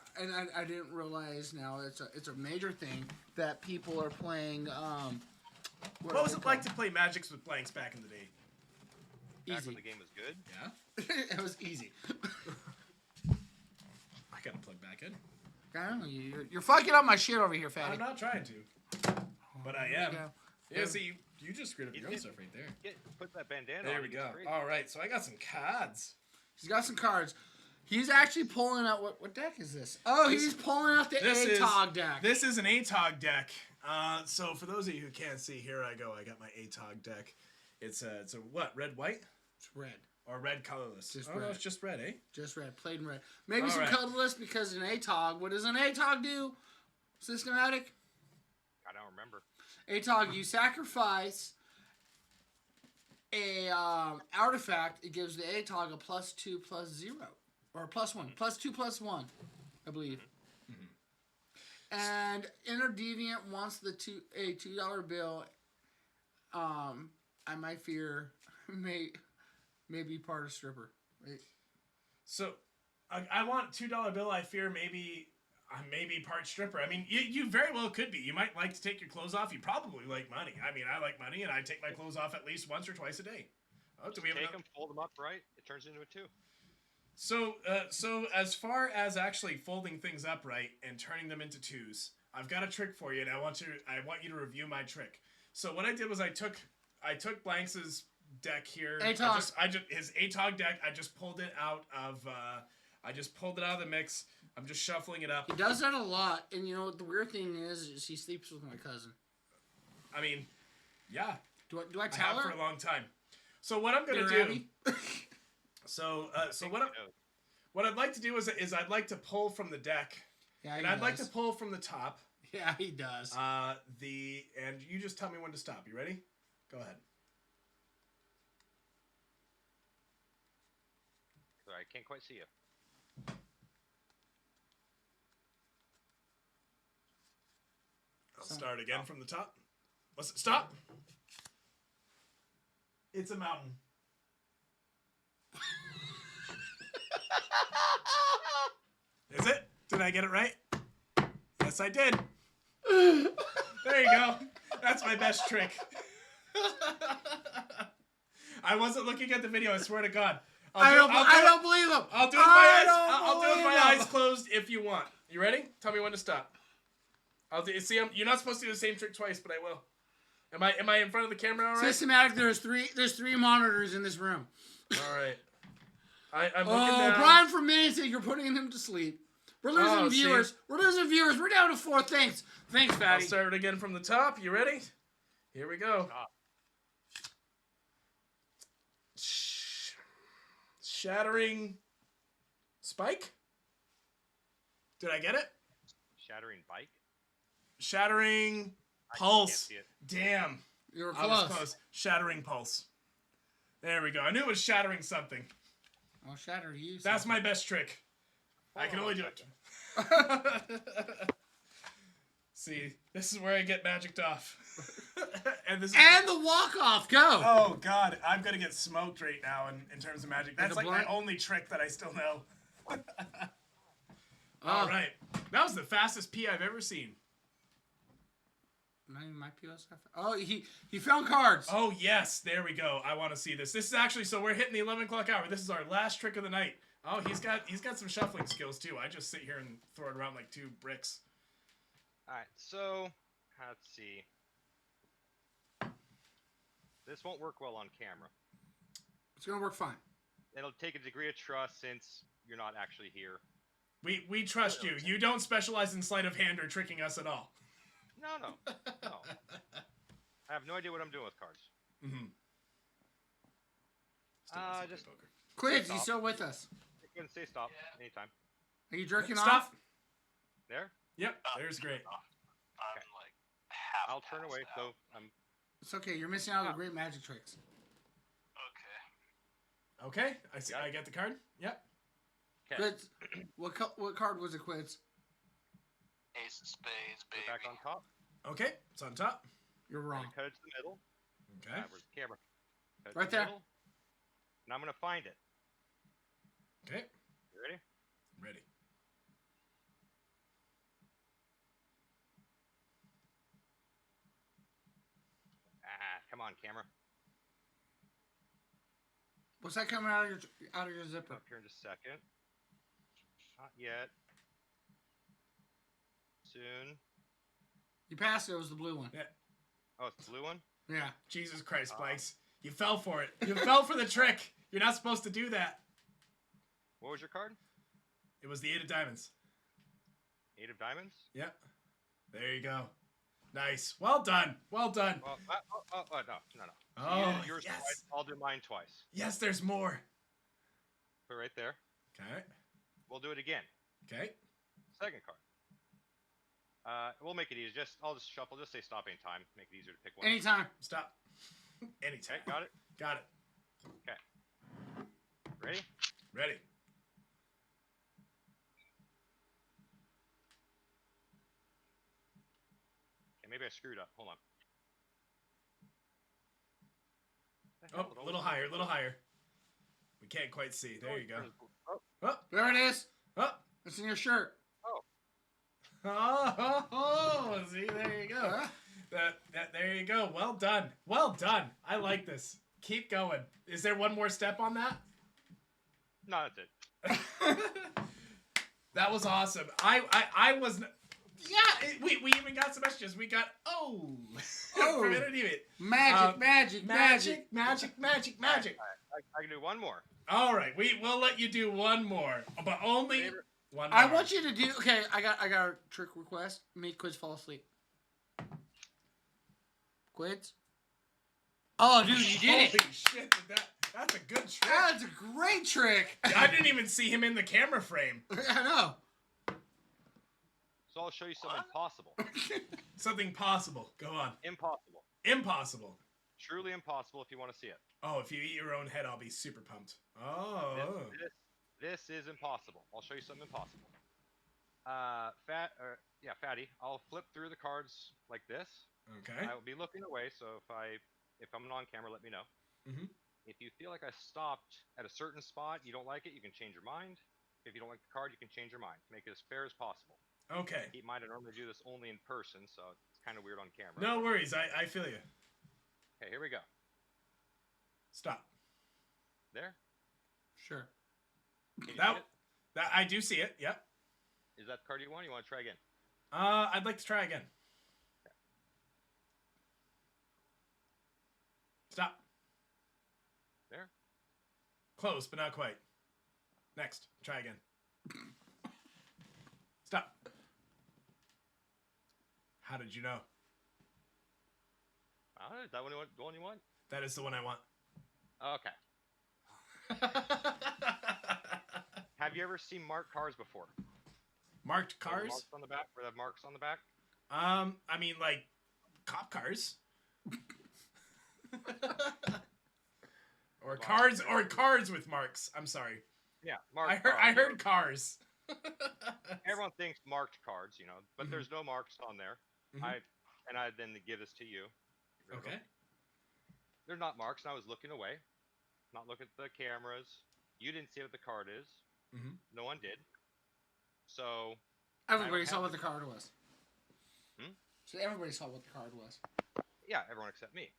I didn't realize now it's a major thing that people are playing. What was it like to play Magics with blanks back in the day? Back Easy. when the game was good. Yeah. It was easy. I gotta plug back in. I don't know, you're fucking up my shit over here, Fatty. I'm not trying to, but I am. There you go. Yeah, see, you just screwed up your own stuff right there. Put that bandana on. There we go. All right, so I got some cards. He's got some cards. He's actually pulling out what deck is this? Oh, he's pulling out the ATOG deck. This is an ATOG deck. So for those of you who can't see, here I go. I got my ATOG deck. It's a what? Red, white? It's red. Or red colorless? Just red. red. No, it's just red, eh? Just red. Plain red. Maybe All some right. colorless because an ATOG. What does an ATOG do? Systematic? I don't remember. ATOG, you sacrifice a artifact. It gives the ATOG a +2/+0. Or +1. +2/+1, I believe. Mm-hmm. And Inner Deviant wants a $2 bill. I might fear may be part of stripper. Wait. So I want $2 bill. I fear maybe part stripper. I mean, you very well could be. You might like to take your clothes off. You probably like money. I mean, I like money, and I take my clothes off at least once or twice a day. Oh, do we have Take them, fold them up right. It turns into a 2. So as far as actually folding things up right and turning them into 2s, I've got a trick for you, and I want you to review my trick. So what I did was I took Blanks' deck here. ATOG. I just his ATOG deck. I just pulled it out of the mix. I'm just shuffling it up. He does that a lot, and you know what the weird thing is he sleeps with my cousin. I mean, yeah. Do I I tell have her? for a long time. So what I'm gonna Dinner, do? Abby? So what I'd like to do is I'd like to pull from the deck, Yeah, and I'd like to pull from the top. Yeah, he does. And you just tell me when to stop. You ready? Go ahead. Sorry, I can't quite see you. I'll start again from the top. What's it? Stop. It's a mountain. Is it? Did I get it right? Yes, I did. There you go. That's my best trick. I wasn't looking at the video. I swear to God. I don't believe him. I'll do it with my eyes. I'll do it with my eyes closed if you want. You ready? Tell me when to stop. I'll do. See, you're not supposed to do the same trick twice, but I will. Am I in front of the camera? All right. Systematic. There's three monitors in this room. All right. I'm looking down. Brian, for minutes you're putting him to sleep. We're losing viewers. See? We're losing viewers. We're down to 4. Thanks, I'll Fatty. start it again from the top. You ready? Here we go. Shattering spike? Did I get it? Shattering bike. Shattering I pulse. can't see it. Damn. You were I was close. close. Shattering pulse. There we go. I knew it was shattering something. I'll shatter you. That's my best trick. I can only do it. See, this is where I get magicked off. and the walk-off. Go. Oh, God. I'm going to get smoked right now in terms of magic. That's a like my blind- only trick that I still know. Oh. All right. That was the fastest pee I've ever seen. Not even my POS. Oh, he found cards. Oh, yes. There we go. I want to see this. This is actually, so we're hitting the 11 o'clock hour. This is our last trick of the night. Oh, he's got some shuffling skills, too. I just sit here and throw it around like 2 bricks. Alright, so, let's see. This won't work well on camera. It's gonna work fine. It'll take a degree of trust since you're not actually here. We trust you. You don't specialize in sleight of hand or tricking us at all. No. I have no idea what I'm doing with cards. Mm-hmm. Just Quids, you still with us? go and say stop anytime. Are you jerking Stop. off? There? Yep, there's great. I'm like half. I'll turn away, passed so out. I'm... It's okay. You're missing out on the great magic tricks. Okay. Okay, I see. I get the card. Yep. Okay. Quids, what card was it, Quids? Ace of spades, Go baby. back on top. Okay, it's on top. You're I'm wrong. gonna cut it to the middle. Okay. Where's the camera? Cut it to Right the there. middle, and I'm gonna find it. Okay. You ready? Ready. Come on, camera. What's that coming out of your zipper? Up here in just a second. Not yet. Soon. You passed it. It was the blue one. Yeah. Oh, it's the blue one? Yeah. Jesus Christ, Blanks. You fell for it. You fell for the trick. You're not supposed to do that. What was your card? It was the 8 of diamonds. 8 of diamonds? Yep. There you go. Nice. Well done. Well done. Well, no. Oh, You did yours yes. twice. I'll do mine twice. Yes, there's more. Put it right there. Okay. We'll do it again. Okay. Second card. We'll make it easy. I'll just shuffle. Just say stopping time. Make it easier to pick one. Anytime. Stop. Anytime. Okay, got it? Got it. Okay. Ready? Ready. Okay, maybe I screwed up. Hold on. Oh, a little higher, a little higher. We can't quite see. There you go. Oh, Oh, There it is. oh. It's in your shirt. Oh, see, there you go. Huh? There you go. Well done. Well done. I like this. Keep going. Is there one more step on that? no, that's it. That was awesome. I was. Yeah, we even got some messages. We got from it. Magic. I can do one more. All right, we'll let you do one more, but only one more. I want you to do. Okay, I got a trick request. Make Quids fall asleep. Quids. Oh, dude, you did it. Holy shit! That's a good trick. That's a great trick. I didn't even see him in the camera frame. I know. So I'll show you something impossible. Something possible. Go on. Impossible. Impossible. Truly impossible if you want to see it. Oh, if you eat your own head, I'll be super pumped. Oh. This is impossible. I'll show you something impossible. Fattie, I'll flip through the cards like this. Okay. I will be looking away, so if I'm not on camera, let me know. Mm-hmm. If you feel like I stopped at a certain spot, you don't like it, you can change your mind. If you don't like the card, you can change your mind. Make it as fair as possible. Okay. Keep in mind, I normally do this only in person, so it's kind of weird on camera. No worries. I feel you. Okay, here we go. Stop. There? Sure. Can you see That, it? that I do see it. Yep. Is that the card you want? You want to try again? I'd like to try again. Stop. There? Close, but not quite. Next. Try again. Stop. How did you know? Is that the one you want? That is the one I want. Okay. Have you ever seen marked cards before? Marked cars? Marks on the back? Where they have marks on the back? I mean, like, cop cars. or cards with marks. I'm sorry. Yeah, marked I heard cars. Everyone thinks marked cards, but Mhm. there's no marks on there. Mhm. I then give this to you. Okay. They're not marks, and I was looking away. Not looking at the cameras. You didn't see what the card is. Mhm. No one did. So Everybody saw what the card was. Hmm? So everybody saw what the card was. yeah, everyone except me.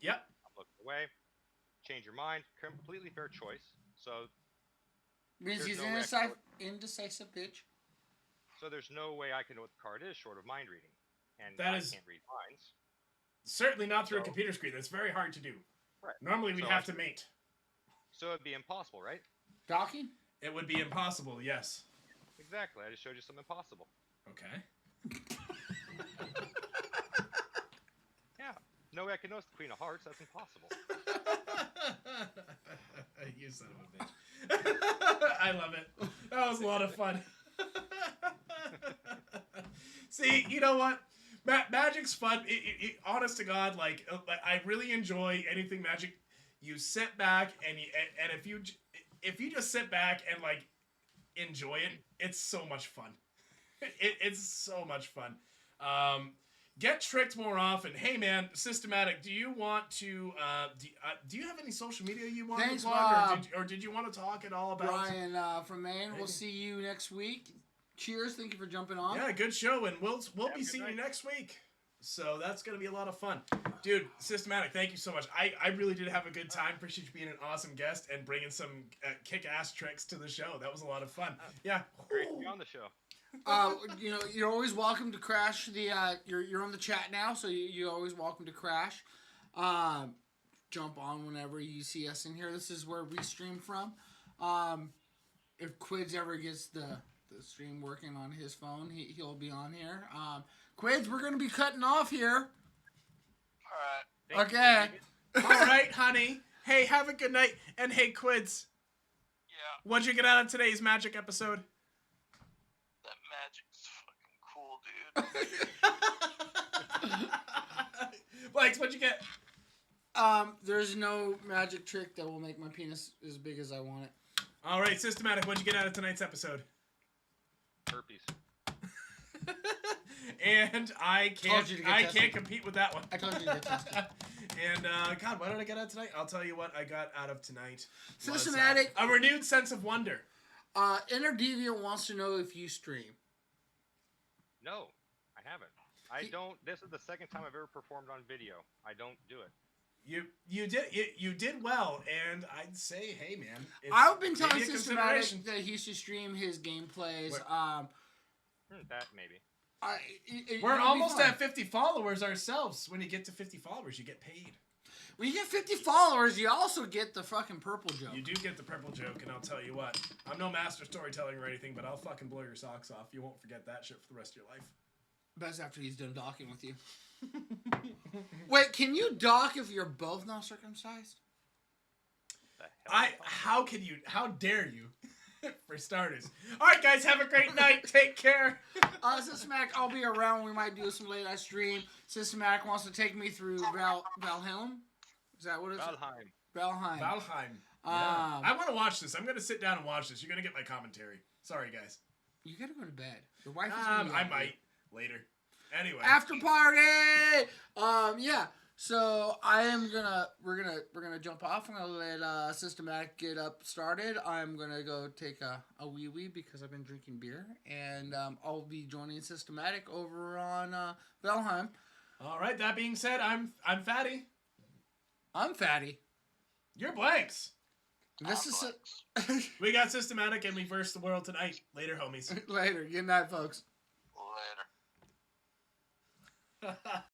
Yep. I'm looking away. Change your mind. Completely fair choice. So Means There's he's no way indecisive bitch. there's no way I can know what the card is short of mind reading. And That I is- can't read minds. Certainly not through a So- computer screen. That's very hard to do. Right. Normally we'd So have I- to mate. So it'd be impossible, right? Docking? It would be impossible, yes. Exactly. I just showed you something impossible. Okay. Yeah. No way I can know it's the Queen of Hearts. That's impossible. You son of a bitch. I love it. That was a lot of fun. See, you know what? Magic's fun. Honest to God, like I really enjoy anything Magic. You sit back and if you just sit back and like enjoy it, it's so much fun. It's so much fun. get tricked more often. Hey, man, Systematic, do you want to, do you have any social media you want Thanks, to plug? Bob. Or did you want to talk at all about... Brian from Maine, we'll see you next week. Cheers, thank you for jumping on. Yeah, good show, and we'll be good seeing you night. next week. So that's going to be a lot of fun. Dude, Systematic, thank you so much. I really did have a good time. Appreciate you being an awesome guest and bringing some kick-ass tricks to the show. That was a lot of fun. Yeah. Great to be on the show. You know, you're always welcome to crash the. You're on the chat now, so you're always welcome to crash. Jump on whenever you see us in here. This is where we stream from. If Quids ever gets the stream working on his phone, he'll be on here. Quids, we're gonna be cutting off here. All right. Okay. All right, honey. Hey, have a good night. And hey, Quids, Yeah, what'd you get out of today's Magic episode? that magic's fucking cool, dude. Blanks, what'd you get? There's no magic trick that will make my penis as big as I want it. All right, Systematic, what'd you get out of tonight's episode? Herpes. And I Told you to get can't tested. compete with that one. I told you to get tested. And God, what did I get out tonight? I'll tell you what I got out of tonight. was, Systematic. a renewed sense of wonder. Inner Deviant wants to know if you stream. No, I haven't. I don't. This is the second time I've ever performed on video. I don't do it. You did well, and I'd say, hey man, it's I've been telling maybe a Systematic consideration. that he should stream his gameplays. What? That maybe. We're it'll be almost fun. at 50 followers ourselves. When you get to 50 followers, you get paid. When you get 50 followers, you also get the fucking purple joke. You do get the purple joke, and I'll tell you what. I'm no master storyteller or anything, but I'll fucking blow your socks off. You won't forget that shit for the rest of your life. Best after he's done docking with you. Wait, can you dock if you're both not circumcised? The hell? How dare you? For starters. All right, guys, have a great night. Take care. Systematic, I'll be around. We might do some late night stream. Systematic wants to take me through Valhelm. Is that what it's? Valheim. Valheim. Valheim. Yeah. I want to watch this. I'm going to sit down and watch this. You're going to get my commentary. Sorry, guys. You gotta go to bed. Your wife is gonna be I angry. might later. Anyway. After party. Yeah. So we're gonna jump off. I'm gonna let Systematic get up started. I'm gonna go take a wee wee because I've been drinking beer, and I'll be joining Systematic over on Valheim. All right. That being said, I'm Fattie. I'm Fattie. You're Blanks. This is We got Systematic, and we versed the world tonight. Later, homies. later. Good night, folks. Later.